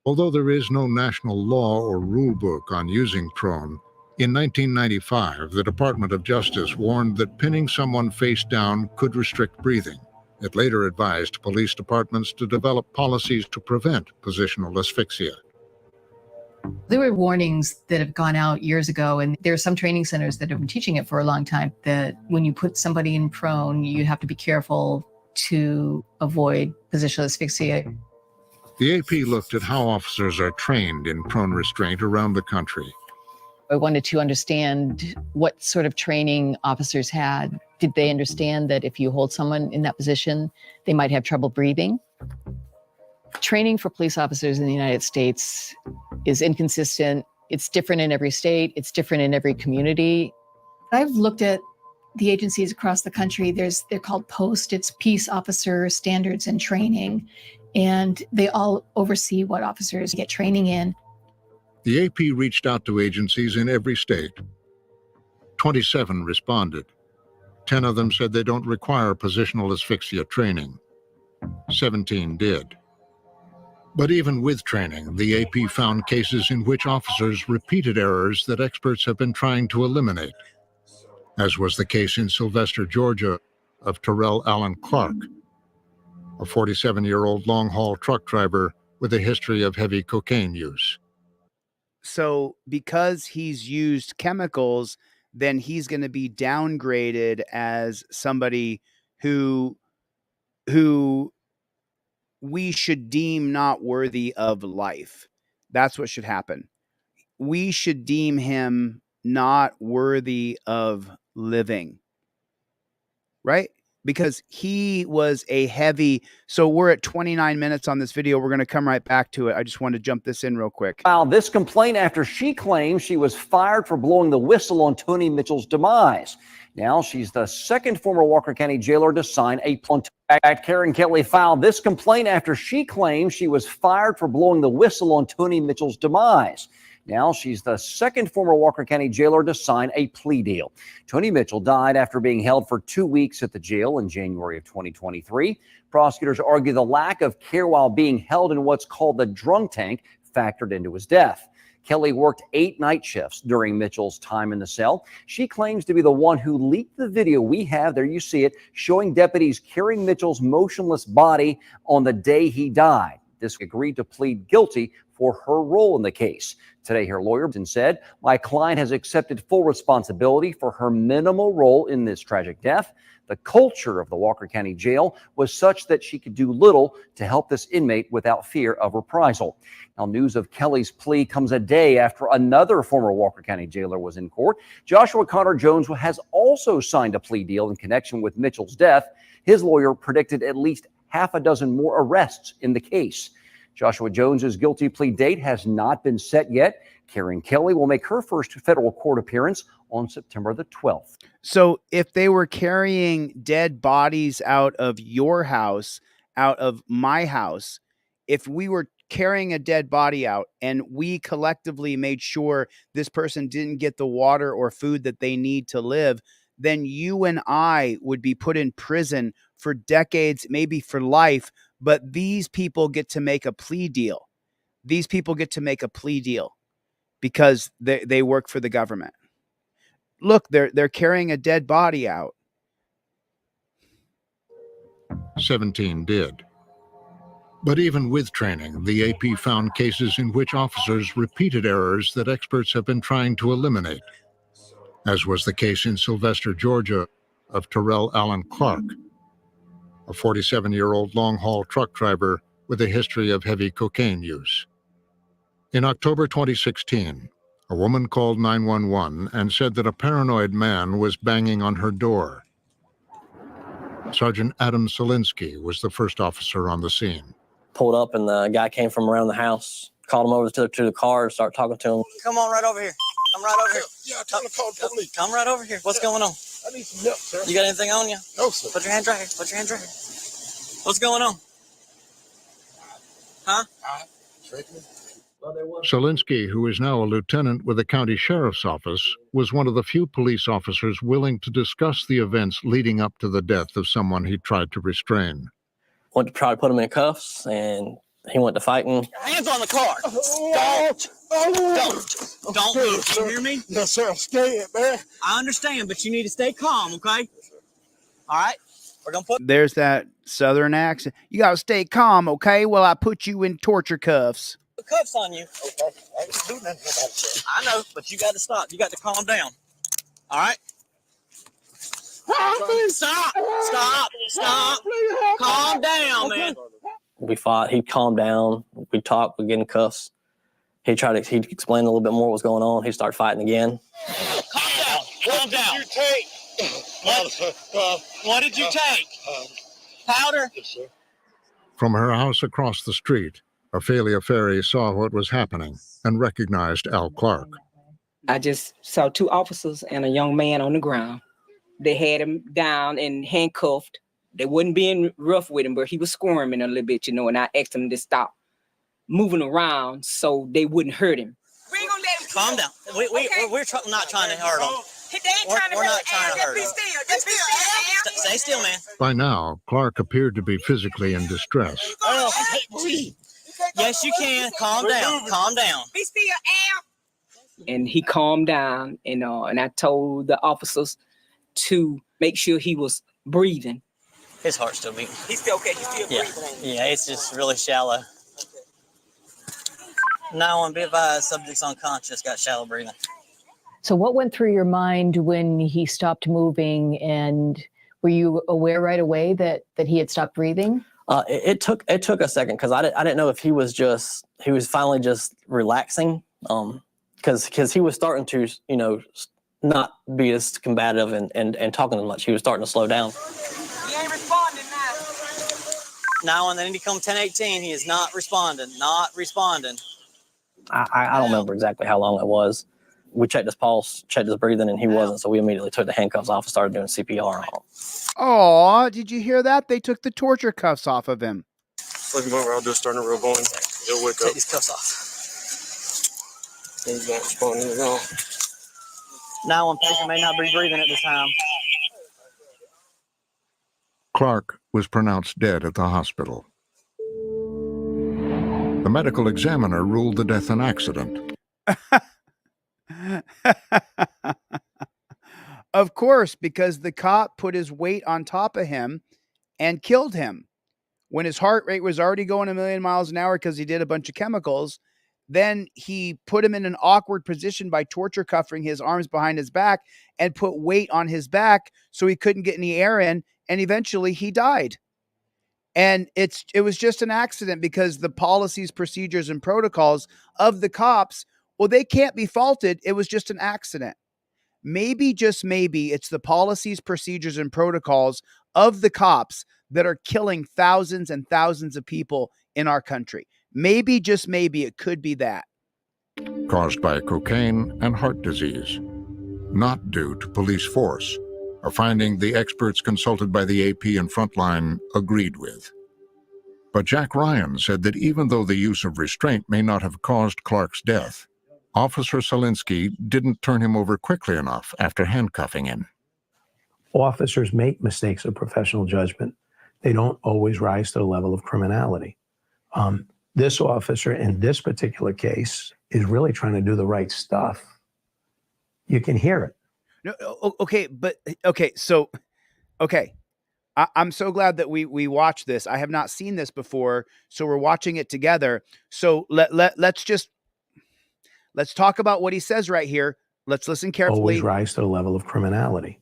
Although there is no national law or rule book on using prone, in 1995, the Department of Justice warned that pinning someone face down could restrict breathing. It later advised police departments to develop policies to prevent positional asphyxia. There were warnings that have gone out years ago, and there are some training centers that have been teaching it for a long time, that when you put somebody in prone, you have to be careful to avoid positional asphyxia. The AP looked at how officers are trained in prone restraint around the country. I wanted to understand what sort of training officers had. Did they understand that if you hold someone in that position, they might have trouble breathing? Training for police officers in the United States is inconsistent. It's different in every state. It's different in every community. I've looked at the agencies across the country. They're called POST. It's Peace Officer Standards and Training. And they all oversee what officers get training in. The AP reached out to agencies in every state. 27 responded. 10 of them said they don't require positional asphyxia training. 17 did. But even with training, the AP found cases in which officers repeated errors that experts have been trying to eliminate, as was the case in Sylvester, Georgia, of Terrell Allen Clark, a 47-year-old long-haul truck driver with a history of heavy cocaine use. So because he's used chemicals, then he's going to be downgraded as somebody who we should deem not worthy of life. That's what should happen. We should deem him not worthy of living, right? Because he was a heavy. So we're at 29 minutes on this video. We're going to come right back to it. I just want to jump this in real quick. Filed this complaint after she claims she was fired for blowing the whistle on Tony Mitchell's demise. Now she's the second former Walker County jailer to sign a plea. Karen Kelly filed this complaint after she claims she was fired for blowing the whistle on Tony Mitchell's demise. Now she's the second former Walker County jailer to sign a plea deal. Tony Mitchell died after being held for 2 weeks at the jail in January of 2023. Prosecutors argue the lack of care while being held in what's called the drunk tank factored into his death. Kelly worked 8 night shifts during Mitchell's time in the cell. She claims to be the one who leaked the video we have, there you see it, showing deputies carrying Mitchell's motionless body on the day he died. This agreed to plead guilty for her role in the case. Today, her lawyer said, "My client has accepted full responsibility for her minimal role in this tragic death. The culture of the Walker County Jail was such that she could do little to help this inmate without fear of reprisal." Now, news of Kelly's plea comes a day after another former Walker County jailer was in court. Joshua Connor Jones has also signed a plea deal in connection with Mitchell's death. His lawyer predicted at least half a dozen more arrests in the case. Joshua Jones's guilty plea date has not been set yet. Karen Kelly will make her first federal court appearance on September the 12th. So if they were carrying dead bodies out of your house, out of my house, if we were carrying a dead body out and we collectively made sure this person didn't get the water or food that they need to live, then you and I would be put in prison for decades, maybe for life. But these people get to make a plea deal. These people get to make a plea deal because they work for the government. Look, they're carrying a dead body out. 17 did. But even with training, the AP found cases in which officers repeated errors that experts have been trying to eliminate, as was the case in Sylvester, Georgia, of Terrell Allen Clark, a 47-year-old long-haul truck driver with a history of heavy cocaine use. In October 2016, a woman called 911 and said that a paranoid man was banging on her door. Sergeant Adam Solinsky was the first officer on the scene. Pulled up and the guy came from around the house, called him over to the car and started talking to him. Come on right over here. Come right over here. Yeah, tell him to call the police. Come right over here. What's going on? I need some help, sir. You got anything on you? No, sir. Put your hands right here. Put your hands right here. What's going on? Huh? Solinsky, who is now a lieutenant with the county sheriff's office, was one of the few police officers willing to discuss the events leading up to the death of someone he tried to restrain. Went to try to put him in cuffs, and he went to fighting. Hands on the car. Don't move. You hear me? Yes, sir. I'm scared, man. I understand, but you need to stay calm, okay? All right? We're going to put... There's that southern accent. You got to stay calm, okay? Well, I put you in torture cuffs. Cuffs on you. Okay. I ain't do nothing about it. I know, but you got to stop. You got to calm down. All right? Stop. Calm down, man. We fought. He calmed down. We talked. We get in cuffs. He explained a little bit more what was going on. He started fighting again. Calm down. What did you take? What did you take? Powder? Yes, sir. From her house across the street, Ophelia Ferry saw what was happening and recognized Al Clark. I just saw 2 officers and a young man on the ground. They had him down and handcuffed. They wasn't being rough with him, but he was squirming a little bit, and I asked him to stop moving around so they wouldn't hurt him. We ain't gonna let him calm down. We're not trying to hurt him. We're not trying to hurt him. Stay still, man. By now, Clark appeared to be physically in distress. Yes, you can. Calm down. Calm down. Be still, Al. And he calmed down, and I told the officers to make sure he was breathing. His heart's still beating. He's still okay. He's still breathing. Yeah, it's just really shallow. Now on be advised, subject's unconscious, got shallow breathing. So what went through your mind when he stopped moving, and were you aware right away that he had stopped breathing? It took a second because I didn't know if he was finally just relaxing, because he was starting to not be as combative and talking as much. He was starting to slow down. He ain't responding now. Now on the Indicom 1018, he is not responding. Not responding. I don't remember exactly how long it was. We checked his pulse, checked his breathing, and he wasn't. So we immediately took the handcuffs off and started doing CPR on him. Oh, did you hear that? They took the torture cuffs off of him. Looking over, I'll just start a real going. He'll wake Take up. these cuffs off. He's not responding at all. Now one patient may not be breathing at this time. Clark was pronounced dead at the hospital. The medical examiner ruled the death an accident. Of course, because the cop put his weight on top of him and killed him. When his heart rate was already going 1,000,000 miles an hour because he did a bunch of chemicals, then he put him in an awkward position by torture cuffing his arms behind his back and put weight on his back so he couldn't get any air in, and eventually he died. And it was just an accident because the policies, procedures, and protocols of the cops, well, they can't be faulted. It was just an accident. Maybe, just maybe, it's the policies, procedures, and protocols of the cops that are killing thousands and thousands of people in our country. Maybe, just maybe, it could be that. Caused by cocaine and heart disease, not due to police force, a finding the experts consulted by the AP and Frontline agreed with. But Jack Ryan said that even though the use of restraint may not have caused Clark's death, Officer Selinsky didn't turn him over quickly enough after handcuffing him. Officers make mistakes of professional judgment. They don't always rise to the level of criminality. This officer in this particular case is really trying to do the right stuff. You can hear it. No, okay, so I'm so glad that we watched this. I have not seen this before, so we're watching it together. So let's talk about what he says right here. Let's listen carefully. Always rise to the level of criminality.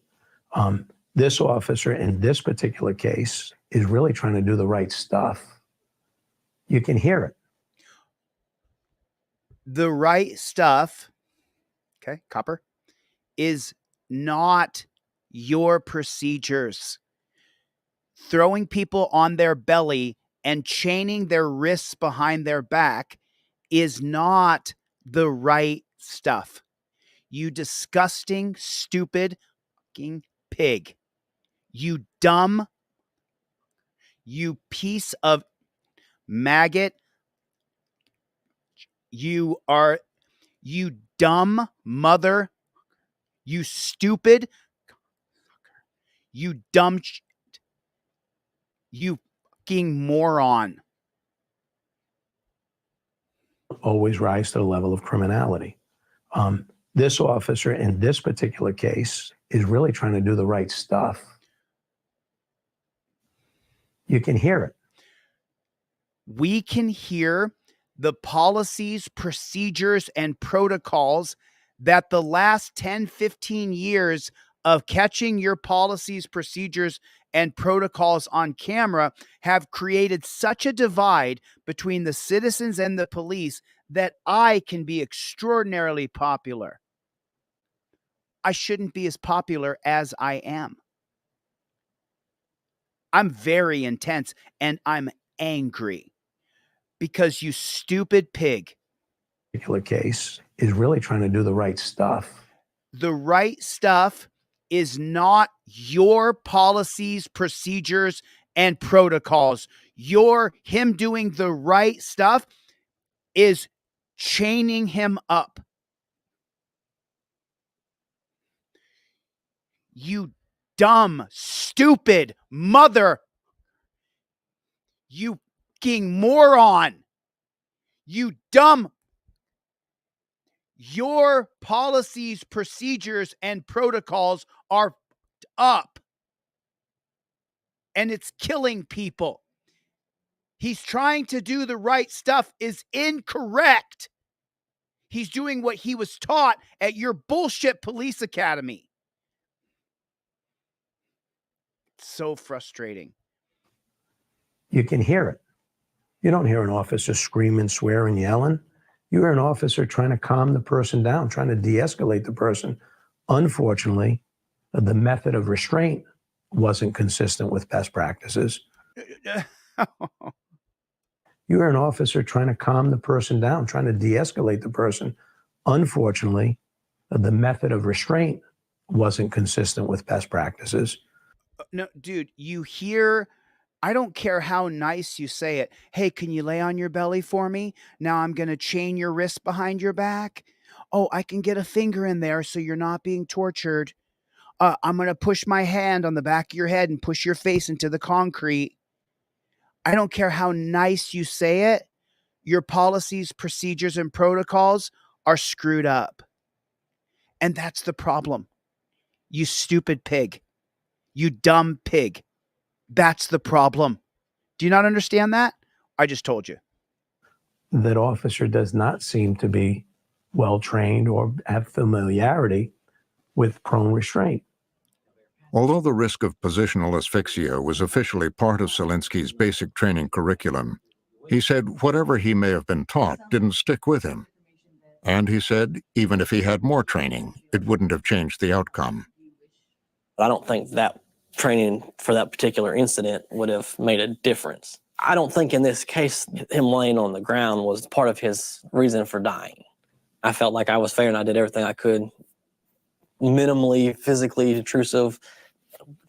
This officer in this particular case is really trying to do the right stuff. You can hear it. The right stuff, okay, Copper, is not your procedures. Throwing people on their belly and chaining their wrists behind their back is not the right stuff. You disgusting, stupid fucking pig. You dumb, you piece of maggot. You dumb mother. You stupid. You dumb. You fucking moron. Always rise to the level of criminality. This officer in this particular case is really trying to do the right stuff. You can hear it. We can hear the policies, procedures, and protocols that the last 10, 15 years of catching your policies, procedures, and protocols on camera have created such a divide between the citizens and the police that I can be extraordinarily popular. I shouldn't be as popular as I am. I'm very intense and I'm angry because you stupid pig. Particular case is really trying to do the right stuff. The right stuff is not your policies, procedures, and protocols. Him doing the right stuff is chaining him up. You dumb, stupid mother. You fucking moron. You dumb. Your policies, procedures, and protocols are up. And it's killing people. He's trying to do the right stuff is incorrect. He's doing what he was taught at your bullshit police academy. It's so frustrating. You can hear it. You don't hear an officer screaming, swearing, yelling. You hear an officer trying to calm the person down, trying to de-escalate the person. Unfortunately, the method of restraint wasn't consistent with best practices. You hear an officer trying to calm the person down, trying to de-escalate the person. Unfortunately, the method of restraint wasn't consistent with best practices. No, dude, you hear, I don't care how nice you say it. Hey, can you lay on your belly for me? Now I'm going to chain your wrist behind your back. Oh, I can get a finger in there so you're not being tortured. I'm going to push my hand on the back of your head and push your face into the concrete. I don't care how nice you say it. Your policies, procedures, and protocols are screwed up. And that's the problem. You stupid pig. You dumb pig. That's the problem. Do you not understand that? I just told you. That officer does not seem to be well-trained or have familiarity with prone restraint. Although the risk of positional asphyxia was officially part of Selinski's basic training curriculum, he said whatever he may have been taught didn't stick with him. And he said even if he had more training, it wouldn't have changed the outcome. I don't think that training for that particular incident would have made a difference. I don't think in this case, him laying on the ground was part of his reason for dying. I felt like I was fair and I did everything I could. Minimally physically intrusive.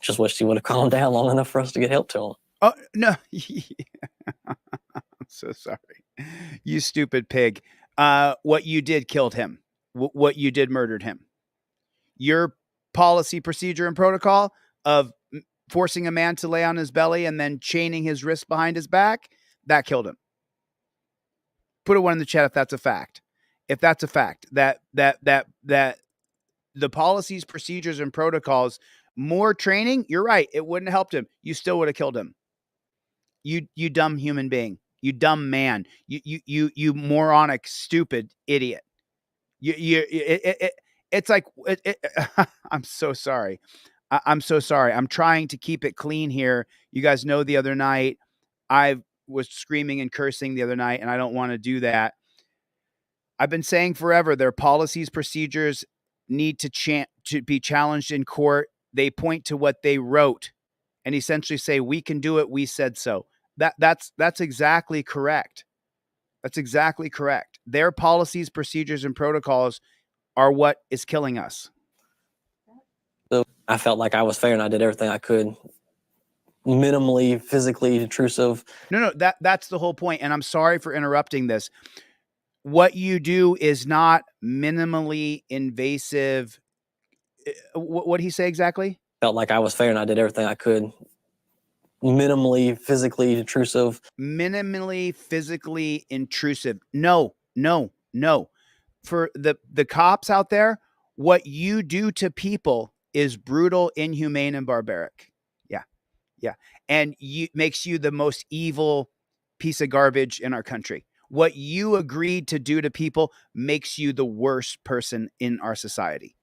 Just wish he would have calmed down long enough for us to get help to him. Oh, no. I'm so sorry. You stupid pig. What you did killed him. What you did murdered him. Your policy, procedure, and protocol of forcing a man to lay on his belly and then chaining his wrist behind his back, that killed him. Put a 1 in the chat if that's a fact. If that's a fact, that the policies, procedures, and protocols, more training, you're right, it wouldn't have helped him. You still would have killed him. You dumb human being. You dumb man. You moronic, stupid idiot. It's like, I'm so sorry. I'm so sorry. I'm trying to keep it clean here. You guys know the other night, I was screaming and cursing the other night, and I don't want to do that. I've been saying forever, their policies, procedures need to be challenged in court. They point to what they wrote and essentially say, we can do it. We said so. That's exactly correct. That's exactly correct. Their policies, procedures, and protocols are what is killing us. So I felt like I was fair and I did everything I could. Minimally physically intrusive. No, that's the whole point. And I'm sorry for interrupting this. What you do is not minimally invasive. What did he say exactly? Felt like I was fair and I did everything I could. Minimally physically intrusive. Minimally physically intrusive. No. For the cops out there, what you do to people is brutal, inhumane, and barbaric. Yeah. And makes you the most evil piece of garbage in our country. What you agreed to do to people makes you the worst person in our society.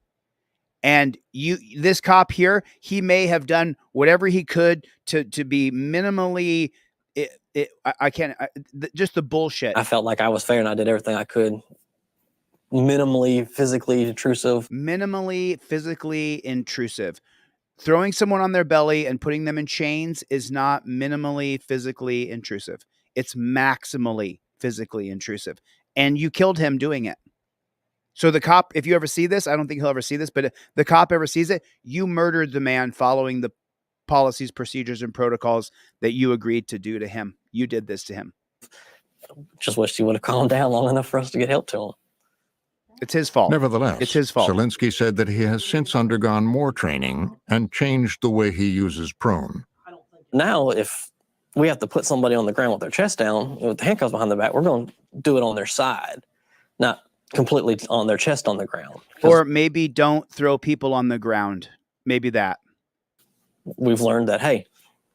And this cop here, he may have done whatever he could to be minimally, just the bullshit. I felt like I was fair and I did everything I could. Minimally physically intrusive. Minimally physically intrusive. Throwing someone on their belly and putting them in chains is not minimally physically intrusive. It's maximally physically intrusive. And you killed him doing it. So the cop, if you ever see this, I don't think he'll ever see this, but if the cop ever sees it, you murdered the man following the policies, procedures, and protocols that you agreed to do to him. You did this to him. Just wish he would have calmed down long enough for us to get help to him. It's his fault. Nevertheless, it's his fault. Selinski said that he has since undergone more training and changed the way he uses prone. Now, if we have to put somebody on the ground with their chest down, with the handcuffs behind their back, we're going to do it on their side, not completely on their chest on the ground. Or maybe don't throw people on the ground. Maybe that. We've learned that, hey,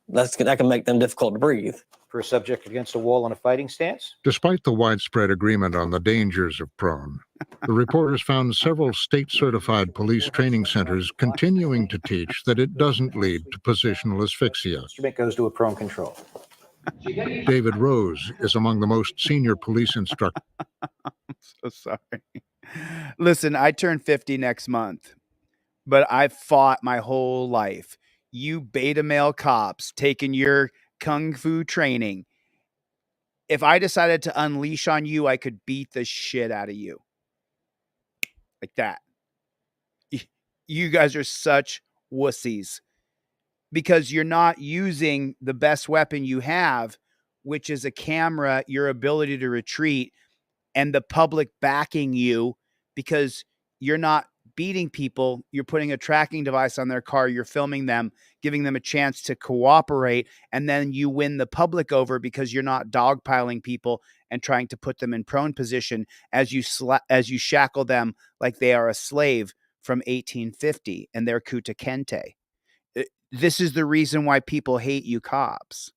that can make them difficult to breathe. For a subject against a wall in a fighting stance? Despite the widespread agreement on the dangers of prone, The reporters found several state-certified police training centers continuing to teach that it doesn't lead to positional asphyxia. Instrument goes to a prone control. David Rose is among the most senior police instructors. I'm so sorry. Listen, I turn 50 next month, but I've fought my whole life. You beta male cops taking your kung fu training. If I decided to unleash on you, I could beat the shit out of you. Like that. You guys are such wussies because you're not using the best weapon you have, which is a camera, your ability to retreat, and the public backing you because you're not beating people. You're putting a tracking device on their car. You're filming them, giving them a chance to cooperate. And then you win the public over because you're not dogpiling people and trying to put them in prone position as you shackle them like they are a slave from 1850 and their Kuta Kente. This is the reason why people hate you cops,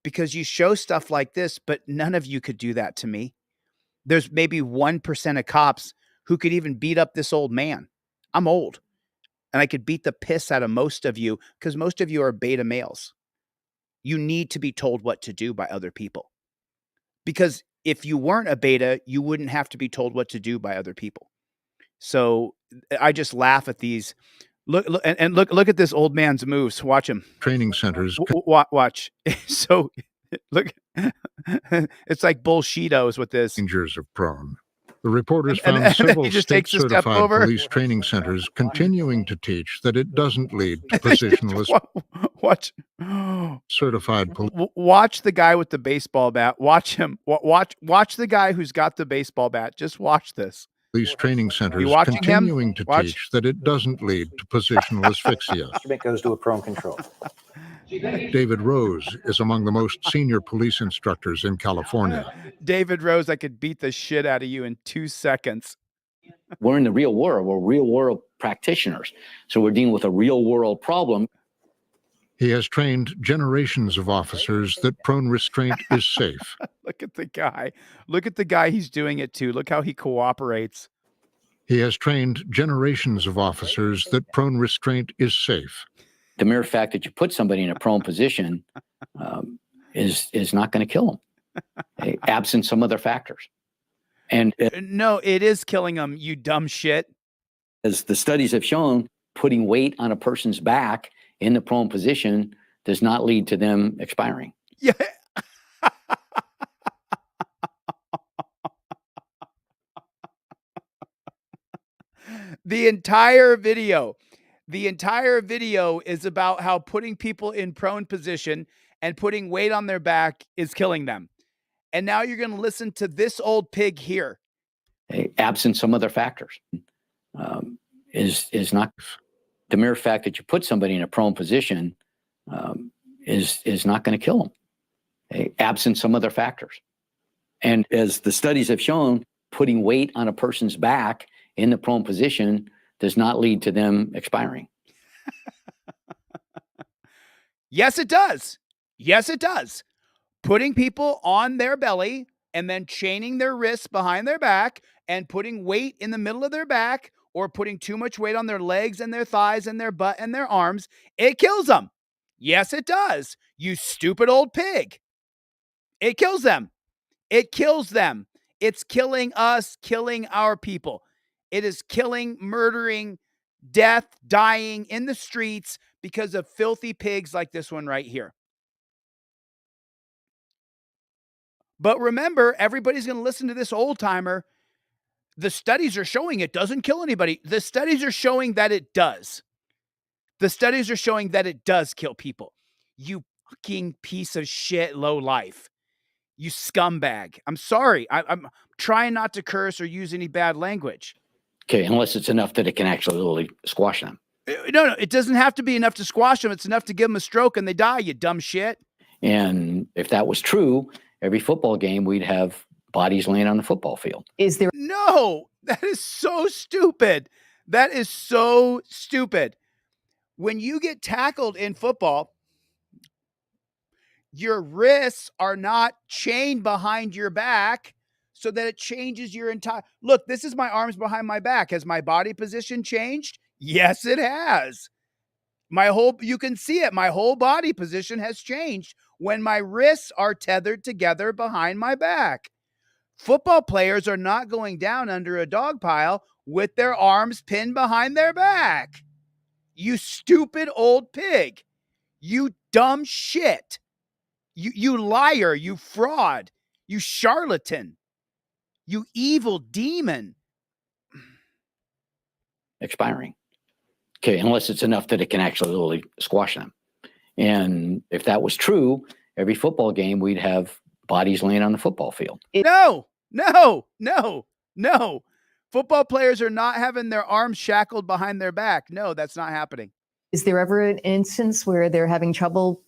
because you show stuff like this, but none of you could do that to me. There's maybe 1% of cops who could even beat up this old man. I'm old, and I could beat the piss out of most of you because most of you are beta males. You need to be told what to do by other people, because if you weren't a beta, you wouldn't have to be told what to do by other people. So I just laugh at these. Look at this old man's moves. Watch him. Training centers. Watch. So look, it's like bullshitos with this. Dangers of prone. The reporters found several state-certified police training centers continuing to teach that it doesn't lead to positional Watch. Certified police. Watch the guy with the baseball bat. Watch him. Watch the guy who's got the baseball bat. Just watch this. Police training centers watching continuing him? to Watch. teach that it doesn't lead to positional asphyxia. Instrument goes to a prone control. David Rose is among the most senior police instructors in California. David Rose, I could beat the shit out of you in 2 seconds. We're in the real world. We're real world practitioners. So we're dealing with a real world problem. He has trained generations of officers that prone restraint is safe. Look at the guy. Look at the guy he's doing it to. Look how he cooperates. He has trained generations of officers that prone restraint is safe. The mere fact that you put somebody in a prone position is not going to kill them, absent some other factors. And no, it is killing them, you dumb shit. As the studies have shown, putting weight on a person's back in the prone position does not lead to them expiring. Yeah. The entire video is about how putting people in prone position and putting weight on their back is killing them. And now you're going to listen to this old pig here. Absent some other factors is not. The mere fact that you put somebody in a prone position is not going to kill them, absent some other factors. And as the studies have shown, putting weight on a person's back in the prone position does not lead to them expiring. Yes, it does. Yes, it does. Putting people on their belly and then chaining their wrists behind their back and putting weight in the middle of their back or putting too much weight on their legs and their thighs and their butt and their arms, it kills them. Yes, it does. You stupid old pig. It kills them. It kills them. It's killing us, killing our people. It is killing, murdering, death, dying in the streets because of filthy pigs like this one right here. But remember, everybody's going to listen to this old timer. The studies are showing it doesn't kill anybody. The studies are showing that it does. The studies are showing that it does kill people. You fucking piece of shit, low life. You scumbag. I'm sorry. I'm trying not to curse or use any bad language. Okay, unless it's enough that it can actually squash them. No, it doesn't have to be enough to squash them. It's enough to give them a stroke and they die, you dumb shit. And if that was true, every football game, we'd have bodies laying on the football field. Is there? No, that is so stupid. That is so stupid. When you get tackled in football, your wrists are not chained behind your back so that it changes your entire look. This is my arms behind my back. Has my body position changed? Yes, it has. You can see it. My whole body position has changed when my wrists are tethered together behind my back. Football players are not going down under a dog pile with their arms pinned behind their back. You stupid old pig. You dumb shit. You liar. You fraud. You charlatan. You evil demon. Expiring. Okay, unless it's enough that it can actually literally squash them. And if that was true, every football game, we'd have bodies laying on the football field. No. Football players are not having their arms shackled behind their back. No, that's not happening. Is there ever an instance where they're having trouble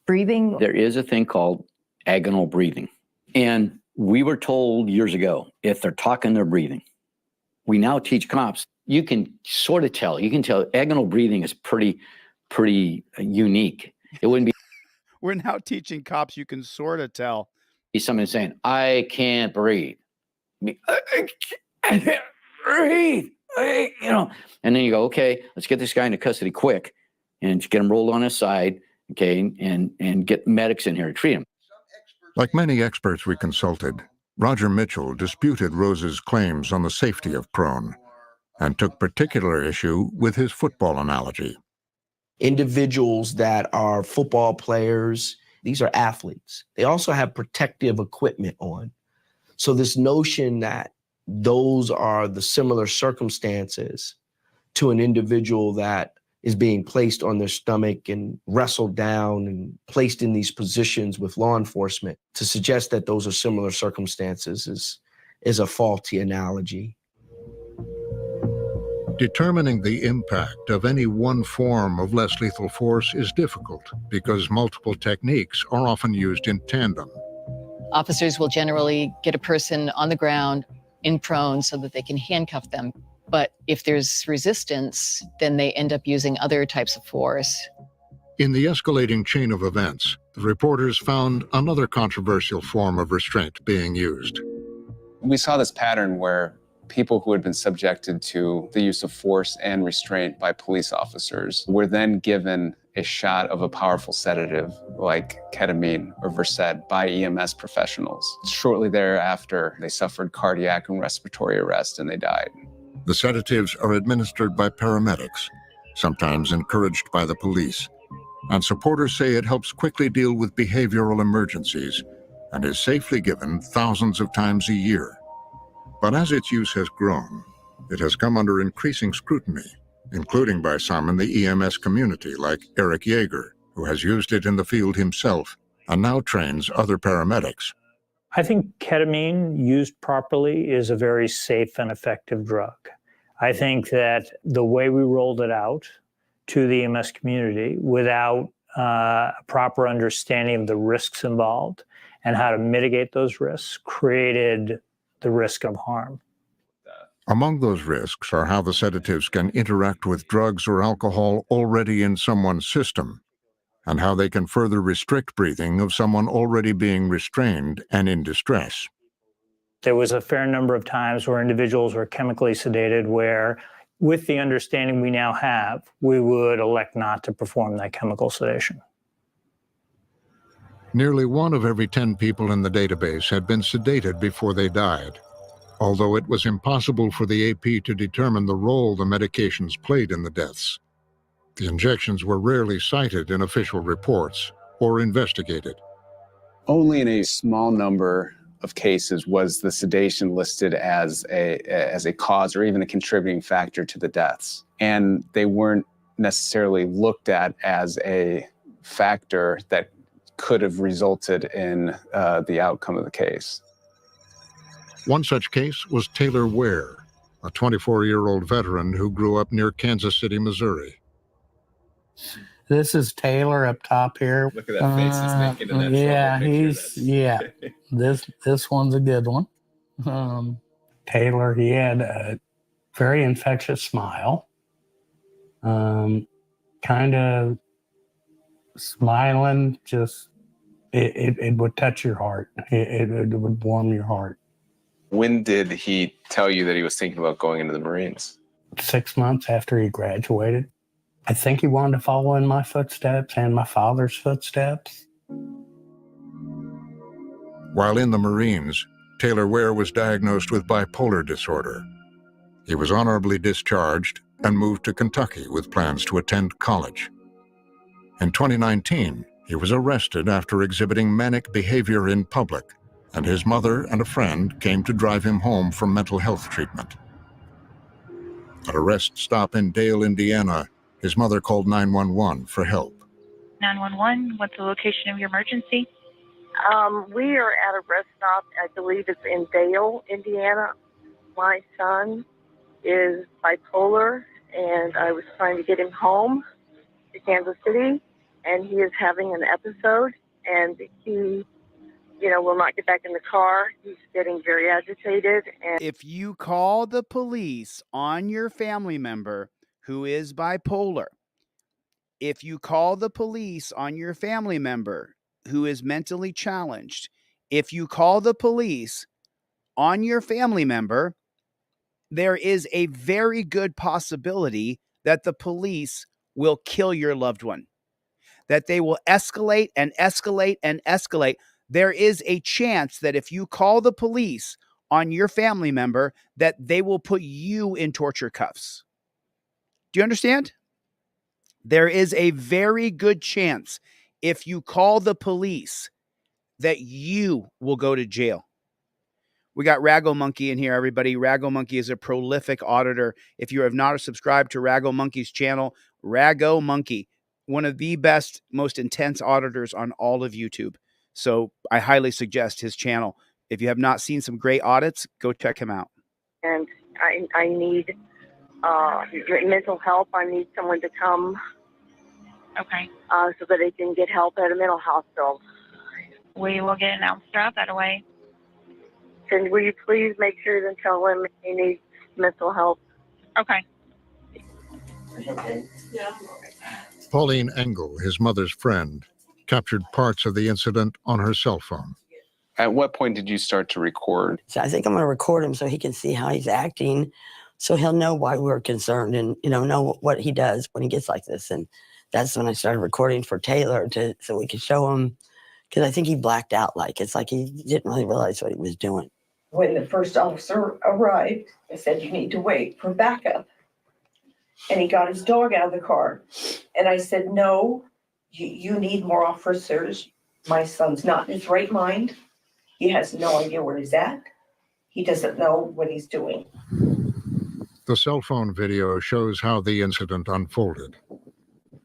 breathing? There is a thing called agonal breathing. And we were told years ago, if they're talking, they're breathing. We now teach cops, you can sort of tell. You can tell agonal breathing is pretty unique. It wouldn't be. We're now teaching cops you can sort of tell. Somebody saying, I can't breathe. I can't breathe. And then you go, okay, let's get this guy into custody quick and get him rolled on his side, okay, and get medics in here to treat him. Like many experts we consulted, Roger Mitchell disputed Rose's claims on the safety of prone and took particular issue with his football analogy. Individuals that are football players, these are athletes. They also have protective equipment on. So this notion that those are the similar circumstances to an individual that is being placed on their stomach and wrestled down and placed in these positions with law enforcement, to suggest that those are similar circumstances is a faulty analogy. Determining the impact of any one form of less lethal force is difficult because multiple techniques are often used in tandem. Officers will generally get a person on the ground in prone so that they can handcuff them. But if there's resistance, then they end up using other types of force. In the escalating chain of events, the reporters found another controversial form of restraint being used. We saw this pattern where people who had been subjected to the use of force and restraint by police officers were then given a shot of a powerful sedative like ketamine or Versed by EMS professionals. Shortly thereafter, they suffered cardiac and respiratory arrest and they died. The sedatives are administered by paramedics, sometimes encouraged by the police, and supporters say it helps quickly deal with behavioral emergencies and is safely given thousands of times a year. But as its use has grown, it has come under increasing scrutiny, including by some in the EMS community like Eric Yeager, who has used it in the field himself and now trains other paramedics. I think ketamine used properly is a very safe and effective drug. I think that the way we rolled it out to the EMS community without a proper understanding of the risks involved and how to mitigate those risks created the risk of harm. Among those risks are how the sedatives can interact with drugs or alcohol already in someone's system, and how they can further restrict breathing of someone already being restrained and in distress. There was a fair number of times where individuals were chemically sedated where, with the understanding we now have, we would elect not to perform that chemical sedation. Nearly 1 of every 10 people in the database had been sedated before they died, although it was impossible for the AP to determine the role the medications played in the deaths. The injections were rarely cited in official reports or investigated. Only in a small number of cases was the sedation listed as a cause or even a contributing factor to the deaths. And they weren't necessarily looked at as a factor that could have resulted in the outcome of the case. One such case was Taylor Ware, a 24-year-old veteran who grew up near Kansas City, Missouri. This is Taylor up top here. Look at that face he's making in that this one's a good one. Taylor, he had a very infectious smile. Kind of smiling, just it would touch your heart. It would warm your heart. When did he tell you that he was thinking about going into the Marines? 6 months after he graduated. I think he wanted to follow in my footsteps and my father's footsteps. While in the Marines, Taylor Ware was diagnosed with bipolar disorder. He was honorably discharged and moved to Kentucky with plans to attend college. In 2019, he was arrested after exhibiting manic behavior in public, and his mother and a friend came to drive him home from mental health treatment. At a rest stop in Dale, Indiana, his mother called 911 for help. 911, what's the location of your emergency? We are at a rest stop. I believe it's in Dale, Indiana. My son is bipolar, and I was trying to get him home to Kansas City, and he is having an episode, and he, will not get back in the car. He's getting very agitated. And If you call the police on your family member who is bipolar, if you call the police on your family member who is mentally challenged, if you call the police on your family member, there is a very good possibility that the police will kill your loved one, that they will escalate and escalate and escalate. There is a chance that if you call the police on your family member, that they will put you in torture cuffs. Do you understand? There is a very good chance if you call the police that you will go to jail. We got Rago Monkey in here, everybody. Rago Monkey is a prolific auditor. If you have not subscribed to Rago Monkey's channel, Rago Monkey, one of the best, most intense auditors on all of YouTube. So I highly suggest his channel. If you have not seen some great audits, go check him out. And I need mental help. I need someone to come. Okay. So that they can get help at a mental hospital. We will get an announced out that way. And will you please make sure to tell him he needs mental help? Okay. Pauline Engel, his mother's friend, captured parts of the incident on her cell phone. At what point did you start to record? So I think I'm going to record him so he can see how he's acting, so he'll know why we're concerned and, know what he does when he gets like this. And that's when I started recording for Taylor so we could show him, because I think he blacked out. It's like he didn't really realize what he was doing. When the first officer arrived, I said, you need to wait for backup. And he got his dog out of the car. And I said, no, you need more officers. My son's not in his right mind. He has no idea where he's at. He doesn't know what he's doing. The cell phone video shows how the incident unfolded.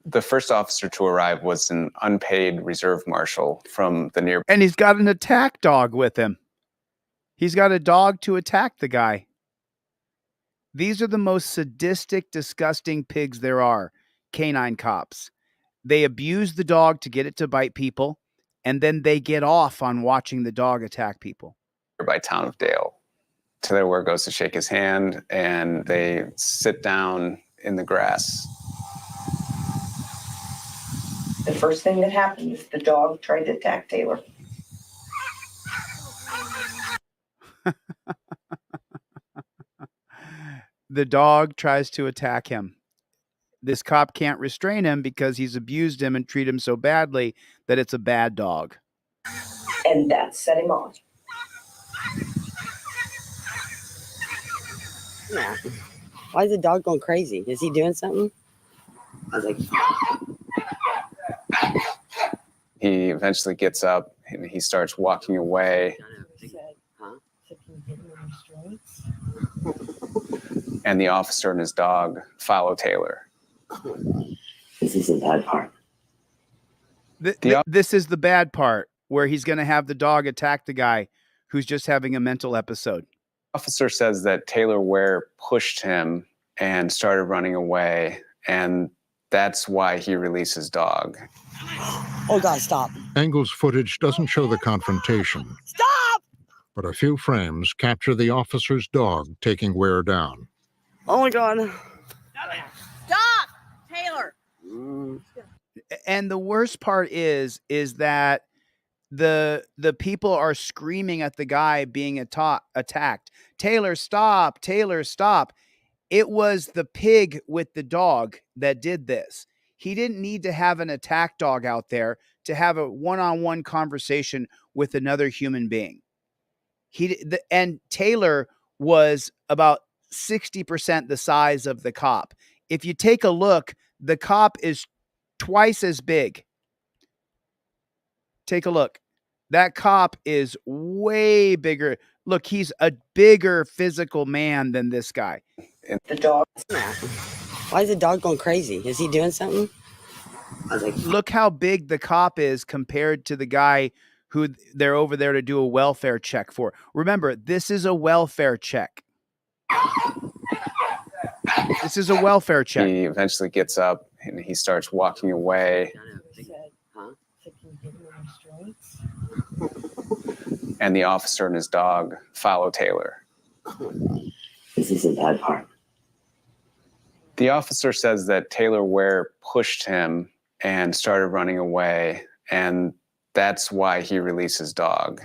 The first officer to arrive was an unpaid reserve marshal from the nearby. And he's got an attack dog with him. He's got a dog to attack the guy. These are the most sadistic, disgusting pigs there are, canine cops. They abuse the dog to get it to bite people, and then they get off on watching the dog attack people. By town of Dale. Taylor Ware goes to shake his hand, and they sit down in the grass. The first thing that happened is the dog tried to attack Taylor. The dog tries to attack him. This cop can't restrain him because he's abused him and treated him so badly that it's a bad dog. And that set him off. Yeah. Why is the dog going crazy? Is he doing something? I was like... He eventually gets up and he starts walking away. And the officer and his dog follow Taylor. This is the bad part. This is the bad part, where he's going to have the dog attack the guy who's just having a mental episode. Officer says that Taylor Ware pushed him and started running away, and that's why he released his dog. Oh, God, stop. Engel's footage doesn't show the confrontation. Stop! But a few frames capture the officer's dog taking Ware down. Oh, my God. Stop, Taylor. And the worst part is that the people are screaming at the guy being attacked. Taylor, stop! Taylor, stop! It was the pig with the dog that did this. He didn't need to have an attack dog out there to have a one-on-one conversation with another human being. And Taylor was about 60% the size of the cop. If you take a look, the cop is twice as big. Take a look. That cop is way bigger. Look, he's a bigger physical man than this guy. The dog. Why is the dog going crazy? Is he doing something? I was like, look how big the cop is compared to the guy who they're over there to do a welfare check for. Remember, this is a welfare check. This is a welfare check. He eventually gets up and he starts walking away. And the officer and his dog follow Taylor. This is a bad part. The officer says that Taylor Ware pushed him and started running away, and that's why he released his dog.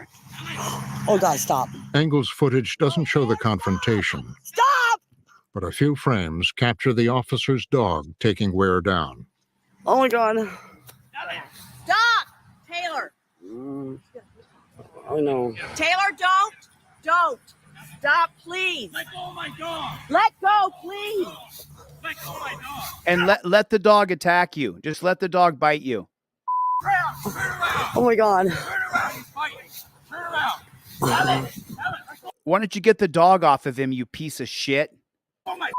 Oh, God, stop. Engel's footage doesn't show the confrontation. Stop! But a few frames capture the officer's dog taking Ware down. Oh, my God. Stop! Taylor! Oh, no. Taylor, don't! Stop, please! Let go of my dog! Let go, please! Let go of my dog! And let the dog attack you. Just let the dog bite you. Oh, my God. Why don't you get the dog off of him, you piece of shit? Oh, my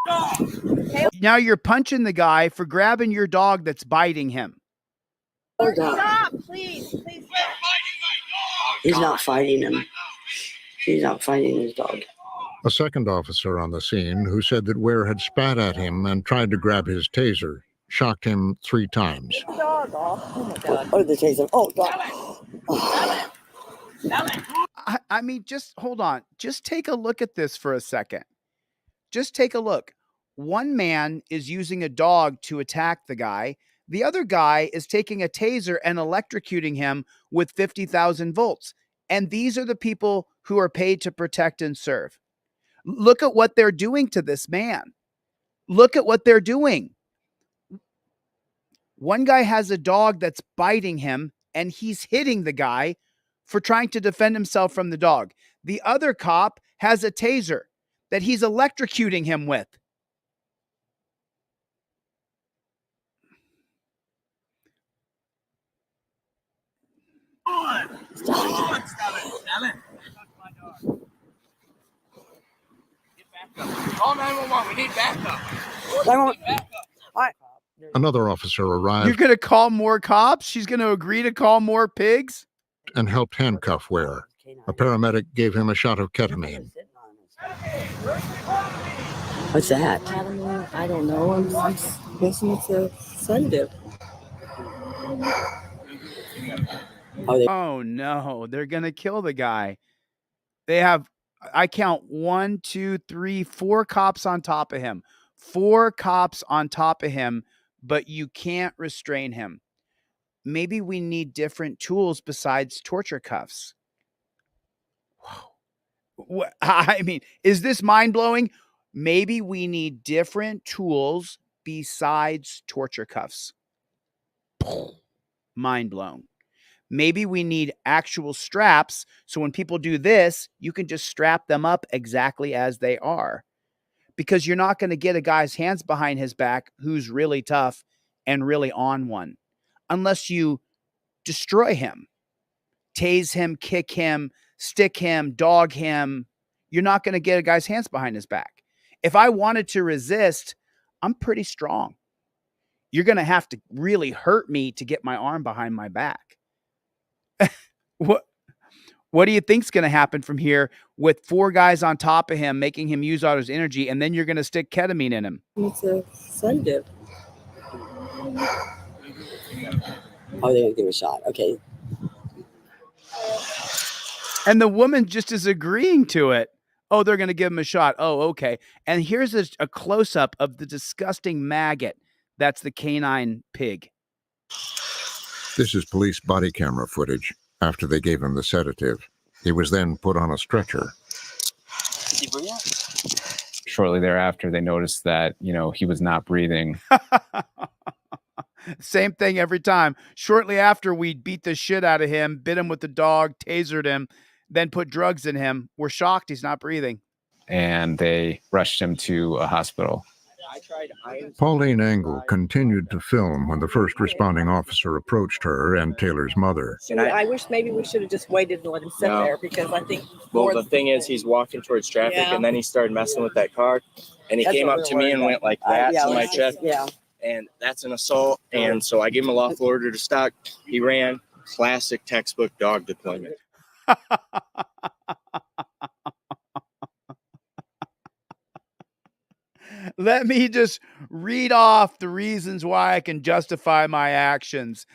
dog! Now you're punching the guy for grabbing your dog that's biting him. Oh, God. Stop, please! Please! He's not fighting him. He's not fighting his dog. A second officer on the scene, who said that Ware had spat at him and tried to grab his taser, shocked him 3 times. The dog off. Oh, my God. Oh, the taser. Oh, God. I mean, just hold on. Just take a look at this for a second. Just take a look. One man is using a dog to attack the guy. The other guy is taking a taser and electrocuting him with 50,000 volts. And these are the people who are paid to protect and serve. Look at what they're doing to this man. Look at what they're doing. One guy has a dog that's biting him, and he's hitting the guy for trying to defend himself from the dog. The other cop has a taser that he's electrocuting him with. Call 911. We need backup. Another officer arrived. You're going to call more cops? She's going to agree to call more pigs? And helped handcuff Ware. A paramedic gave him a shot of ketamine. What's that? I don't know. I'm guessing it's a sedative. Oh no, they're going to kill the guy. They have, I count 1, 2, 3, 4 cops on top of him. 4 cops on top of him, but you can't restrain him. Maybe we need different tools besides torture cuffs. Wow. I mean, is this mind-blowing? Maybe we need different tools besides torture cuffs. Mind blown. Maybe we need actual straps, so when people do this, you can just strap them up exactly as they are. Because you're not going to get a guy's hands behind his back who's really tough and really on one. Unless you destroy him, tase him, kick him, stick him, dog him. You're not going to get a guy's hands behind his back. If I wanted to resist, I'm pretty strong. You're going to have to really hurt me to get my arm behind my back. What do you think's going to happen from here with 4 guys on top of him, making him use all his energy, and then you're going to stick ketamine in him? It's a sedative. Oh, they're going to give a shot. Okay. And the woman just is agreeing to it. Oh, they're going to give him a shot. Oh, okay. And here's a close-up of the disgusting maggot. That's the canine pig. This is police body camera footage after they gave him the sedative. He was then put on a stretcher. Shortly thereafter, they noticed that, he was not breathing. Same thing every time. Shortly after we beat the shit out of him, bit him with the dog, tasered him, then put drugs in him, we're shocked he's not breathing. And they rushed him to a hospital. Pauline Engel continued to film when the first responding officer approached her and Taylor's mother. I wish maybe we should have just waited and let him sit there, because I think. Well, the thing is, he's walking towards traffic, and then he started messing with that car, and he came up to me and went like that to my chest. Yeah. And that's an assault. And so I gave him a lawful order to stop. He ran. Classic textbook dog deployment. Let me just read off the reasons why I can justify my actions.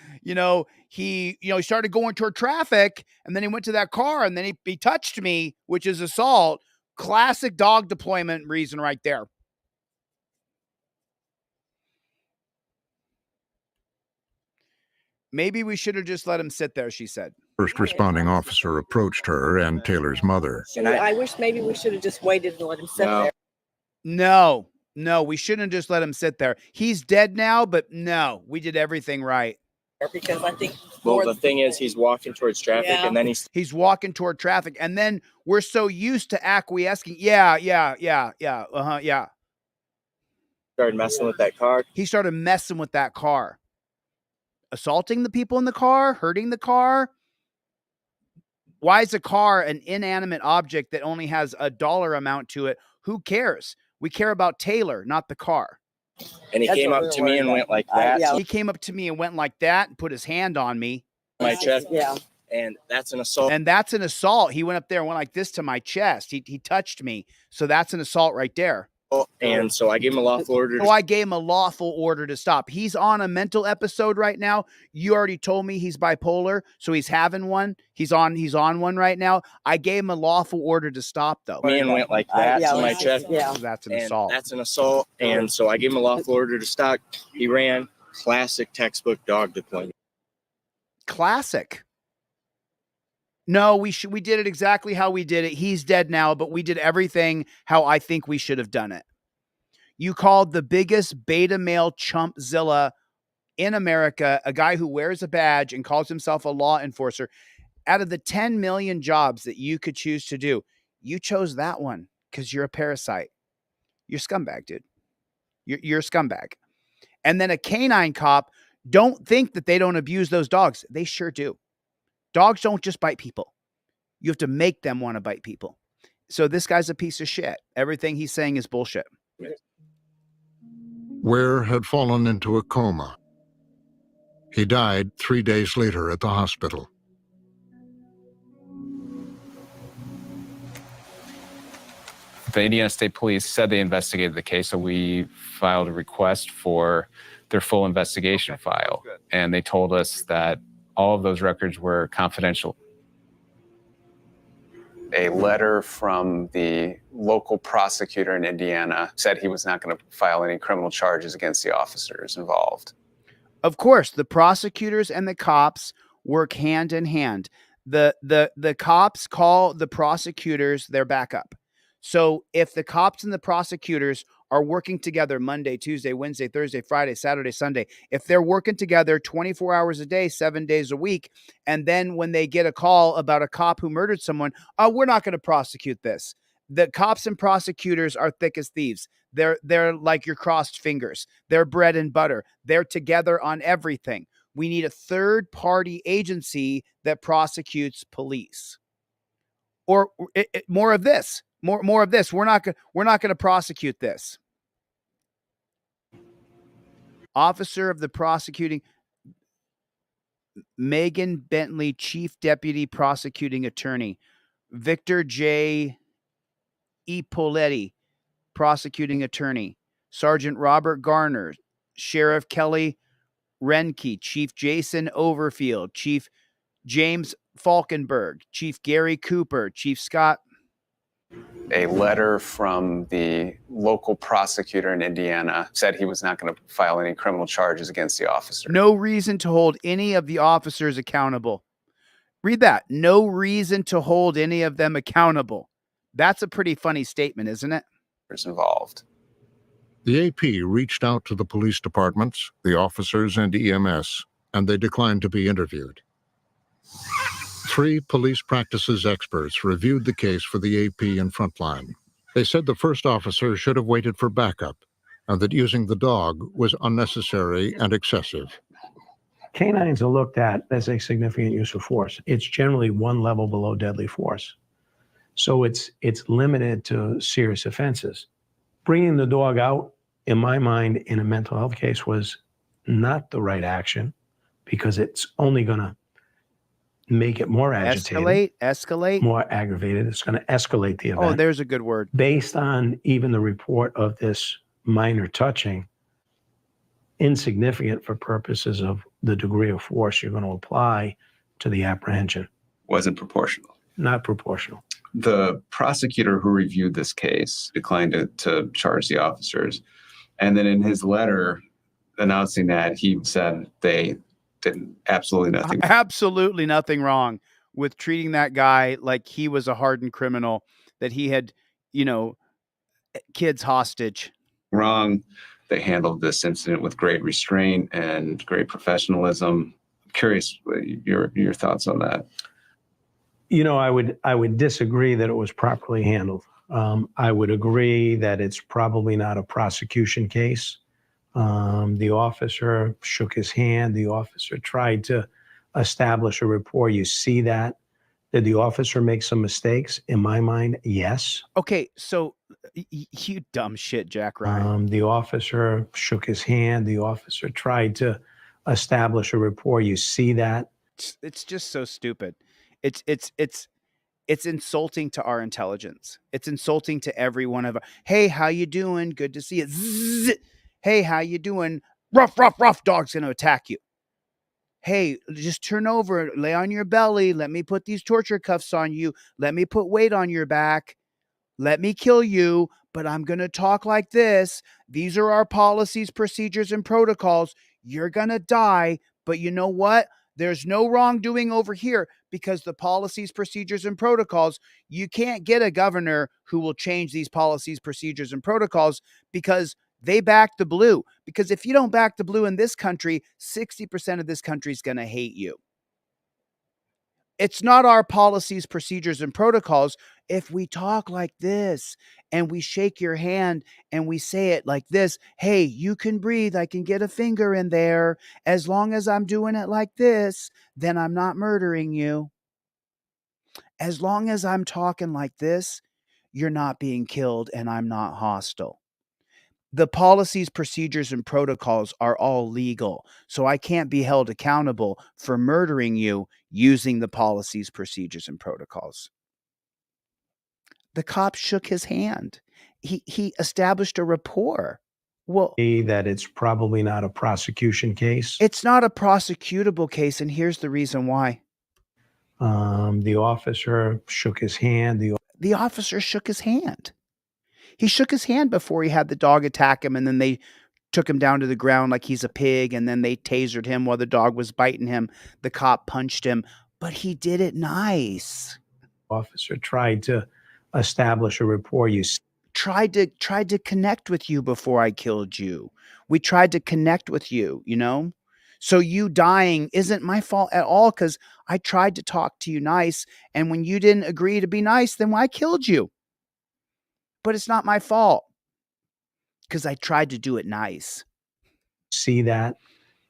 He started going toward traffic, and then he went to that car, and then he touched me, which is assault. Classic dog deployment reason right there. Maybe we should have just let him sit there, she said. First responding officer approached her and Taylor's mother. I wish maybe we should have just waited and let him sit there. No, we shouldn't have just let him sit there. He's dead now, but no, we did everything right. Because I think. Well, the thing is, he's walking towards traffic, and then he's walking toward traffic, and then we're so used to acquiescing. Yeah. Started messing with that car. He started messing with that car. Assaulting the people in the car, hurting the car. Why is a car an inanimate object that only has a dollar amount to it? Who cares? We care about Taylor, not the car. And he came up to me and went like that. He came up to me and went like that and put his hand on me. My chest. Yeah. And that's an assault. He went up there and went like this to my chest. He touched me. So that's an assault right there. And so I gave him a lawful order. I gave him a lawful order to stop. He's on a mental episode right now. You already told me he's bipolar, so he's having one. He's on one right now. I gave him a lawful order to stop, though. Me and went like that to my chest. Yeah. So that's an assault. That's an assault. And so I gave him a lawful order to stop. He ran. Classic textbook dog deployment. Classic. No, we did it exactly how we did it. He's dead now, but we did everything how I think we should have done it. You called the biggest beta male chumpzilla in America, a guy who wears a badge and calls himself a law enforcer. Out of the 10 million jobs that you could choose to do, you chose that one because you're a parasite. You're a scumbag, dude. You're a scumbag. And then a canine cop, don't think that they don't abuse those dogs. They sure do. Dogs don't just bite people. You have to make them want to bite people. So this guy's a piece of shit. Everything he's saying is bullshit. Ware had fallen into a coma. He died 3 days later at the hospital. The Indiana State Police said they investigated the case, so we filed a request for their full investigation file. And they told us that all of those records were confidential. A letter from the local prosecutor in Indiana said he was not going to file any criminal charges against the officers involved. Of course, the prosecutors and the cops work hand in hand. The cops call the prosecutors their backup. So if the cops and the prosecutors are working together Monday, Tuesday, Wednesday, Thursday, Friday, Saturday, Sunday, if they're working together 24 hours a day, 7 days a week, and then when they get a call about a cop who murdered someone, we're not going to prosecute this. The cops and prosecutors are thick as thieves. They're like your crossed fingers. They're bread and butter. They're together on everything. We need a third-party agency that prosecutes police. Or more of this. More of this. We're not going to prosecute this. Officer of the prosecuting Megan Bentley, Chief Deputy Prosecuting Attorney. Victor J. Ippoliti, Prosecuting Attorney. Sergeant Robert Garner, Sheriff Kelly Renke, Chief Jason Overfield, Chief James Falkenberg, Chief Gary Cooper, Chief Scott. A letter from the local prosecutor in Indiana said he was not going to file any criminal charges against the officer. No reason to hold any of the officers accountable. Read that. No reason to hold any of them accountable. That's a pretty funny statement, isn't it? Involved. The AP reached out to the police departments, the officers, and EMS, and they declined to be interviewed. 3 police practices experts reviewed the case for the AP and Frontline. They said the first officer should have waited for backup and that using the dog was unnecessary and excessive. Canines are looked at as a significant use of force. It's generally one level below deadly force. So it's limited to serious offenses. Bringing the dog out, in my mind, in a mental health case was not the right action because it's only going to make it more agitated. Escalate. More aggravated. It's going to escalate the event. Oh, there's a good word. Based on even the report of this minor touching, insignificant for purposes of the degree of force you're going to apply to the apprehension. Wasn't proportional. Not proportional. The prosecutor who reviewed this case declined to charge the officers. And then in his letter announcing that, he said they did absolutely nothing. Absolutely nothing wrong with treating that guy like he was a hardened criminal, that he had, kids hostage. Wrong. They handled this incident with great restraint and great professionalism. I'm curious your thoughts on that. I would disagree that it was properly handled. I would agree that it's probably not a prosecution case. The officer shook his hand. The officer tried to establish a rapport. You see that? Did the officer make some mistakes? In my mind, yes. Okay, so you dumb shit, Jack Ryan. The officer shook his hand. The officer tried to establish a rapport. You see that? It's just so stupid. It's insulting to our intelligence. It's insulting to every one of us. Hey, how you doing? Good to see you. Zzz. Hey, how you doing? Ruff, dog's going to attack you. Hey, just turn over, lay on your belly. Let me put these torture cuffs on you. Let me put weight on your back. Let me kill you, but I'm going to talk like this. These are our policies, procedures, and protocols. You're going to die, but you know what? There's no wrongdoing over here because the policies, procedures, and protocols, you can't get a governor who will change these policies, procedures, and protocols because they back the blue. Because if you don't back the blue in this country, 60% of this country is going to hate you. It's not our policies, procedures, and protocols. If we talk like this and we shake your hand and we say it like this, hey, you can breathe. I can get a finger in there. As long as I'm doing it like this, then I'm not murdering you. As long as I'm talking like this, you're not being killed and I'm not hostile. The policies, procedures, and protocols are all legal, so I can't be held accountable for murdering you using the policies, procedures, and protocols. The cop shook his hand. He established a rapport. Well, that it's probably not a prosecution case. It's not a prosecutable case, and here's the reason why. The officer shook his hand. The officer shook his hand. He shook his hand before he had the dog attack him, and then they took him down to the ground like he's a pig, and then they tasered him while the dog was biting him. The cop punched him, but he did it nice. Officer tried to establish a rapport. You tried to connect with you before I killed you. We tried to connect with you, So you dying isn't my fault at all because I tried to talk to you nice, and when you didn't agree to be nice, then I killed you. But it's not my fault because I tried to do it nice. See that?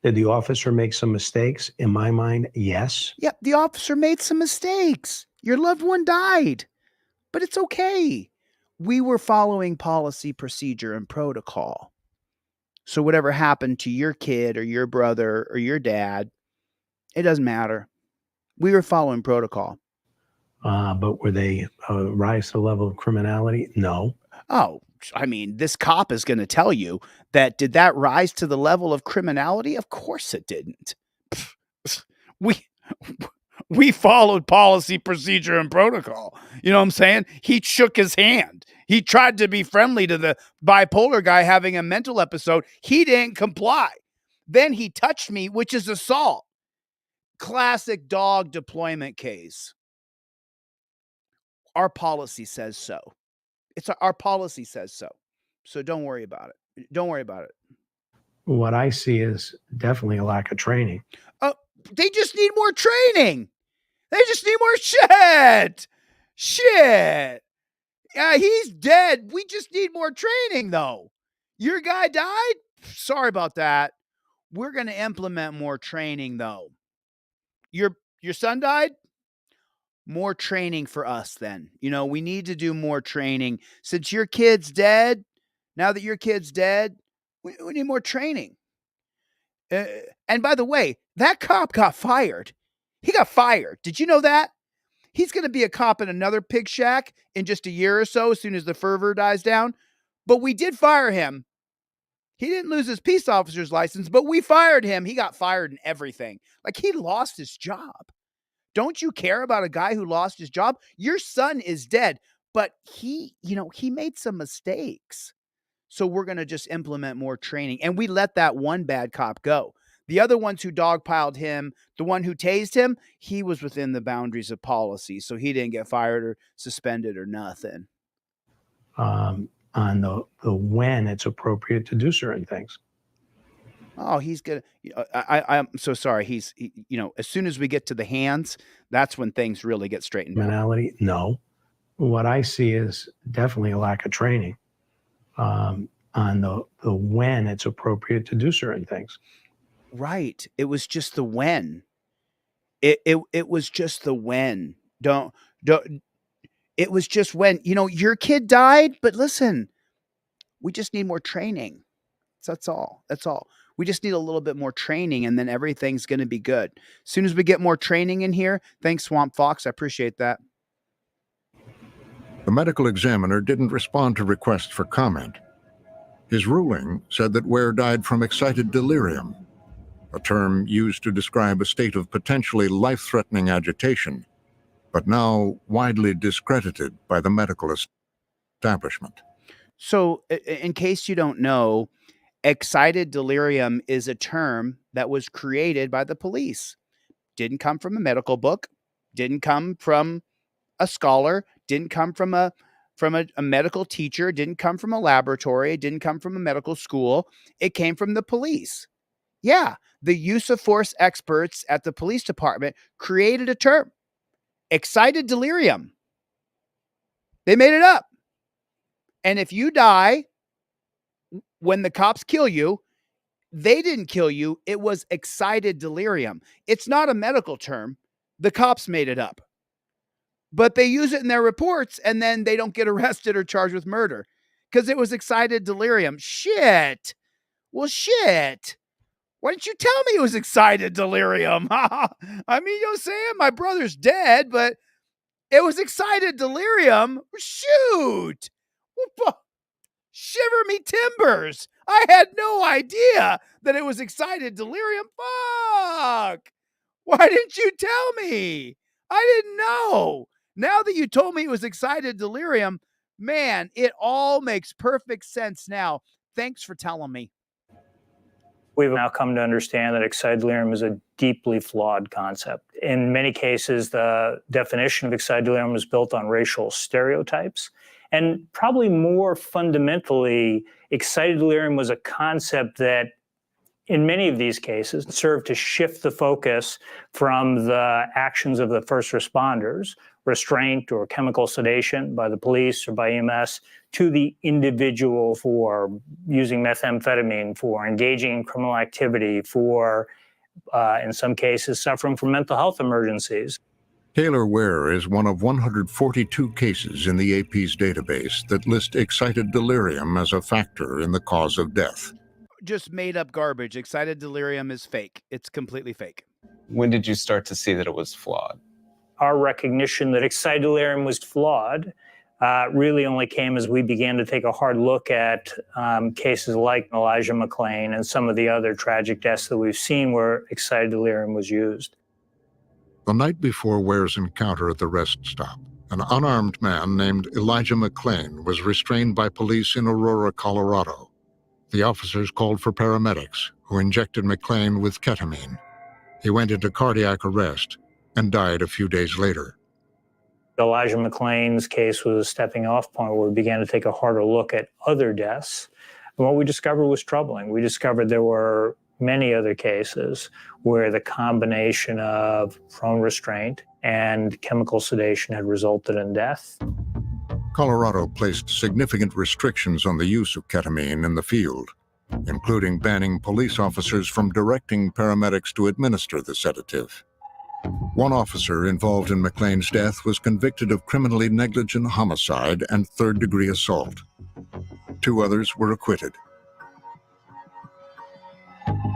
Did the officer make some mistakes? In my mind, yes. Yep, the officer made some mistakes. Your loved one died, but it's okay. We were following policy, procedure, and protocol. So whatever happened to your kid or your brother or your dad, it doesn't matter. We were following protocol. But were they rise to the level of criminality? No. Oh, I mean, this cop is going to tell you that did that rise to the level of criminality? Of course it didn't. We followed policy, procedure, and protocol. You know what I'm saying? He shook his hand. He tried to be friendly to the bipolar guy having a mental episode. He didn't comply. Then he touched me, which is assault. classic dog deployment case. Our policy says so. Our policy says so. So don't worry about it. Don't worry about it. What I see is definitely a lack of training. They just need more training. They just need more shit. Shit. Yeah, he's dead. We just need more training, though. Your guy died? Sorry about that. We're going to implement more training, though. Your son died? More training for us then. We need to do more training. Since your kid's dead, now that your kid's dead, we need more training. And by the way, that cop got fired. He got fired. Did you know that? He's going to be a cop in another pig shack in just a year or so, as soon as the fervor dies down. But we did fire him. He didn't lose his peace officer's license, but we fired him. He got fired and everything. Like, he lost his job. Don't you care about a guy who lost his job? Your son is dead, but he made some mistakes. So we're going to just implement more training. And we let that one bad cop go. The other ones who dogpiled him, the one who tased him, he was within the boundaries of policy. So he didn't get fired or suspended or nothing. On the when it's appropriate to do certain things. Oh, he's gonna. I'm so sorry. As soon as we get to the hands, that's when things really get straightened out. Criminality? No. What I see is definitely a lack of training on the when it's appropriate to do certain things. Right. It was just the when. It was just the when. Don't. It was just when. Your kid died, but listen, we just need more training. That's all. That's all. We just need a little bit more training, and then everything's going to be good. As soon as we get more training in here, thanks, Swamp Fox. I appreciate that. The medical examiner didn't respond to requests for comment. His ruling said that Ware died from excited delirium, a term used to describe a state of potentially life-threatening agitation, but now widely discredited by the medical establishment. So, in case you don't know, excited delirium is a term that was created by the police. Didn't come from a medical book, didn't come from a scholar, didn't come from a medical teacher, didn't come from a laboratory, it didn't come from a medical school. It came from the police. Yeah, the use of force experts at the police department created a term, excited delirium. They made it up. And if you die when the cops kill you, they didn't kill you. It was excited delirium. It's not a medical term. The cops made it up. But they use it in their reports, and then they don't get arrested or charged with murder because it was excited delirium. Shit. Well, shit. Why didn't you tell me it was excited delirium? I mean, Sam, my brother's dead, but it was excited delirium. Shoot. Shiver me timbers. I had no idea that it was excited delirium. Fuck. Why didn't you tell me? I didn't know. Now that you told me it was excited delirium, man, it all makes perfect sense now. Thanks for telling me. We've now come to understand that excited delirium is a deeply flawed concept. In many cases, the definition of excited delirium was built on racial stereotypes. And probably more fundamentally, excited delirium was a concept that, in many of these cases, served to shift the focus from the actions of the first responders, restraint or chemical sedation by the police or by EMS, to the individual for using methamphetamine, for engaging in criminal activity, for, in some cases, suffering from mental health emergencies. Taylor Ware is one of 142 cases in the AP's database that list excited delirium as a factor in the cause of death. Just made up garbage. Excited delirium is fake. It's completely fake. When did you start to see that it was flawed? Our recognition that excited delirium was flawed really only came as we began to take a hard look at cases like Elijah McClain and some of the other tragic deaths that we've seen where excited delirium was used. The night before Ware's encounter at the rest stop, an unarmed man named Elijah McClain was restrained by police in Aurora, Colorado. The officers called for paramedics, who injected McClain with ketamine. He went into cardiac arrest and died a few days later. Elijah McClain's case was a stepping off point where we began to take a harder look at other deaths. And what we discovered was troubling. We discovered there were many other cases where the combination of prone restraint and chemical sedation had resulted in death. Colorado placed significant restrictions on the use of ketamine in the field, including banning police officers from directing paramedics to administer the sedative. One officer involved in McClain's death was convicted of criminally negligent homicide and third-degree assault. 2 others were acquitted.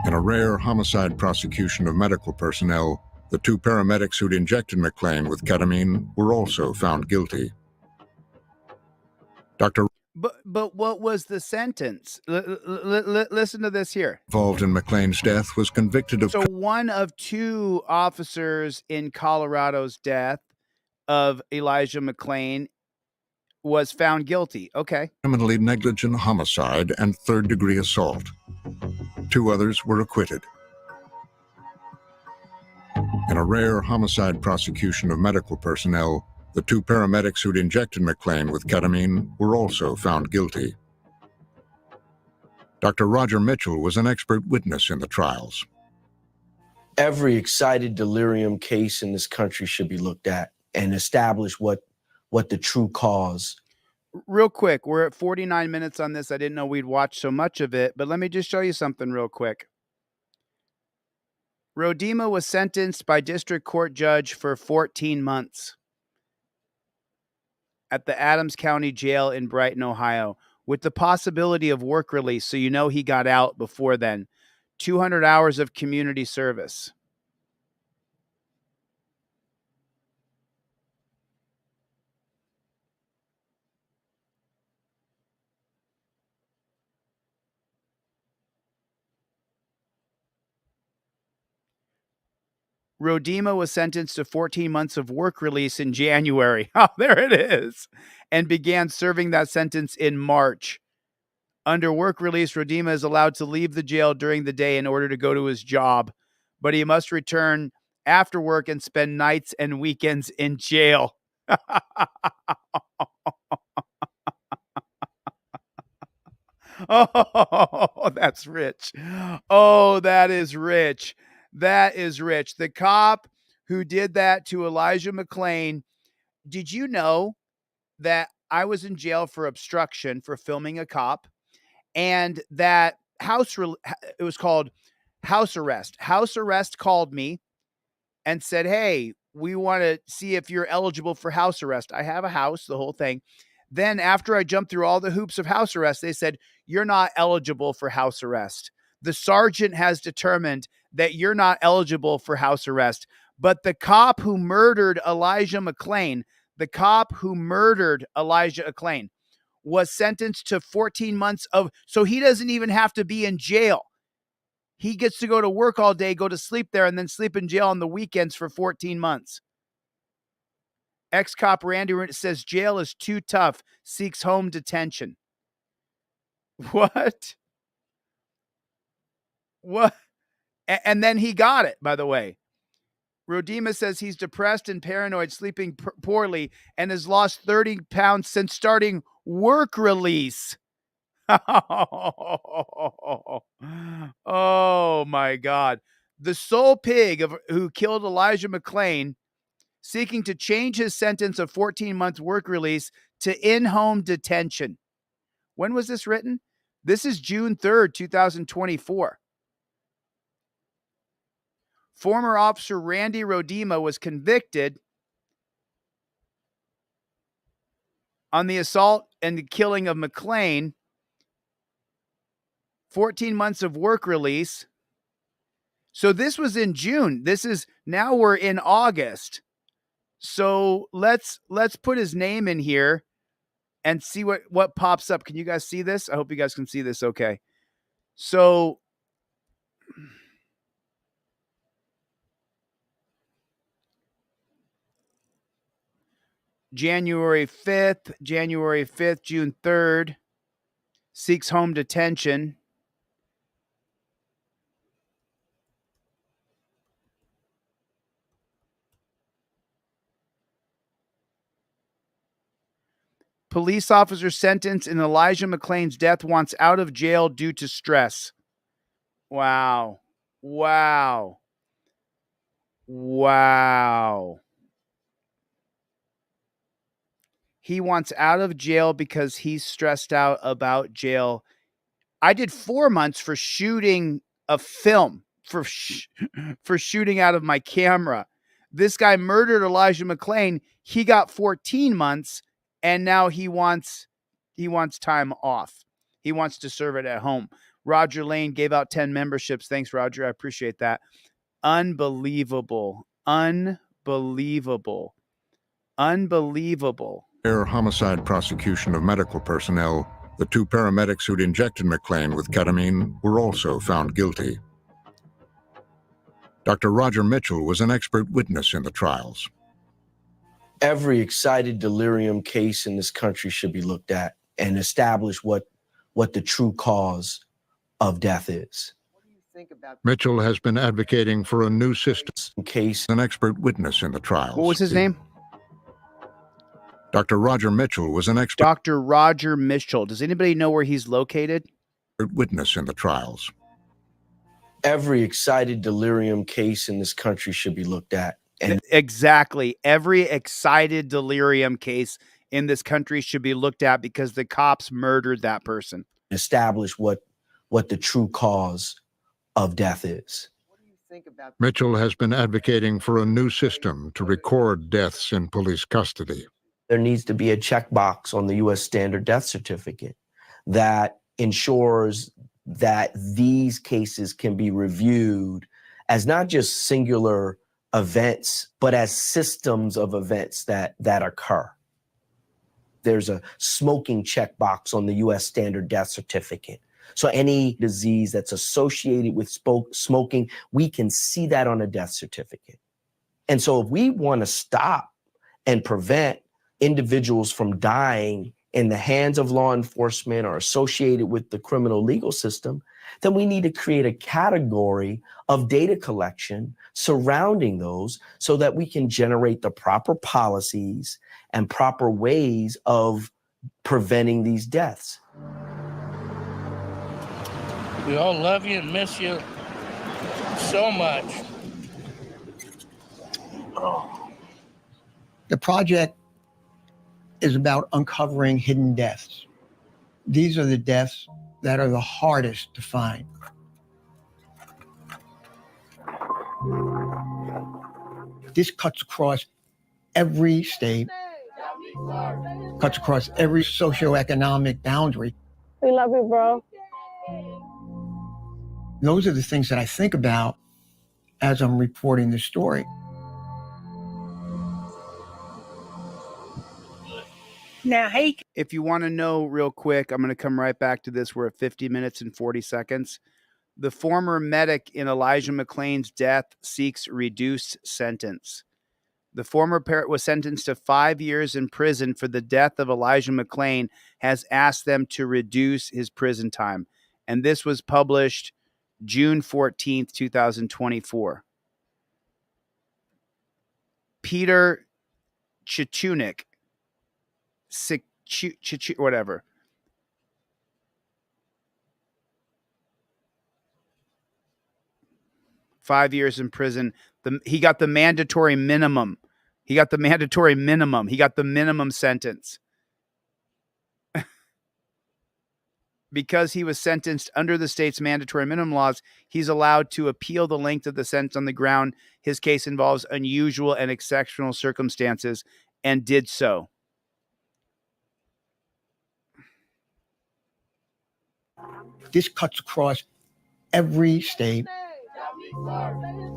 In a rare homicide prosecution of medical personnel, the 2 paramedics who'd injected McClain with ketamine were also found guilty. Dr. But what was the sentence? Listen to this here. Involved in McClain's death was convicted of... So one of 2 officers in Colorado's death of Elijah McClain was found guilty. Okay. Criminally negligent homicide and third-degree assault. 2 others were acquitted. In a rare homicide prosecution of medical personnel, the 2 paramedics who'd injected McClain with ketamine were also found guilty. Dr. Roger Mitchell was an expert witness in the trials. Every excited delirium case in this country should be looked at and establish what the true cause. Real quick, we're at 49 minutes on this. I didn't know we'd watch so much of it, but let me just show you something real quick. Rodema was sentenced by district court judge for 14 months at the Adams County Jail in Brighton, Ohio, with the possibility of work release, so you know he got out before then. 200 hours of community service. Rodema was sentenced to 14 months of work release in January. Oh, there it is. And began serving that sentence in March. Under work release, Rodema is allowed to leave the jail during the day in order to go to his job, but he must return after work and spend nights and weekends in jail. Oh, that's rich. Oh, that is rich. That is rich. The cop who did that to Elijah McClain, did you know that I was in jail for obstruction for filming a cop, and that it was called house arrest. House arrest called me and said, hey, we want to see if you're eligible for house arrest. I have a house, the whole thing. Then after I jumped through all the hoops of house arrest, they said, you're not eligible for house arrest. The sergeant has determined that you're not eligible for house arrest. But the cop who murdered Elijah McClain, was sentenced to 14 months of, so he doesn't even have to be in jail. He gets to go to work all day, go to sleep there, and then sleep in jail on the weekends for 14 months. Ex-cop Randy says jail is too tough, seeks home detention. What? And then he got it, by the way. Rodema says he's depressed and paranoid, sleeping poorly, and has lost 30 pounds since starting work release. Oh, my God. The sole pig who killed Elijah McClain, seeking to change his sentence of 14 months work release to in-home detention. When was this written? This is June 3rd, 2024. Former officer Randy Rodema was convicted on the assault and the killing of McClain. 14 months of work release. So this was in June. Now we're in August. So let's put his name in here and see what pops up. Can you guys see this? I hope you guys can see this okay. So January 5th, June 3rd, seeks home detention. Police officer sentenced in Elijah McClain's death wants out of jail due to stress. Wow. Wow. Wow. He wants out of jail because he's stressed out about jail. I did 4 months for shooting a film, for shooting out of my camera. This guy murdered Elijah McClain. He got 14 months, and now he wants time off. He wants to serve it at home. Roger Lane gave out 10 memberships. Thanks, Roger. I appreciate that. Unbelievable. Unbelievable. Unbelievable. Air homicide prosecution of medical personnel, the 2 paramedics who'd injected McClain with ketamine were also found guilty. Dr. Roger Mitchell was an expert witness in the trials. Every excited delirium case in this country should be looked at and establish what the true cause of death is. Mitchell has been advocating for a new system. Case an expert witness in the trials. What was his name? Dr. Roger Mitchell was an expert. Dr. Roger Mitchell. Does anybody know where he's located? Witness in the trials. Every excited delirium case in this country should be looked at. And exactly. Every excited delirium case in this country should be looked at because the cops murdered that person. Establish what the true cause of death is. Mitchell has been advocating for a new system to record deaths in police custody. There needs to be a checkbox on the U.S. standard death certificate that ensures that these cases can be reviewed as not just singular events, but as systems of events that occur. There's a smoking checkbox on the U.S. standard death certificate. So any disease that's associated with smoking, we can see that on a death certificate. And so if we want to stop and prevent individuals from dying in the hands of law enforcement or associated with the criminal legal system, then we need to create a category of data collection surrounding those so that we can generate the proper policies and proper ways of preventing these deaths. We all love you and miss you so much. The project is about uncovering hidden deaths. These are the deaths that are the hardest to find. This cuts across every state, cuts across every socioeconomic boundary. We love you, bro. Those are the things that I think about as I'm reporting the story. Now, hey, if you want to know real quick, I'm going to come right back to this. We're at 50 minutes and 40 seconds. The former medic in Elijah McClain's death seeks reduced sentence. The former parent was sentenced to 5 years in prison for the death of Elijah McClain, has asked them to reduce his prison time. And this was published June 14th, 2024. Peter Chichunik, whatever. $5 years in prison. He got the mandatory minimum. He got the minimum sentence. Because he was sentenced under the state's mandatory minimum laws, he's allowed to appeal the length of the sentence on the ground his case involves unusual and exceptional circumstances, and did so. This cuts across every state,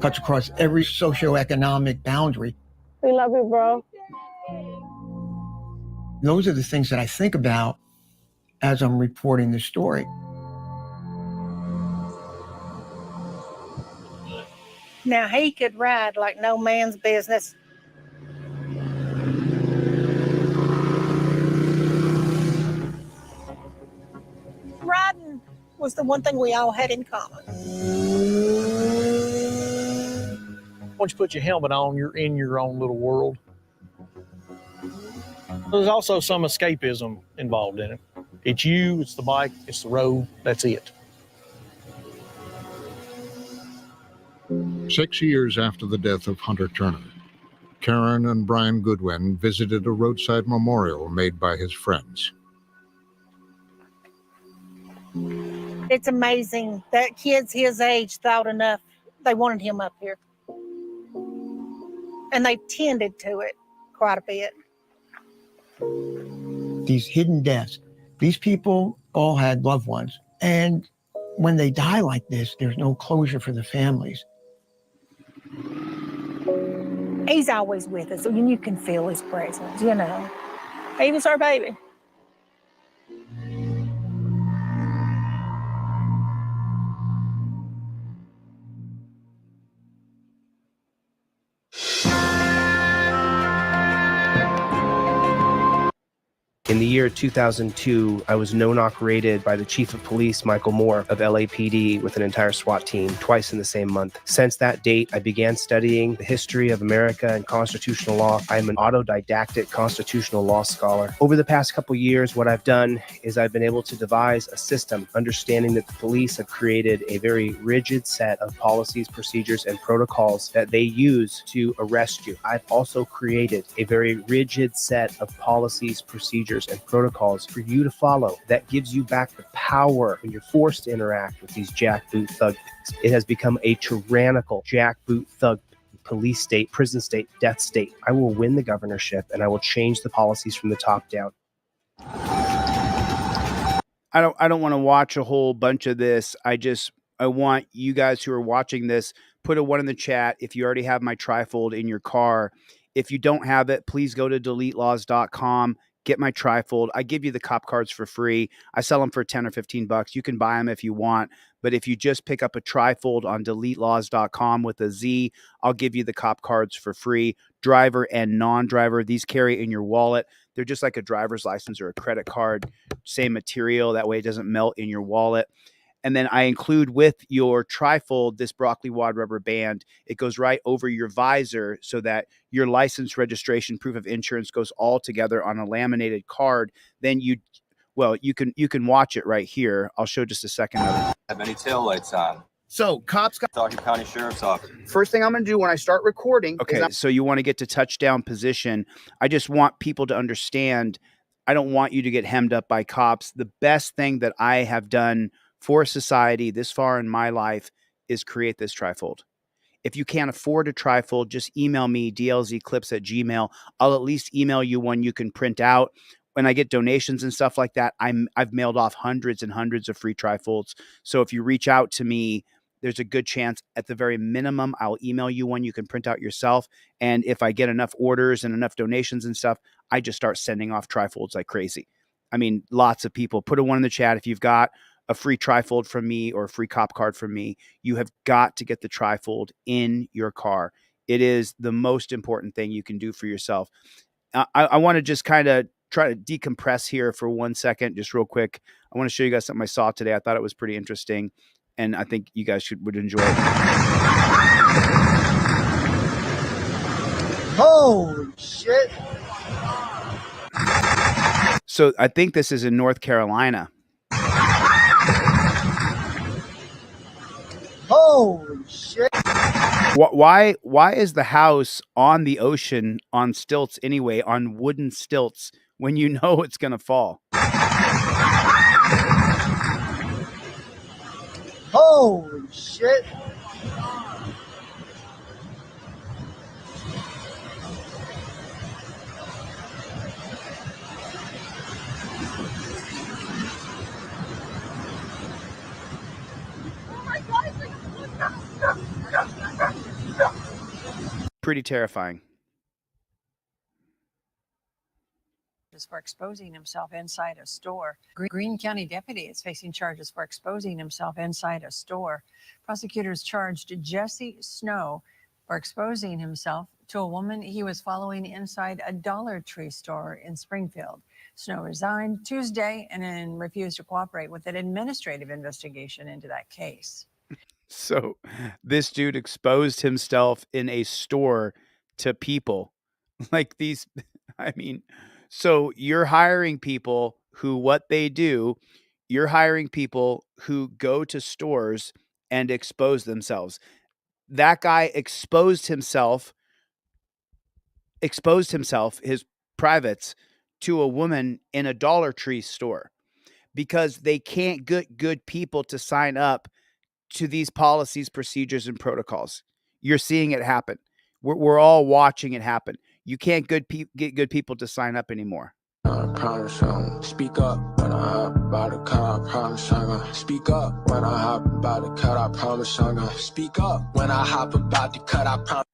cuts across every socioeconomic boundary. We love you, bro. Those are the things that I think about as I'm reporting the story. Now he could ride like no man's business. Riding was the one thing we all had in common. Once you put your helmet on, you're in your own little world. There's also some escapism involved in it. It's you, it's the bike, it's the road, that's it. 6 years after the death of Hunter Turner, Karen and Brian Goodwin visited a roadside memorial made by his friends. It's amazing that kids his age thought enough. They wanted him up here. And they tended to it quite a bit. These hidden deaths, these people all had loved ones. And when they die like this, there's no closure for the families. He's always with us, and you can feel his presence, you know. He was our baby. In the year 2002, I was no-knock raided by the chief of police, Michael Moore, of LAPD with an entire SWAT team twice in the same month. Since that date, I began studying the history of America and constitutional law. I'm an autodidactic constitutional law scholar. Over the past couple years, what I've done is I've been able to devise a system, understanding that the police have created a very rigid set of policies, procedures, and protocols that they use to arrest you. I've also created a very rigid set of policies, procedures, and protocols for you to follow that gives you back the power when you're forced to interact with these jackboot thug pigs. It has become a tyrannical jackboot thug police state, prison state, death state. I will win the governorship and I will change the policies from the top down. I don't want to watch a whole bunch of this. I want you guys who are watching this, put a 1 in the chat if you already have my trifold in your car. If you don't have it, please go to deletelaws.com. Get my trifold. I give you the cop cards for free. I sell them for 10 or 15 bucks. You can buy them if you want. But if you just pick up a trifold on deletelaws.com with a Z, I'll give you the cop cards for free. Driver and non-driver, these carry in your wallet. They're just like a driver's license or a credit card. Same material. That way it doesn't melt in your wallet. And then I include with your trifold this broccoli wad rubber band. It goes right over your visor so that your license, registration, proof of insurance goes all together on a laminated card. Then you can watch it right here. I'll show just a second of it. Have any tail lights on? So cops got Talking County Sheriff's Office. First thing I'm going to do when I start recording. Okay, so you want to get to touchdown position. I just want people to understand. I don't want you to get hemmed up by cops. The best thing that I have done for society this far in my life is create this trifold. If you can't afford a trifold, just email me, dlzclips@gmail. I'll at least email you one you can print out. When I get donations and stuff like that, I've mailed off hundreds and hundreds of free trifolds. So if you reach out to me, there's a good chance at the very minimum, I'll email you one you can print out yourself. And if I get enough orders and enough donations and stuff, I just start sending off trifolds like crazy. I mean, lots of people. Put a 1 in the chat if you've got a free trifold from me or a free cop card from me. You have got to get the trifold in your car. It is the most important thing you can do for yourself. I want to just kind of try to decompress here for 1 second, just real quick. I want to show you guys something I saw today. I thought it was pretty interesting, and I think you guys would enjoy it. Holy shit. So I think this is in North Carolina. Holy shit. Why is the house on the ocean on stilts anyway, on wooden stilts, when you know it's going to fall? Holy shit. Pretty terrifying. For exposing himself inside a store. Greene County deputy is facing charges for exposing himself inside a store. Prosecutors charged Jesse Snow for exposing himself to a woman he was following inside a Dollar Tree store in Springfield. Snow resigned Tuesday and then refused to cooperate with an administrative investigation into that case. So this dude exposed himself in a store to people like these. I mean, So you're hiring people who what they do, you're hiring people who go to stores and expose themselves. That guy exposed himself, his privates, to a woman in a Dollar Tree store because they can't get good people to sign up to these policies, procedures, and protocols. You're seeing it happen. We're all watching it happen. You can't get good people to sign up anymore. I promise I'm gonna speak up when I hop about the cut. I promise I'm gonna speak up when I hop about the cut. I promise I'm gonna speak up when I hop about the cut. I promise.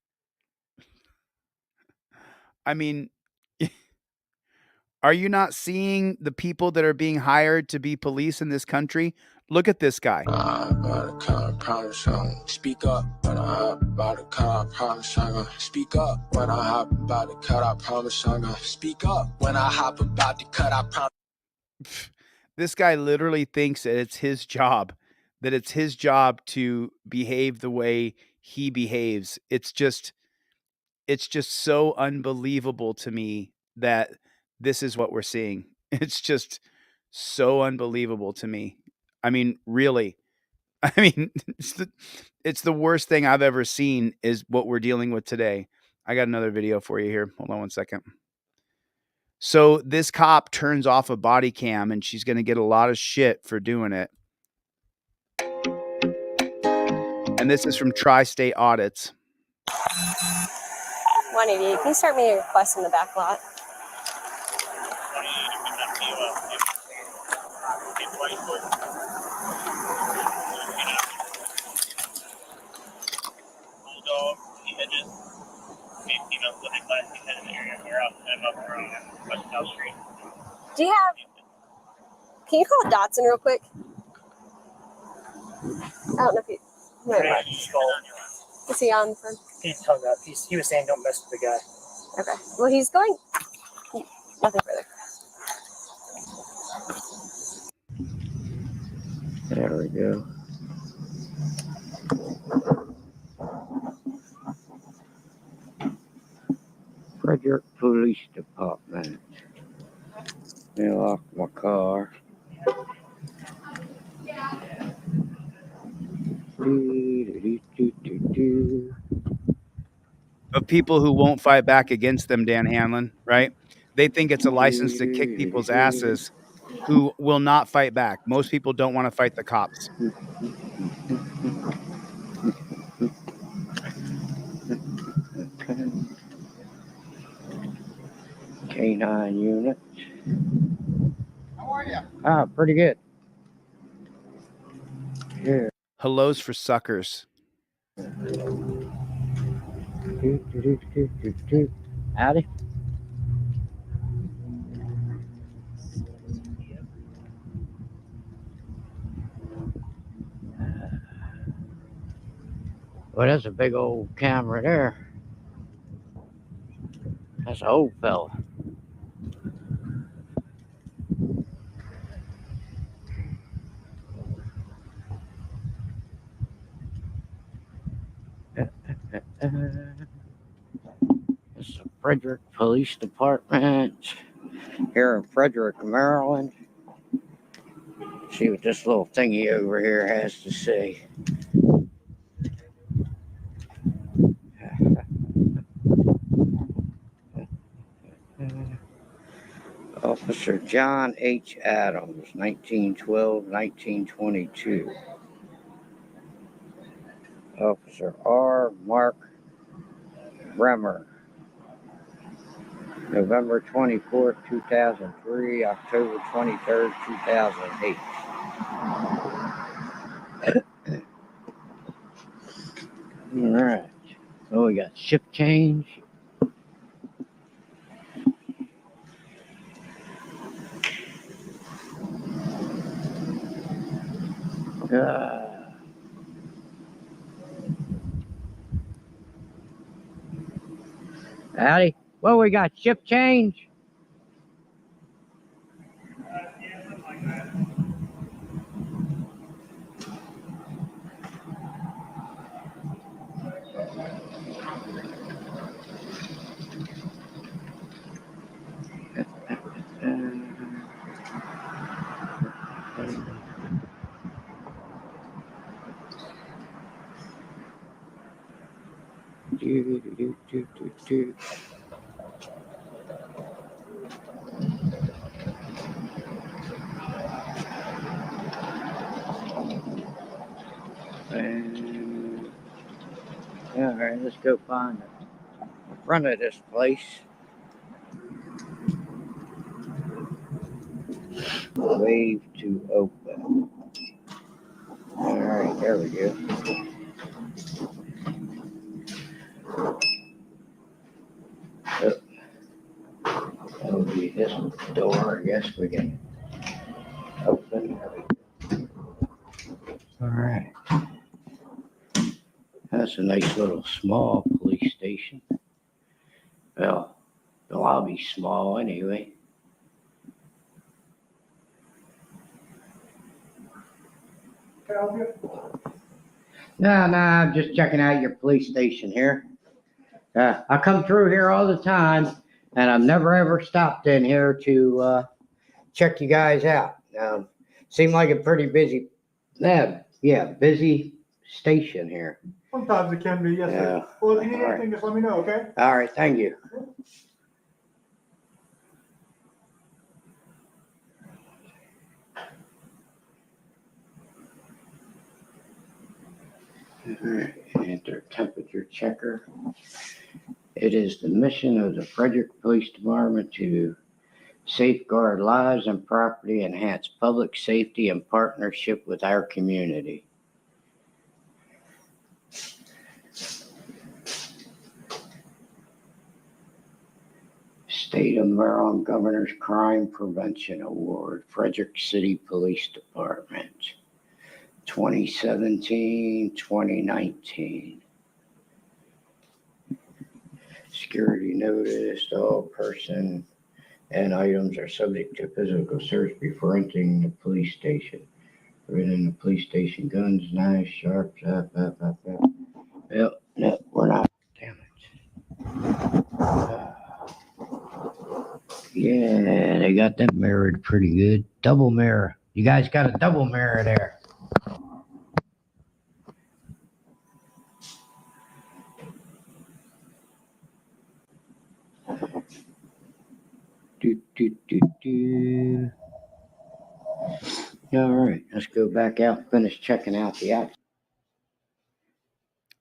I mean, are you not seeing the people that are being hired to be police in this country? Look at this guy. I promise I'm gonna speak up when I hop about the cut. I promise I'm gonna speak up when I hop about the cut. I promise I'm gonna speak up when I hop about the cut. I promise. This guy literally thinks that it's his job, to behave the way he behaves. It's just so unbelievable to me that this is what we're seeing. It's just so unbelievable to me. I mean, really. I mean, it's the worst thing I've ever seen is what we're dealing with today. I got another video for you here. Hold on one second. So this cop turns off a body cam and she's going to get a lot of shit for doing it. And this is from Tri-State Audits. 188. Can you start me a request in the back lot? Do you have... Can you call Dotson real quick? I don't know if you... Is he on the phone? He's hung up. He was saying don't mess with the guy. Okay. Well, he's going... Nothing further. There we go. Frederick Police Department. They locked my car. Of people who won't fight back against them, Dan Hanlon, right? They think it's a license to kick people's asses who will not fight back. Most people don't want to fight the cops. K9 unit. How are you? Ah, pretty good. Yeah. Hellos for suckers. Howdy. Well, that's a big old camera there. That's an old fella. This is the Frederick Police Department here in Frederick, Maryland. See what this little thingy over here has to say. Officer John H. Adams, 1912-1922. Officer R. Mark Bremer, November 24th, 2003, October 23rd, 2008. All right. So we got shift change. Howdy. Well, we got shift change. And, all right, let's go find the front of this place. Wave to open. All right, there we go. Oh, that'll be this door. I guess we can open. All right. That's a nice little small police station. Well, the lobby's small anyway. No, I'm just checking out your police station here. I come through here all the time, and I've never ever stopped in here to check you guys out. Seem like a pretty busy, busy station here. Sometimes it can be, yes, sir. Well, if you need anything, just let me know, okay? All right, thank you. All right, enter temperature checker. It is the mission of the Frederick Police Department to safeguard lives and property, enhance public safety in partnership with our community. State of Maryland Governor's Crime Prevention Award, Frederick City Police Department, 2017-2019. Security notice, all person and items are subject to physical search before entering the police station. Within the police station, guns, knives, sharps, Well, no, we're not. Damn it. Yeah, they got that mirrored pretty good. Double mirror. You guys got a double mirror there. All right, let's go back out, finish checking out the app.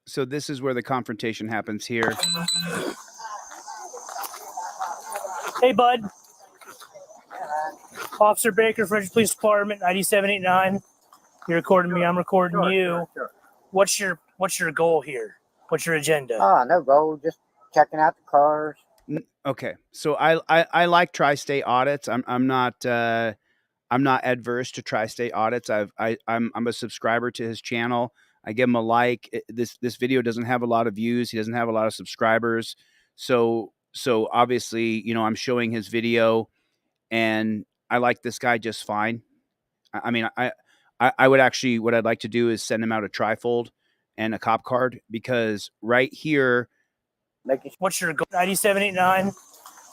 So this is where the confrontation happens here. Hey, bud. Officer Baker, Frederick Police Department, ID 789. You're recording me. I'm recording you. Sure. What's your goal here? What's your agenda? No goal. Just checking out the cars. Okay, so I like tri-state audits. I'm not adverse to tri-state audits. I'm a subscriber to his channel. I give him a like. This video doesn't have a lot of views. He doesn't have a lot of subscribers. So obviously, I'm showing his video, and I like this guy just fine. I mean, I would actually, what I'd like to do is send him out a TRIFOLD and a cop card, because right here. What's your goal? ID 789.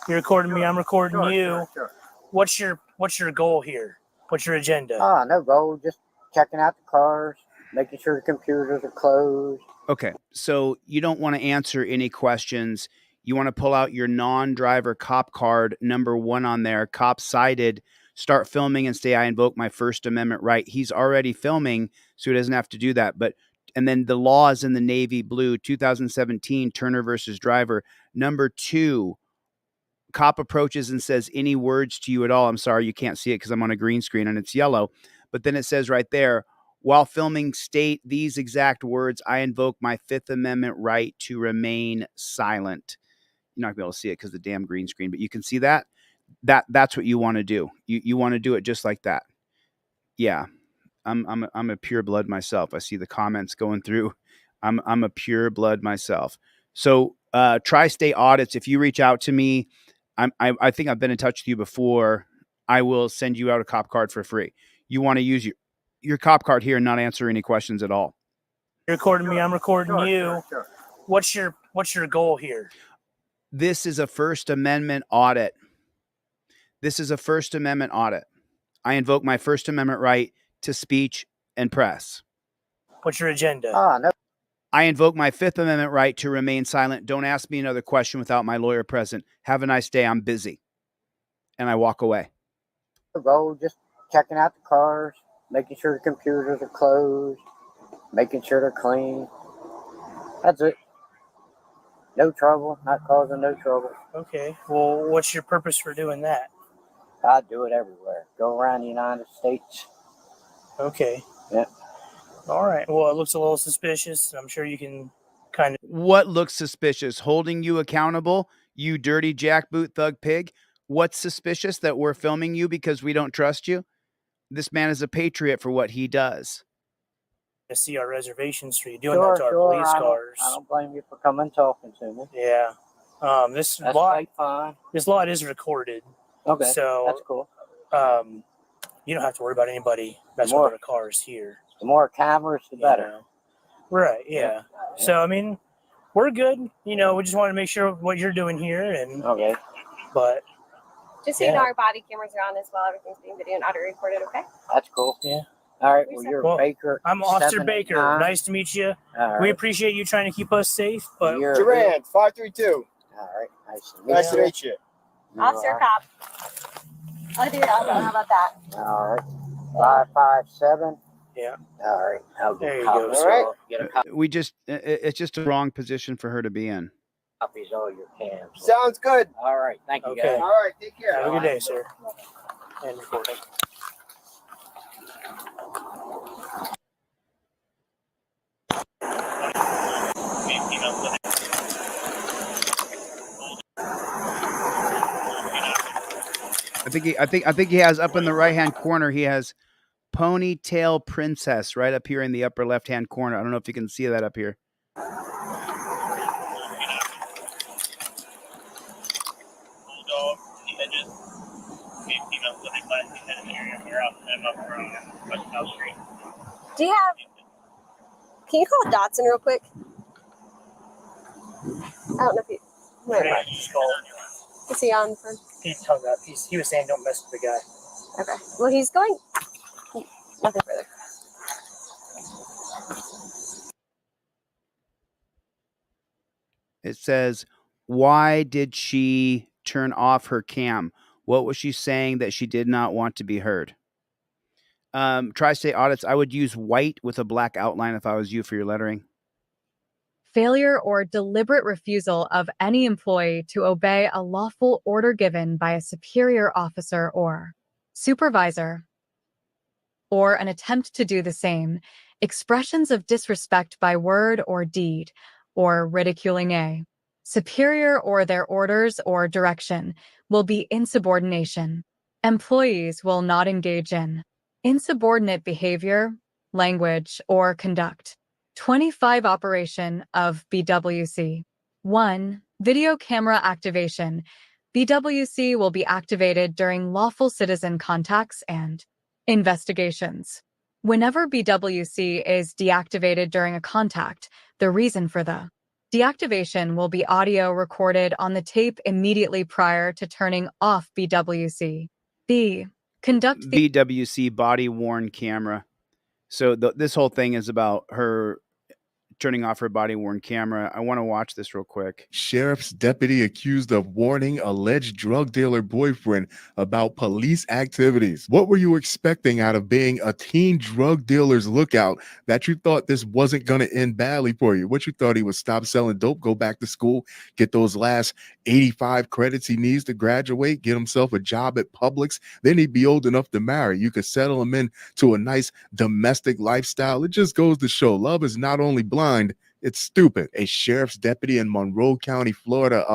You're recording me. I'm recording you. Sure. What's your goal here? What's your agenda? No goal. Just checking out the cars, making sure the computers are closed. Okay, so you don't want to answer any questions. You want to pull out your non-driver cop card, number 1 on there, cop cited, start filming and say, I invoke my First Amendment right. He's already filming, so he doesn't have to do that. And then the law is in the navy blue, 2017, Turner versus Driver. Number 2, cop approaches and says, any words to you at all? I'm sorry, you can't see it because I'm on a green screen and it's yellow. But then it says right there, while filming, state these exact words, I invoke my Fifth Amendment right to remain silent. You're not going to be able to see it because of the damn green screen, but you can see that. That's what you want to do. You want to do it just like that. Yeah. I'm a pure blood myself. I see the comments going through. I'm a pure blood myself. So tri-state audits, if you reach out to me, I think I've been in touch with you before. I will send you out a cop card for free. You want to use your cop card here and not answer any questions at all. You're recording me. I'm recording you. Sure. What's your goal here? This is a First Amendment audit. This is a First Amendment audit. I invoke my First Amendment right to speech and press. What's your agenda? No. I invoke my Fifth Amendment right to remain silent. Don't ask me another question without my lawyer present. Have a nice day. I'm busy. And I walk away. Go just checking out the cars, making sure the computers are closed, making sure they're clean. That's it. No trouble, not causing no trouble. Okay. Well, what's your purpose for doing that? I do it everywhere. Go around the United States. Okay. Yeah. All right. Well, it looks a little suspicious. I'm sure you can kind of. What looks suspicious? Holding you accountable, you dirty jackboot thug pig? What's suspicious? That we're filming you because we don't trust you? This man is a patriot for what he does. See our reservations for you doing that to our police cars. I don't blame you for coming and talking to me. Yeah. This lot is recorded. Okay. So that's cool. You don't have to worry about anybody messing with our cars here. The more cameras, the better. Right. Yeah. So I mean, we're good. We just want to make sure what you're doing here, and okay. But just so you know, our body cameras are on as well. Everything's being video and audio recorded. Okay. That's cool. Yeah. All right. Well, you're Baker. I'm Officer Baker. 789. Nice to meet you. All right. We appreciate you trying to keep us safe. But Durand 532. All right. Nice to meet you. Officer Cop. I'll do it. How about that? All right. 557. Yeah. All right. I'll get there you copy. go. All right. Get a copy. We just, it's just a wrong position for her to be in. Copies all your cams. Sounds good. All right. Thank you, guys. All right. Take care. Have a good day, sir. And recording. I think he has up in the right-hand corner, he has Ponytail Princess right up here in the upper left-hand corner. I don't know if you can see that up here. Do you have? Can you call Dotson real quick? I don't know if you. Just call. Is he on for? He's hung up. He was saying don't mess with the guy. Okay. Well, he's going. Nothing further. It says, why did she turn off her cam? What was she saying that she did not want to be heard? Tri-state audits, I would use white with a black outline if I was you for your lettering. Failure or deliberate refusal of any employee to obey a lawful order given by a superior officer or supervisor, or an attempt to do the same, expressions of disrespect by word or deed, or ridiculing a superior or their orders or direction will be insubordination. Employees will not engage in insubordinate behavior, language, or conduct. 25 Operation of BWC. 1. Video camera activation. BWC will be activated during lawful citizen contacts and investigations. Whenever BWC is deactivated during a contact, the reason for the deactivation will be audio recorded on the tape immediately prior to turning off BWC. B. Conduct the BWC body-worn camera. So this whole thing is about her turning off her body-worn camera. I want to watch this real quick. Sheriff's deputy accused of warning alleged drug dealer boyfriend about police activities. What were you expecting out of being a teen drug dealer's lookout that you thought this wasn't going to end badly for you? What you thought he would stop selling dope, go back to school, get those last 85 credits he needs to graduate, get himself a job at Publix, then he'd be old enough to marry. You could settle him into a nice domestic lifestyle. It just goes to show love is not only blind, it's stupid. A sheriff's deputy in Monroe County, Florida,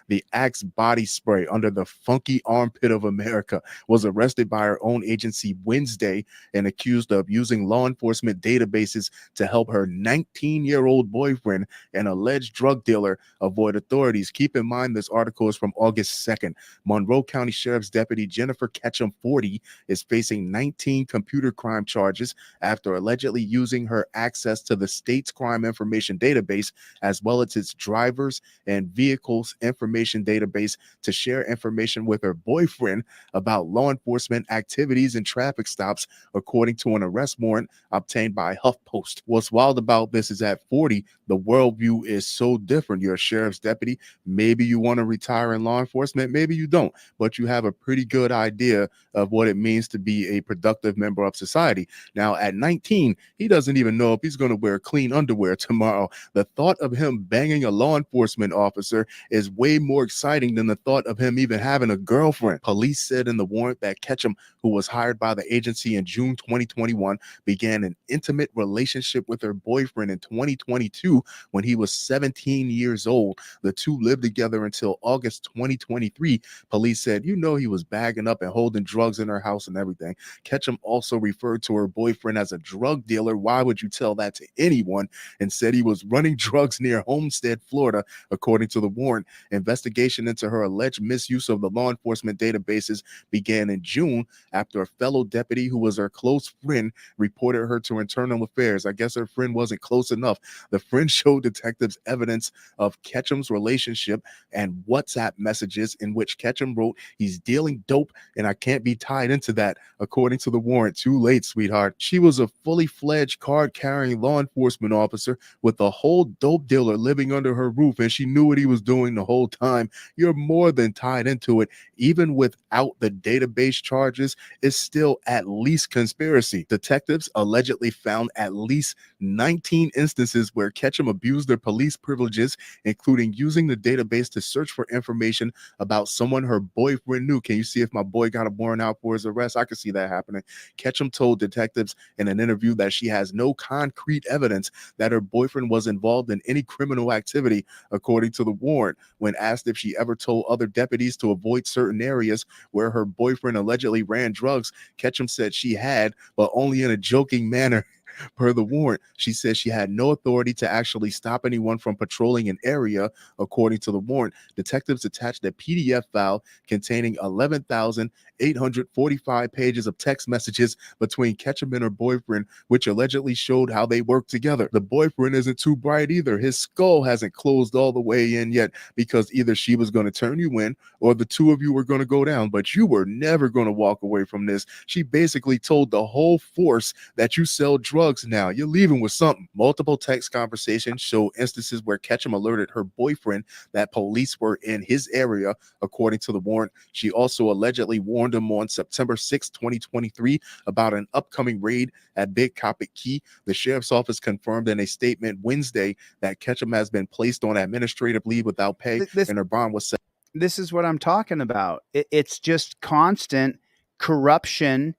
the Axe body spray under the funky armpit of America, was arrested by her own agency Wednesday and accused of using law enforcement databases to help her 19-year-old boyfriend, an alleged drug dealer, avoid authorities. Keep in mind this article is from August 2nd. Monroe County Sheriff's Deputy Jennifer Ketchum, 40, is facing 19 computer crime charges after allegedly using her access to the state's crime crime information database, as well as its drivers and vehicles information database, to share information with her boyfriend about law enforcement activities and traffic stops, according to an arrest warrant obtained by HuffPost. What's wild about this is at 40, the worldview is so different. You're a sheriff's deputy. Maybe you want to retire in law enforcement, maybe you don't, but you have a pretty good idea of what it means to be a productive member of society. Now, at 19, he doesn't even know if he's going to wear clean underwear tomorrow. The thought of him banging a law enforcement officer is way more exciting than the thought of him even having a girlfriend. Police said in the warrant that Ketchum, who was hired by the agency in June 2021, began an intimate relationship with her boyfriend in 2022 when he was 17 years old. The two lived together until August 2023. Police said, he was bagging up and holding drugs in her house and everything. Ketchum also referred to her boyfriend as a drug dealer. Why would you tell that to anyone? And said he was running drugs near Homestead, Florida, according to the warrant. Investigation into her alleged misuse of the law enforcement databases began in June after a fellow deputy who was her close friend reported her to Internal Affairs. I guess her friend wasn't close enough. The friend showed detectives evidence of Ketchum's relationship and WhatsApp messages in which Ketchum wrote, "He's dealing dope and I can't be tied into that," according to the warrant. Too late, sweetheart. She was a fully fledged card-carrying law enforcement officer with a whole dope dealer living under her roof, and she knew what he was doing the whole time. You're more than tied into it. Even without the database charges, it's still at least conspiracy. Detectives allegedly found at least 19 instances where Ketchum abused their police privileges, including using the database to search for information about someone her boyfriend knew. Can you see if my boy got a warrant out for his arrest? I could see that happening. Ketchum told detectives in an interview that she has no concrete evidence that her boyfriend was involved in any criminal activity, according to the warrant. When asked if she ever told other deputies to avoid certain areas where her boyfriend allegedly ran drugs, Ketchum said she had, but only in a joking manner. Per the warrant, she said she had no authority to actually stop anyone from patrolling an area, according to the warrant. Detectives attached a PDF file containing 11,845 pages of text messages between Ketchum and her boyfriend, which allegedly showed how they worked together. The boyfriend isn't too bright either. His skull hasn't closed all the way in yet, because either she was going to turn you in or the two of you were going to go down, but you were never going to walk away from this. She basically told the whole force that you sell drugs now. You're leaving with something. Multiple text conversations show instances where Ketchum alerted her boyfriend that police were in his area, according to the warrant. She also allegedly warned him on September 6, 2023 about an upcoming raid at Big Coppic Key. The sheriff's office confirmed in a statement Wednesday that Ketchum has been placed on administrative leave without pay, and her bond was set. This is what I'm talking about. It's just constant corruption.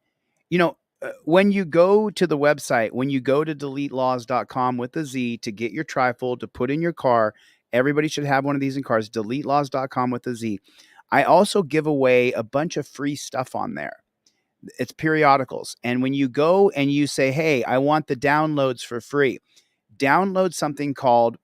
When you go to the website, when you go to deletelaws.com with a Z to get your TRIFOLD to put in your car, everybody should have one of these in cars, deletelaws.com with a Z. I also give away a bunch of free stuff on there. It's periodicals. And when you go and you say, hey, I want the downloads for free, download something called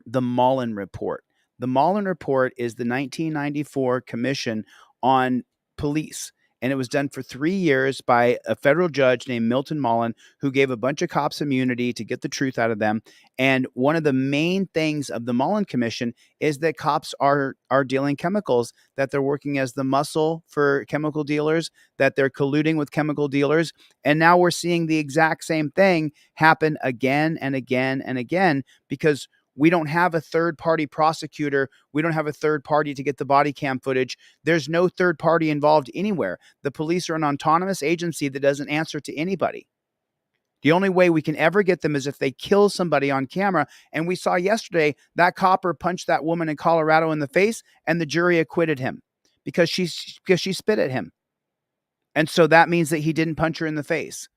the Mullen Report. The Mullen Report is the 1994 Commission on Police. And it was done for 3 years by a federal judge named Milton Mullen, who gave a bunch of cops immunity to get the truth out of them. And one of the main things of the Mullen Commission is that cops are dealing chemicals, that they're working as the muscle for chemical dealers, that they're colluding with chemical dealers. And now we're seeing the exact same thing happen again and again and again, because we don't have a third-party prosecutor. We don't have a third party to get the body cam footage. There's no third party involved anywhere. The police are an autonomous agency that doesn't answer to anybody. The only way we can ever get them is if they kill somebody on camera. And we saw yesterday that copper punched that woman in Colorado in the face, and the jury acquitted him because she spit at him. And so that means that he didn't punch her in the face.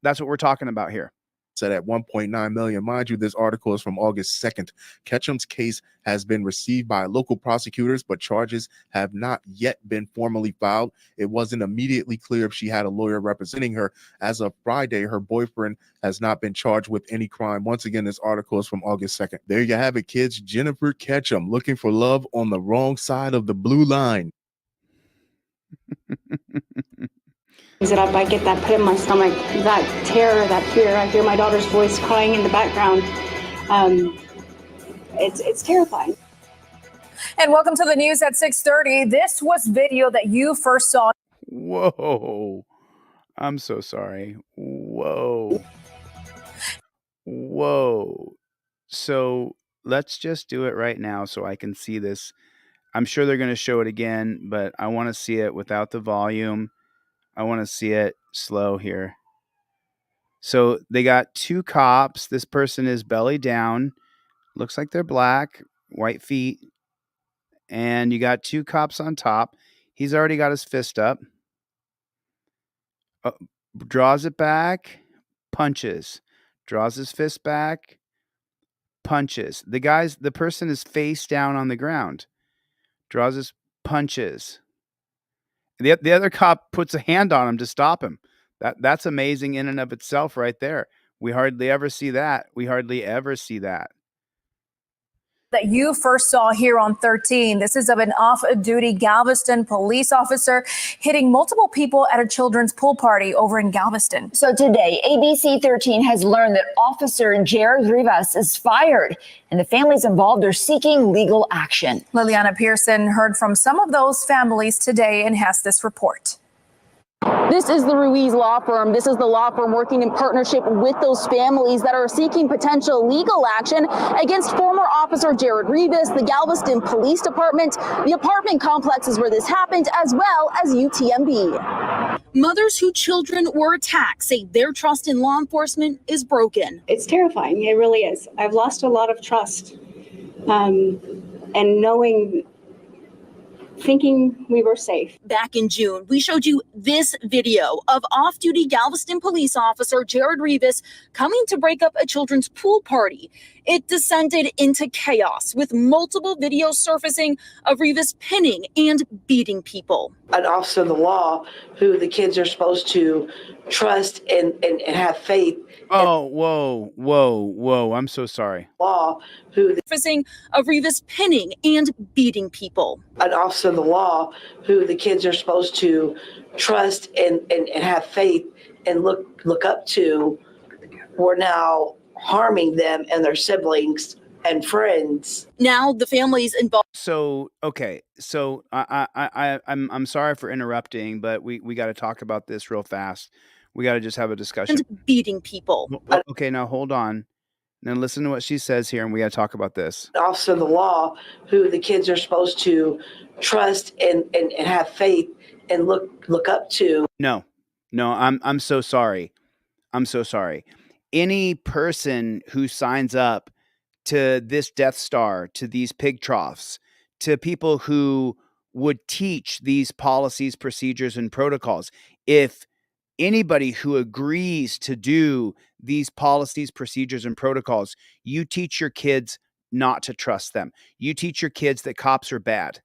That's what we're talking about here. Said at 1.9 million. Mind you, this article is from August 2nd. Ketchum's case has been received by local prosecutors, but charges have not yet been formally filed. It wasn't immediately clear if she had a lawyer representing her. As of Friday, her boyfriend has not been charged with any crime. Once again, this article is from August 2nd. There you have it, kids. Jennifer Ketchum looking for love on the wrong side of the blue line. It up, I get that pit in my stomach, that terror, that fear. I hear my daughter's voice crying in the background. It's terrifying. And welcome to the news at 6:30. This was video that you first saw. Whoa. I'm so sorry. Whoa. Whoa. So let's just do it right now so I can see this. I'm sure they're going to show it again, but I want to see it without the volume. I want to see it slow here. So they got two cops. This person is belly down. Looks like they're black, white feet. And you got two cops on top. He's already got his fist up. Draws it back, punches. Draws his fist back, punches. The person is face down on the ground. Draws his punches. The other cop puts a hand on him to stop him. That's amazing in and of itself right there. We hardly ever see that. That you first saw here on 13. This is of an off-duty Galveston police officer hitting multiple people at a children's pool party over in Galveston. So today, ABC 13 has learned that Officer Jared Rivas is fired, and the families involved are seeking legal action. Liliana Pearson heard from some of those families today and has this report. This is the Ruiz law firm. This is the law firm working in partnership with those families that are seeking potential legal action against former Officer Jared Rivas, the Galveston Police Department, the apartment complexes where this happened, as well as UTMB. Mothers whose children were attacked say their trust in law enforcement is broken. It's terrifying. It really is. I've lost a lot of trust. And thinking we were safe. Back in June, we showed you this video of off-duty Galveston police officer Jared Rivas coming to break up a children's pool party. It descended into chaos with multiple videos surfacing of Rivas pinning and beating people. An officer of the law who the kids are supposed to trust and have faith. Oh, whoa. I'm so sorry. Law who surfacing of Rivas pinning and beating people. An officer of the law who the kids are supposed to trust and have faith and look up to were now harming them and their siblings and friends. Now the families involved. So okay, so I'm sorry for interrupting, but we got to talk about this real fast. We got to just have a discussion. And beating people. Okay, now hold on. Now listen to what she says here, and we got to talk about this. An officer of the law who the kids are supposed to trust and have faith and look up to. No, I'm so sorry. I'm so sorry. Any person who signs up to this Death Star, to these pig troughs, to people who would teach these policies, procedures, and protocols, if anybody who agrees to do these policies, procedures, and protocols, you teach your kids not to trust them. You teach your kids that cops are bad,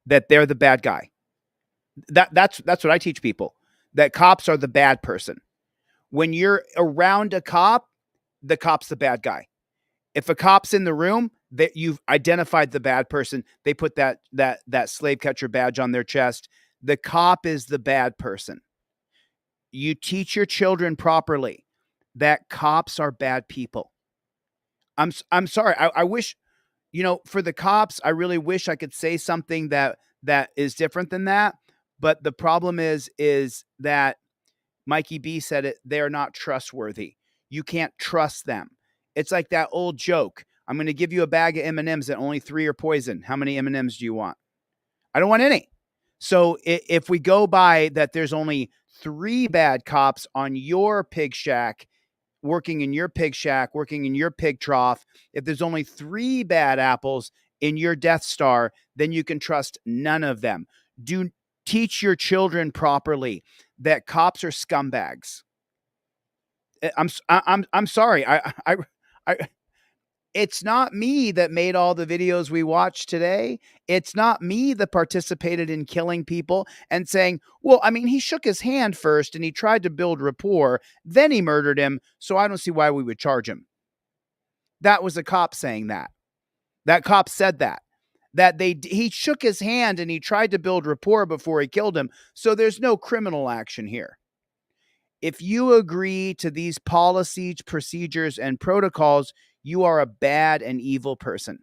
that they're the bad guy. That's what I teach people, that cops are the bad person. When you're around a cop, the cop's the bad guy. If a cop's in the room, that you've identified the bad person, they put that slave catcher badge on their chest. The cop is the bad person. You teach your children properly that cops are bad people. I'm sorry. I wish, for the cops, I really wish I could say something that is different than that. But the problem is that Mikey B said it, they're not trustworthy. You can't trust them. It's like that old joke. I'm going to give you a bag of M&Ms and only 3 are poison. How many M&Ms do you want? I don't want any. So if we go by that there's only 3 bad cops on your pig shack, working in your pig shack, working in your pig trough, if there's only 3 bad apples in your Death Star, then you can trust none of them. Teach your children properly that cops are scumbags. I'm sorry. It's not me that made all the videos we watched today. It's not me that participated in killing people and saying, well, I mean, he shook his hand first and he tried to build rapport, then he murdered him, so I don't see why we would charge him. That was a cop saying that. That cop said that. that he shook his hand and he tried to build rapport before he killed him. So there's no criminal action here. If you agree to these policies, procedures, and protocols, you are a bad and evil person.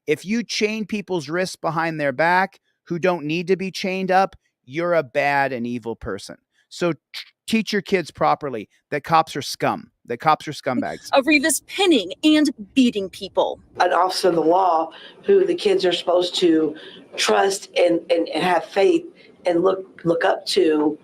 If you chain people's wrists behind their back who don't need to be chained up, you're a bad and evil person. So teach your kids properly that cops are scum, that cops are scumbags. Of Rivas pinning and beating people. An officer of the law who the kids are supposed to trust and have faith and look up to,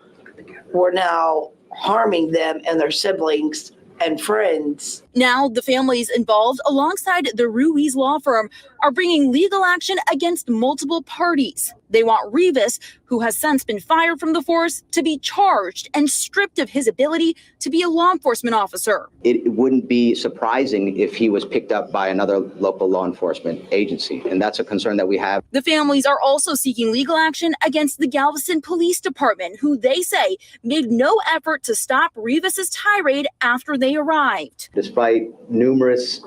we're now harming them and their siblings and friends. Now the families involved, alongside the Ruiz law firm, are bringing legal action against multiple parties. They want Rivas, who has since been fired from the force, to be charged and stripped of his ability to be a law enforcement officer. It wouldn't be surprising if he was picked up by another local law enforcement agency, and that's a concern that we have. The families are also seeking legal action against the Galveston Police Department, who they say made no effort to stop Rivas's tirade after they arrived. Despite numerous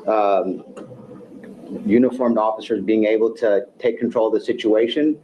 uniformed officers being able to take control of the situation,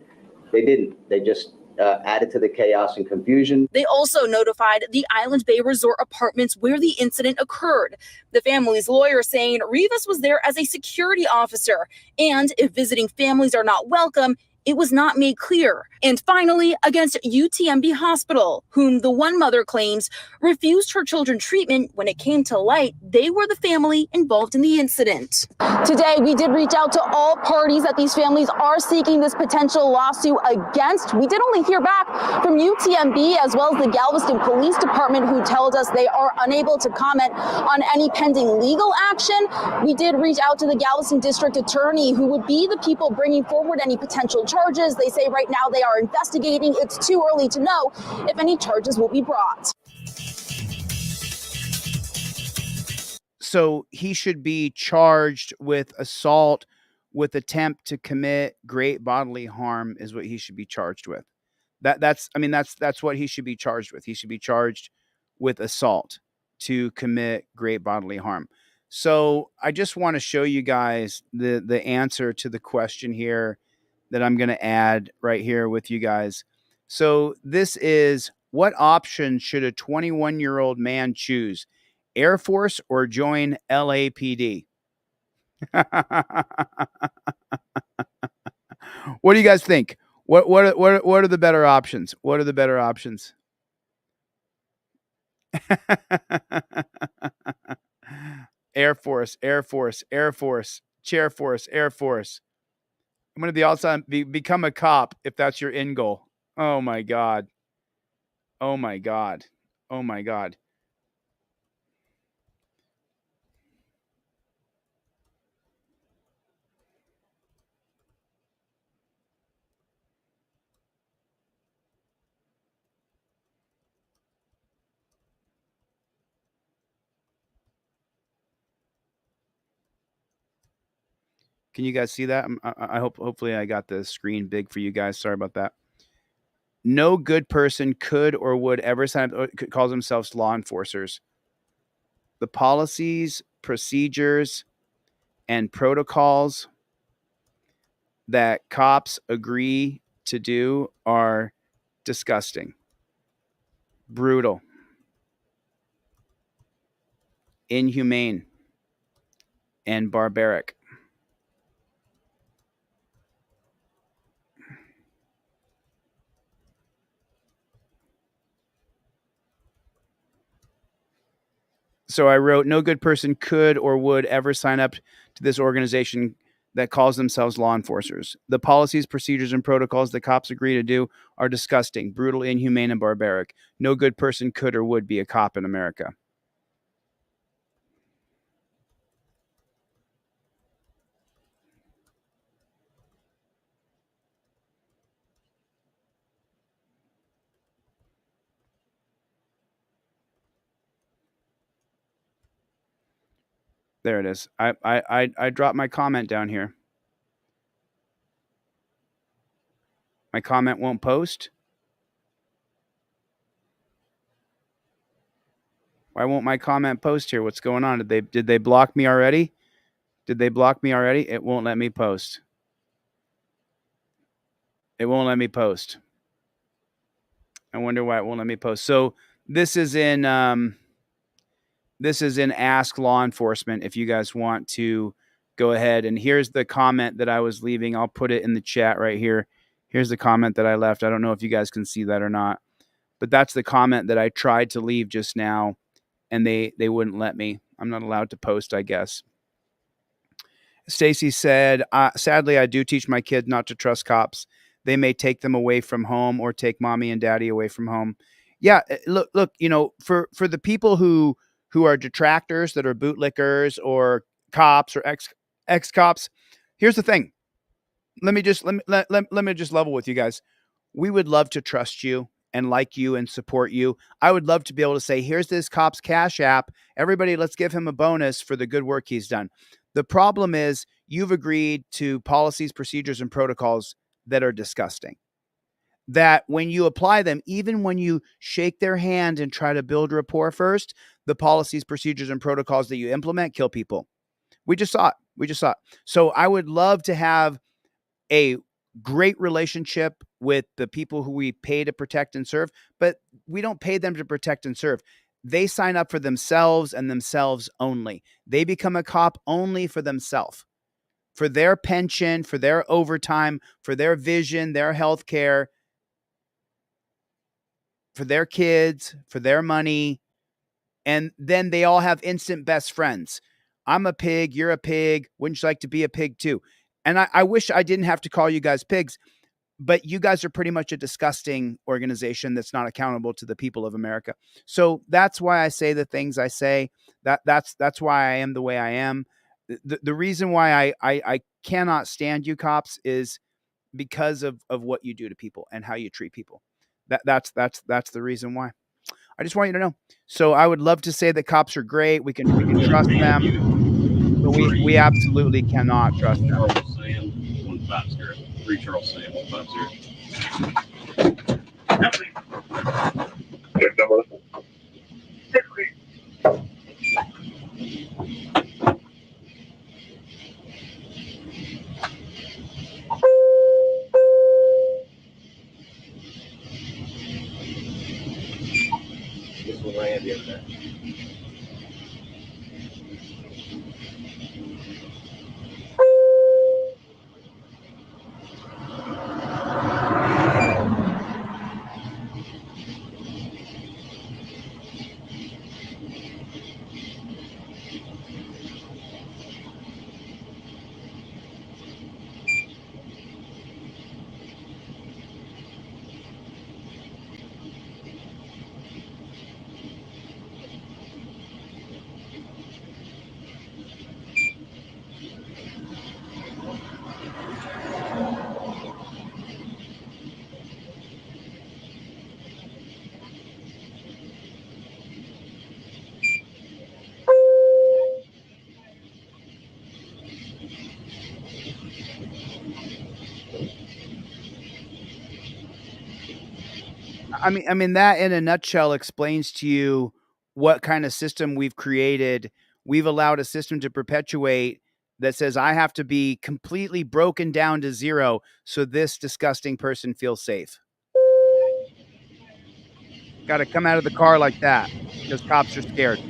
they didn't. They just added to the chaos and confusion. They also notified the Island Bay Resort apartments where the incident occurred. The family's lawyer saying Rivas was there as a security officer, and if visiting families are not welcome, it was not made clear. And finally, against UTMB Hospital, whom the one mother claims refused her children treatment when it came to light they were the family involved in the incident. Today, we did reach out to all parties that these families are seeking this potential lawsuit against. We did only hear back from UTMB as well as the Galveston Police Department, who told us they are unable to comment on any pending legal action. We did reach out to the Galveston District Attorney, who would be the people bringing forward any potential charges. They say right now they are investigating. It's too early to know if any charges will be brought. So he should be charged with assault with attempt to commit great bodily harm is what he should be charged with. That's what he should be charged with. He should be charged with assault to commit great bodily harm. So I just want to show you guys the answer to the question here that I'm going to add right here with you guys. So this is, what option should a 21-year-old man choose? Air Force or join LAPD? What do you guys think? What are the better options? What are the better options? Air Force, Air Force, Air Force, Chair Force, Air Force. I'm going to also become a cop if that's your end goal. Oh my God. Oh my God. Oh my God. Can you guys see that? I hopefully I got the screen big for you guys. Sorry about that. No good person could or would ever sign up, call themselves law enforcers. The policies, procedures, and protocols that cops agree to do are disgusting, brutal, inhumane, and barbaric. So I wrote, no good person could or would ever sign up to this organization that calls themselves law enforcers. The policies, procedures, and protocols that cops agree to do are disgusting, brutal, inhumane, and barbaric. No good person could or would be a cop in America. There it is. I dropped my comment down here. My comment won't post. Why won't my comment post here? What's going on? Did they block me already? Did they block me already? It won't let me post. It won't let me post. I wonder why it won't let me post. So this is in Ask Law Enforcement. If you guys want to go ahead, and here's the comment that I was leaving. I'll put it in the chat right here. Here's the comment that I left. I don't know if you guys can see that or not, but that's the comment that I tried to leave just now, and they wouldn't let me. I'm not allowed to post, I guess. Stacy said, sadly, I do teach my kids not to trust cops. They may take them away from home or take mommy and daddy away from home. Yeah, look, you know, for the people who are detractors, that are bootlickers or cops or ex cops, here's the thing. Let me just level with you guys. We would love to trust you and like you and support you. I would love to be able to say, here's this cop's Cash App. Everybody, let's give him a bonus for the good work he's done. The problem is you've agreed to policies, procedures, and protocols that are disgusting. That when you apply them, even when you shake their hand and try to build rapport first, the policies, procedures, and protocols that you implement kill people. We just saw it. So I would love to have a great relationship with the people who we pay to protect and serve, but we don't pay them to protect and serve. They sign up for themselves and themselves only. They become a cop only for themselves, for their pension, for their overtime, for their vision, their health care, for their kids, for their money. And then they all have instant best friends. I'm a pig. You're a pig. Wouldn't you like to be a pig too? And I wish I didn't have to call you guys pigs, but you guys are pretty much a disgusting organization that's not accountable to the people of America. So that's why I say the things I say. That's why I am the way I am. The reason why I cannot stand you cops is because of what you do to people and how you treat people. That's the reason why. I just want you to know. So I would love to say that cops are great. We can trust them, but we absolutely cannot trust them. Charles Sam, 150. 3 Charles Sam, 150. This one ran the other day. I mean that in a nutshell explains to you what kind of system we've created. We've allowed a system to perpetuate that says I have to be completely broken down to zero so this disgusting person feels safe. Got to come out of the car like that because cops are scared.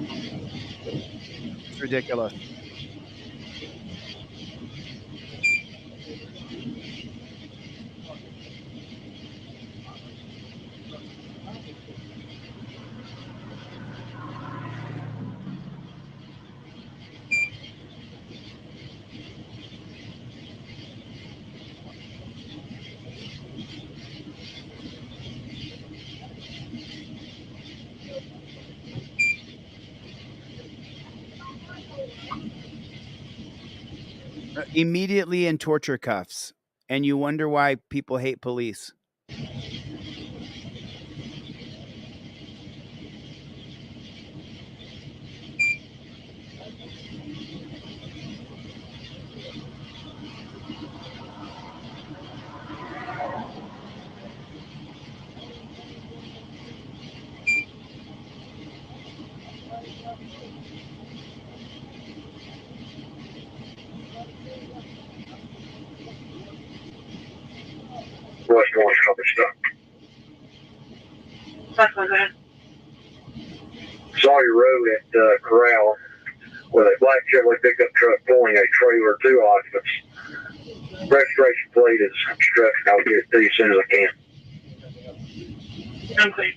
It's ridiculous. Immediately in torture cuffs, and you wonder why people hate police. West Orange Company stuff. Sawyer Road at Corral with a black Chevrolet pickup truck pulling a trailer, 2 occupants. Registration plate is obstructed. I'll get it to you as soon as I can. Okay.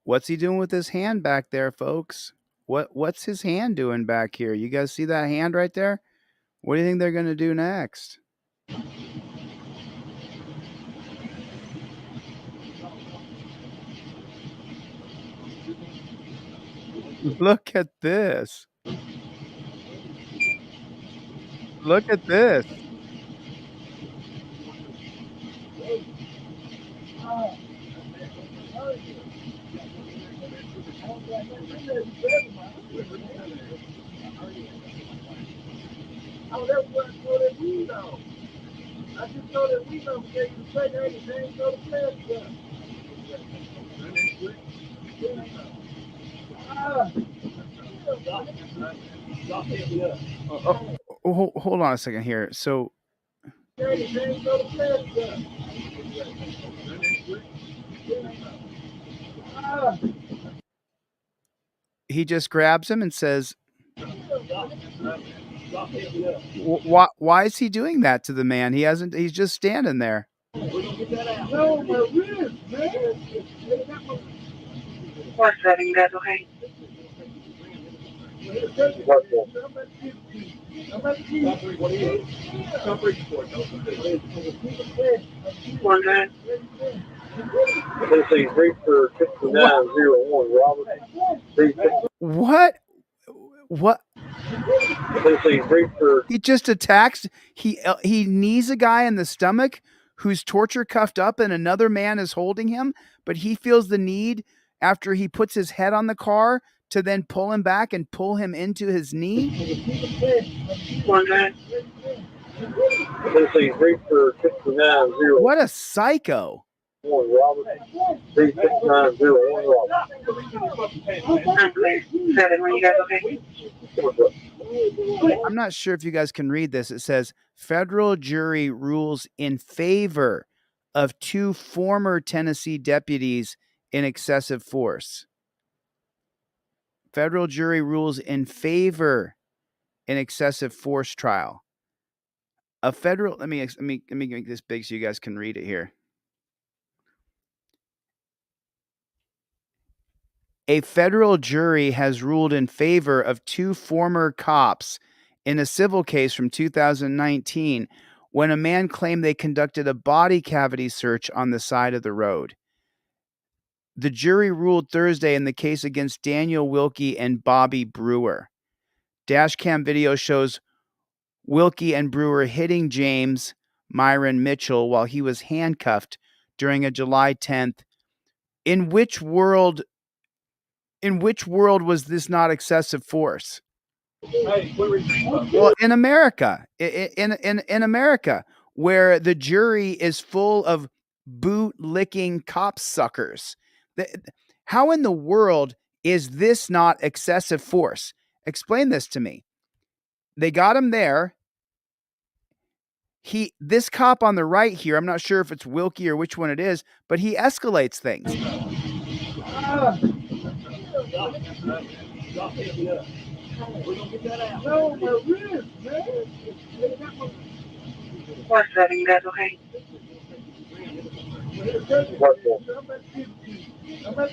What's he doing with his hand back there, folks? What's his hand doing back here? You guys see that hand right there? What do you think they're going to do next? Look at this. Look at this. Oh, that's what I told that weed on. I just told that weed on because you say that you ain't go to class. Hold on a second here. So he just grabs him and says, why is he doing that to the man? He's just standing there. What's that? You guys okay? What? He just attacks. He knees a guy in the stomach who's torture cuffed up, and another man is holding him. But he feels the need after he puts his head on the car to then pull him back and pull him into his knee. What a psycho! I'm not sure if you guys can read this. It says federal jury rules in favor of 2 former Tennessee deputies in excessive force. Federal jury rules in favor in excessive force trial. A federal, let me make this big so you guys can read it here. A federal jury has ruled in favor of 2 former cops in a civil case from 2019 when a man claimed they conducted a body cavity search on the side of the road. The jury ruled Thursday in the case against Daniel Wilkie and Bobby Brewer. Dashcam video shows Wilkie and Brewer hitting James Myron Mitchell while he was handcuffed during a July 10th. In which world was this not excessive force? Well, in America, in America, where the jury is full of boot-licking cop suckers. How in the world is this not excessive force? Explain this to me. They got him there. This cop on the right here, I'm not sure if it's Wilkie or which one it is, but he escalates things. What's that? You guys okay? What for? Let's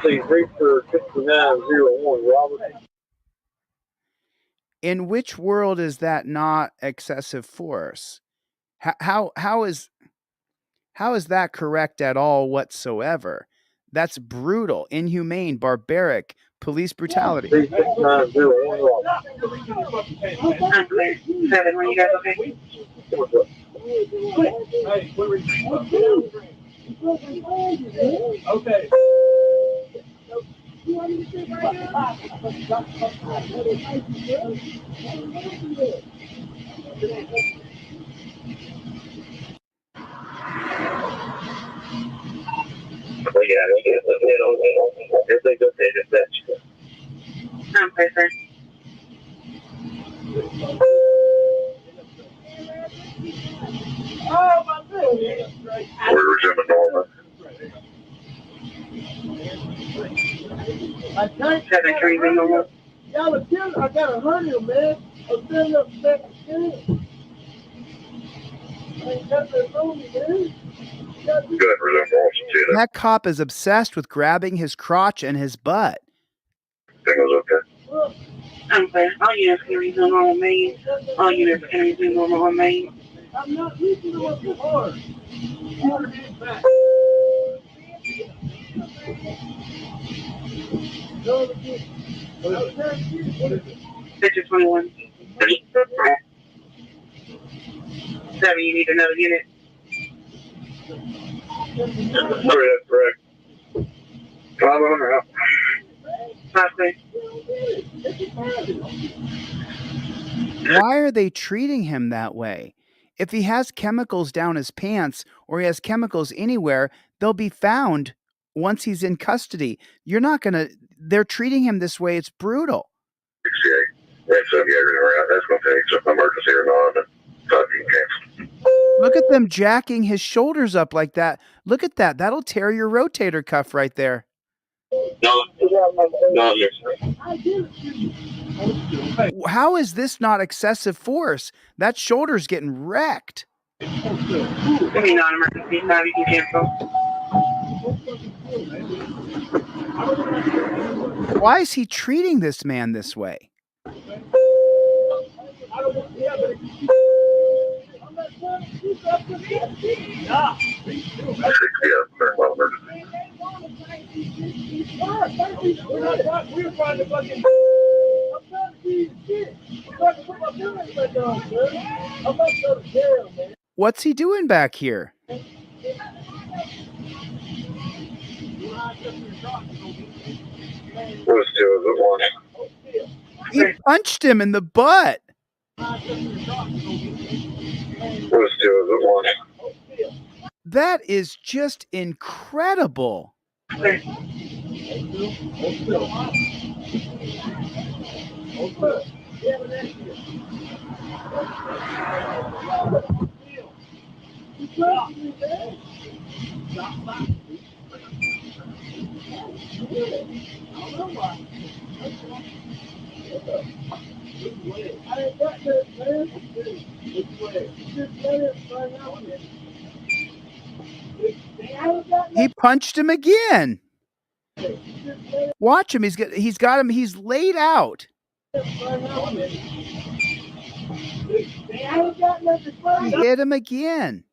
see, Reaper 5901, Robert. In which world is that not excessive force? How is that correct at all whatsoever? That's brutal, inhumane, barbaric, police brutality. 6901, Robert. 7, were you guys okay? Okay. Okay, sir. Oh, my goodness. We're resuming normal. I can't. 7, can you normal? Y'all are killing. I got a hernia, man. I'm standing up back to skin. I ain't got that on me, man. Good, resume normal. That cop is obsessed with grabbing his crotch and his butt. Thing was okay. I'm clear. All units can resume normal main. All units can resume normal on main. I'm not reaching them up too hard. Back. Picture 21. 7, you need another unit. That's correct. 5 on or out. 5, clear. Why are they treating him that way? If he has chemicals down his pants or he has chemicals anywhere, they'll be found once he's in custody. They're treating him this way. It's brutal. 68. That's going to take some emergency or not. Look at them jacking his shoulders up like that. Look at that. That'll tear your rotator cuff right there. No, yes, sir. How is this not excessive force? That shoulder's getting wrecked. Any non-emergency, now you can cancel. Why is he treating this man this way? What's he doing back here? He punched him in the butt. That is just incredible. He punched him again. Watch him. He's got him. He's laid out. He hit him again.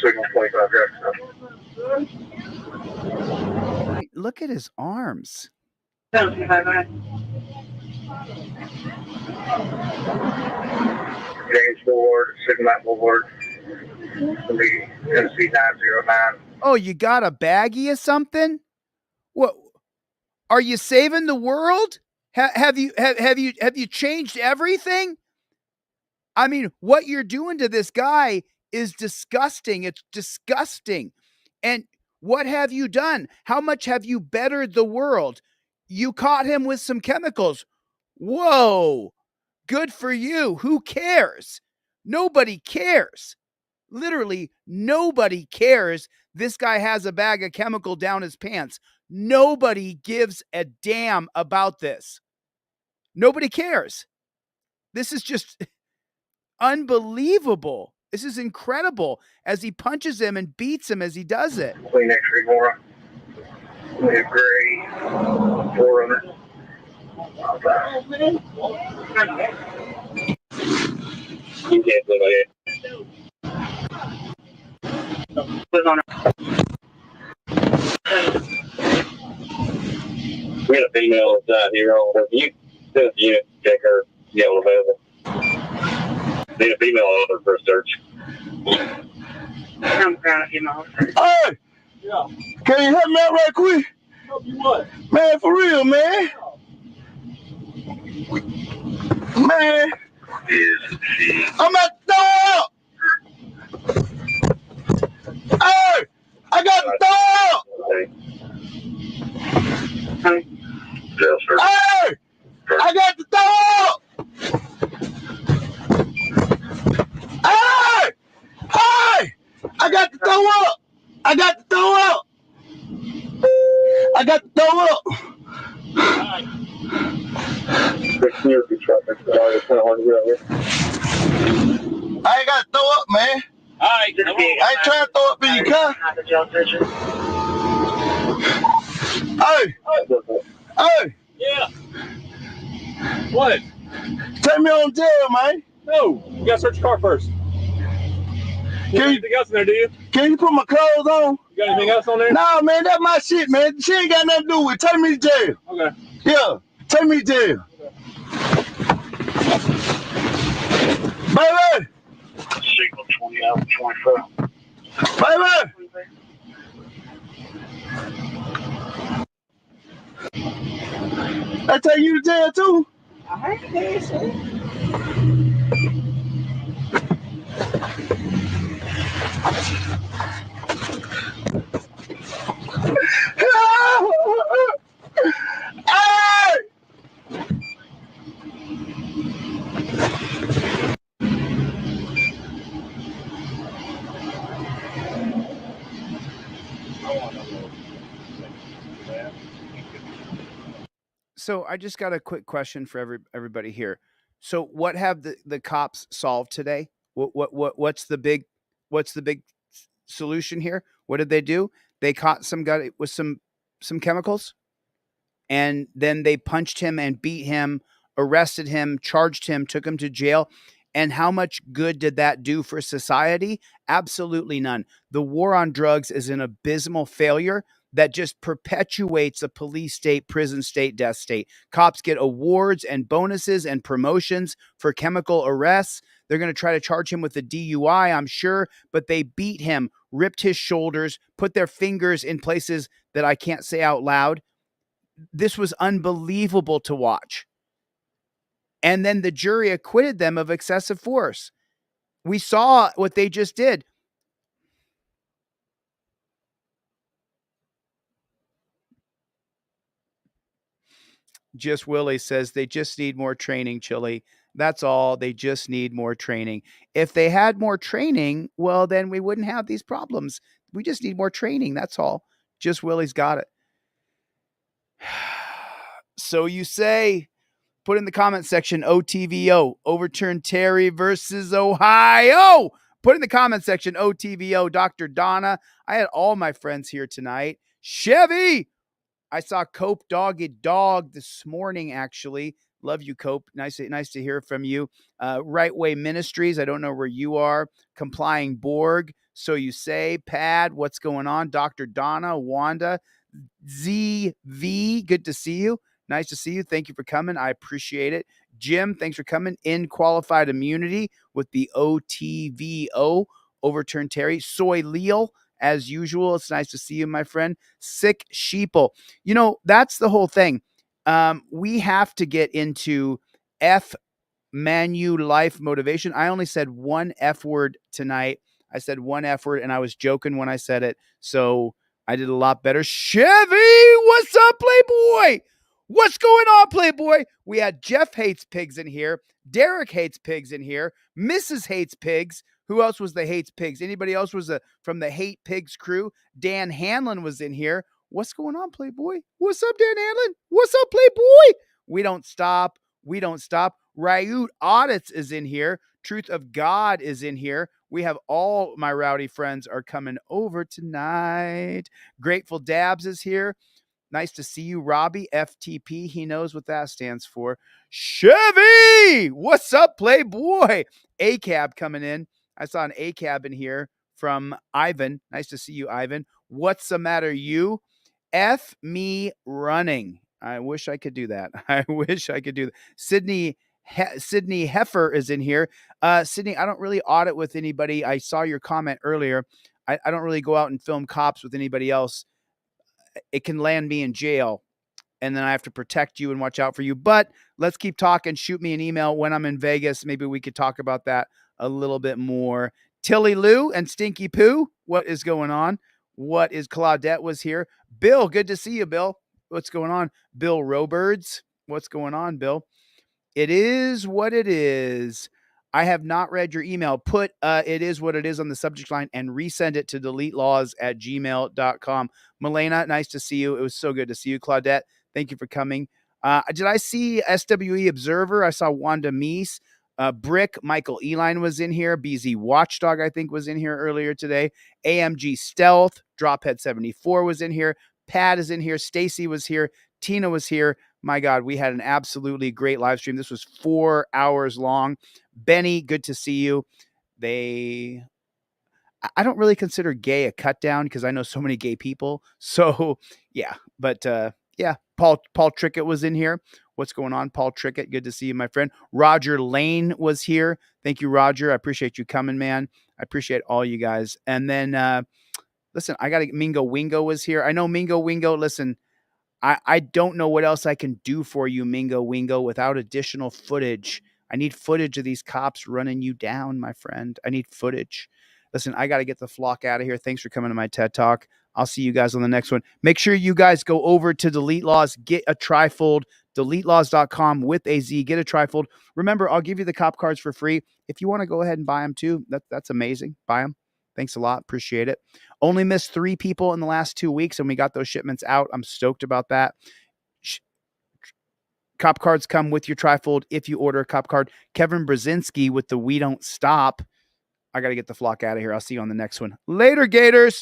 Signal 25 Look at his arms. James Boulevard, Sigmat Boulevard, Tennessee 909. Oh, you got a baggie or something? What? Are you saving the world? Have you changed everything? I mean, what you're doing to this guy is disgusting. It's disgusting. And what have you done? How much have you bettered the world? You caught him with some chemicals. Whoa. Good for you. Who cares? Nobody cares. Literally, nobody cares. This guy has a bag of chemical down his pants. Nobody gives a damn about this. Nobody cares. This is just unbelievable. This is incredible as he punches him and beats him as he does it. Kleenex Remora. We agree. 400. Oh, man. You can't put it. We got a female inside here on the unit. Check her. Yeah, available. Need a female officer for a search. I'm proud of you, officer. Hey! Yeah. Can you help me out right quick? Help you what? Man, for real, man. Man. I'm at the door! Hey! I got the door! Hey! Hey! I got the door! Hey! Hey! I got the door up! I got the door up! I got the door up! I ain't got to throw up, man. I ain't trying to throw up in your car. Hey! Hey! Yeah. What? Take me on jail, man. No, you gotta search your car first. You got anything else in there, do you? Can you put my clothes on? You got anything else on there? Nah, man, that's my shit, man. She ain't got nothing to do with it. Take me to jail. Okay. Yeah, take me to jail. Baby! Signal 20 out of 24. Baby! I take you to jail too? I ain't so. Hey! So I just got a quick question for everybody here. So what have the cops solved today? What's the big solution here? What did they do? They caught some guy with some chemicals, and then they punched him and beat him, arrested him, charged him, took him to jail. And how much good did that do for society? Absolutely none. The war on drugs is an abysmal failure that just perpetuates a police state, prison state, death state. Cops get awards and bonuses and promotions for chemical arrests. They're going to try to charge him with a DUI, I'm sure, but they beat him, ripped his shoulders, put their fingers in places that I can't say out loud. This was unbelievable to watch. And then the jury acquitted them of excessive force. We saw what they just did. Just Willie says they just need more training, Chili. That's all. They just need more training. If they had more training, well, then we wouldn't have these problems. We just need more training. That's all. Just Willie's got it. So you say, put in the comment section, OTVO, overturn Terry versus Ohio. Put in the comment section, OTVO, Dr. Donna. I had all my friends here tonight. Chevy. I saw Cope Dog this morning, actually. Love you, Cope. Nice to hear from you. Right Way Ministries. I don't know where you are. Complying Borg. So you say. Pad, what's going on? Dr. Donna, Wanda, ZV. Good to see you. Nice to see you. Thank you for coming. I appreciate it. Jim, thanks for coming. In Qualified Immunity with the OTVO. Overturn Terry. Soy Leal. As usual, it's nice to see you, my friend. Sick Sheeple. You know, that's the whole thing. We have to get into Manu life motivation. I only said one F word tonight. I said one F word, and I was joking when I said it. So I did a lot better. Chevy, what's up, Playboy? What's going on, Playboy? We had Jeff Hates Pigs in here. Derek Hates Pigs in here. Mrs. Hates Pigs, Who else was the Hates Pigs? Anybody else was from the Hate Pigs crew? Dan Hanlon was in here. What's going on, Playboy? What's up, Dan Hanlon? What's up, Playboy? We don't stop. We don't stop. Ryut Audits is in here. Truth of God is in here. We have all my rowdy friends are coming over tonight. Grateful Dabs is here. Nice to see you, Robbie. FTP, he knows what that stands for. Chevy! What's up, Playboy? ACAB coming in. I saw an ACAB in here from Ivan. Nice to see you, Ivan. What's the matter, you? F me running. I wish I could do that. I wish I could do that. Sydney Heffer is in here. Sydney, I don't really audit with anybody. I saw your comment earlier. I don't really go out and film cops with anybody else. It can land me in jail, and then I have to protect you and watch out for you. But let's keep talking. Shoot me an email when I'm in Vegas. Maybe we could talk about that a little bit more. Tilly Lou and Stinky Poo, what is going on? What is Claudette was here? Bill, good to see you, Bill. What's going on? Bill Roberts, what's going on, Bill? It is what it is. I have not read your email. Put it is what it is on the subject line and resend it to deletelaws@gmail.com. Milena, nice to see you. It was so good to see you. Claudette, thank you for coming. Did I see SWE Observer? I saw Wanda Meese. Brick, Michael Eline was in here. BZ Watchdog, I think, was in here earlier today. AMG Stealth, Drophead74 was in here. Pat is in here. Stacy was here. Tina was here. My God, we had an absolutely great live stream. This was 4 hours long. Benny, good to see you. I don't really consider gay a cut down because I know so many gay people. So yeah, but yeah, Paul Trickett was in here. What's going on, Paul Trickett? Good to see you, my friend. Roger Lane was here. Thank you, Roger. I appreciate you coming, man. I appreciate all you guys. And then listen, Mingo Wingo was here. I know Mingo Wingo. Listen, I don't know what else I can do for you, Mingo Wingo, without additional footage. I need footage of these cops running you down, my friend. I need footage. Listen, I got to get the flock out of here. Thanks for coming to my TED Talk. I'll see you guys on the next one. Make sure you guys go over to Delete Laws, get a TRIFOLD, deletelaws.com with a Z, get a TRIFOLD. Remember, I'll give you the cop cards for free. If you want to go ahead and buy them too, that's amazing. Buy them. Thanks a lot. Appreciate it. Only missed 3 people in the last 2 weeks, and we got those shipments out. I'm stoked about that. Cop cards come with your TRIFOLD if you order a cop card. Kevin Brzezinski with the We Don't Stop. I got to get the flock out of here. I'll see you on the next one. Later, Gators.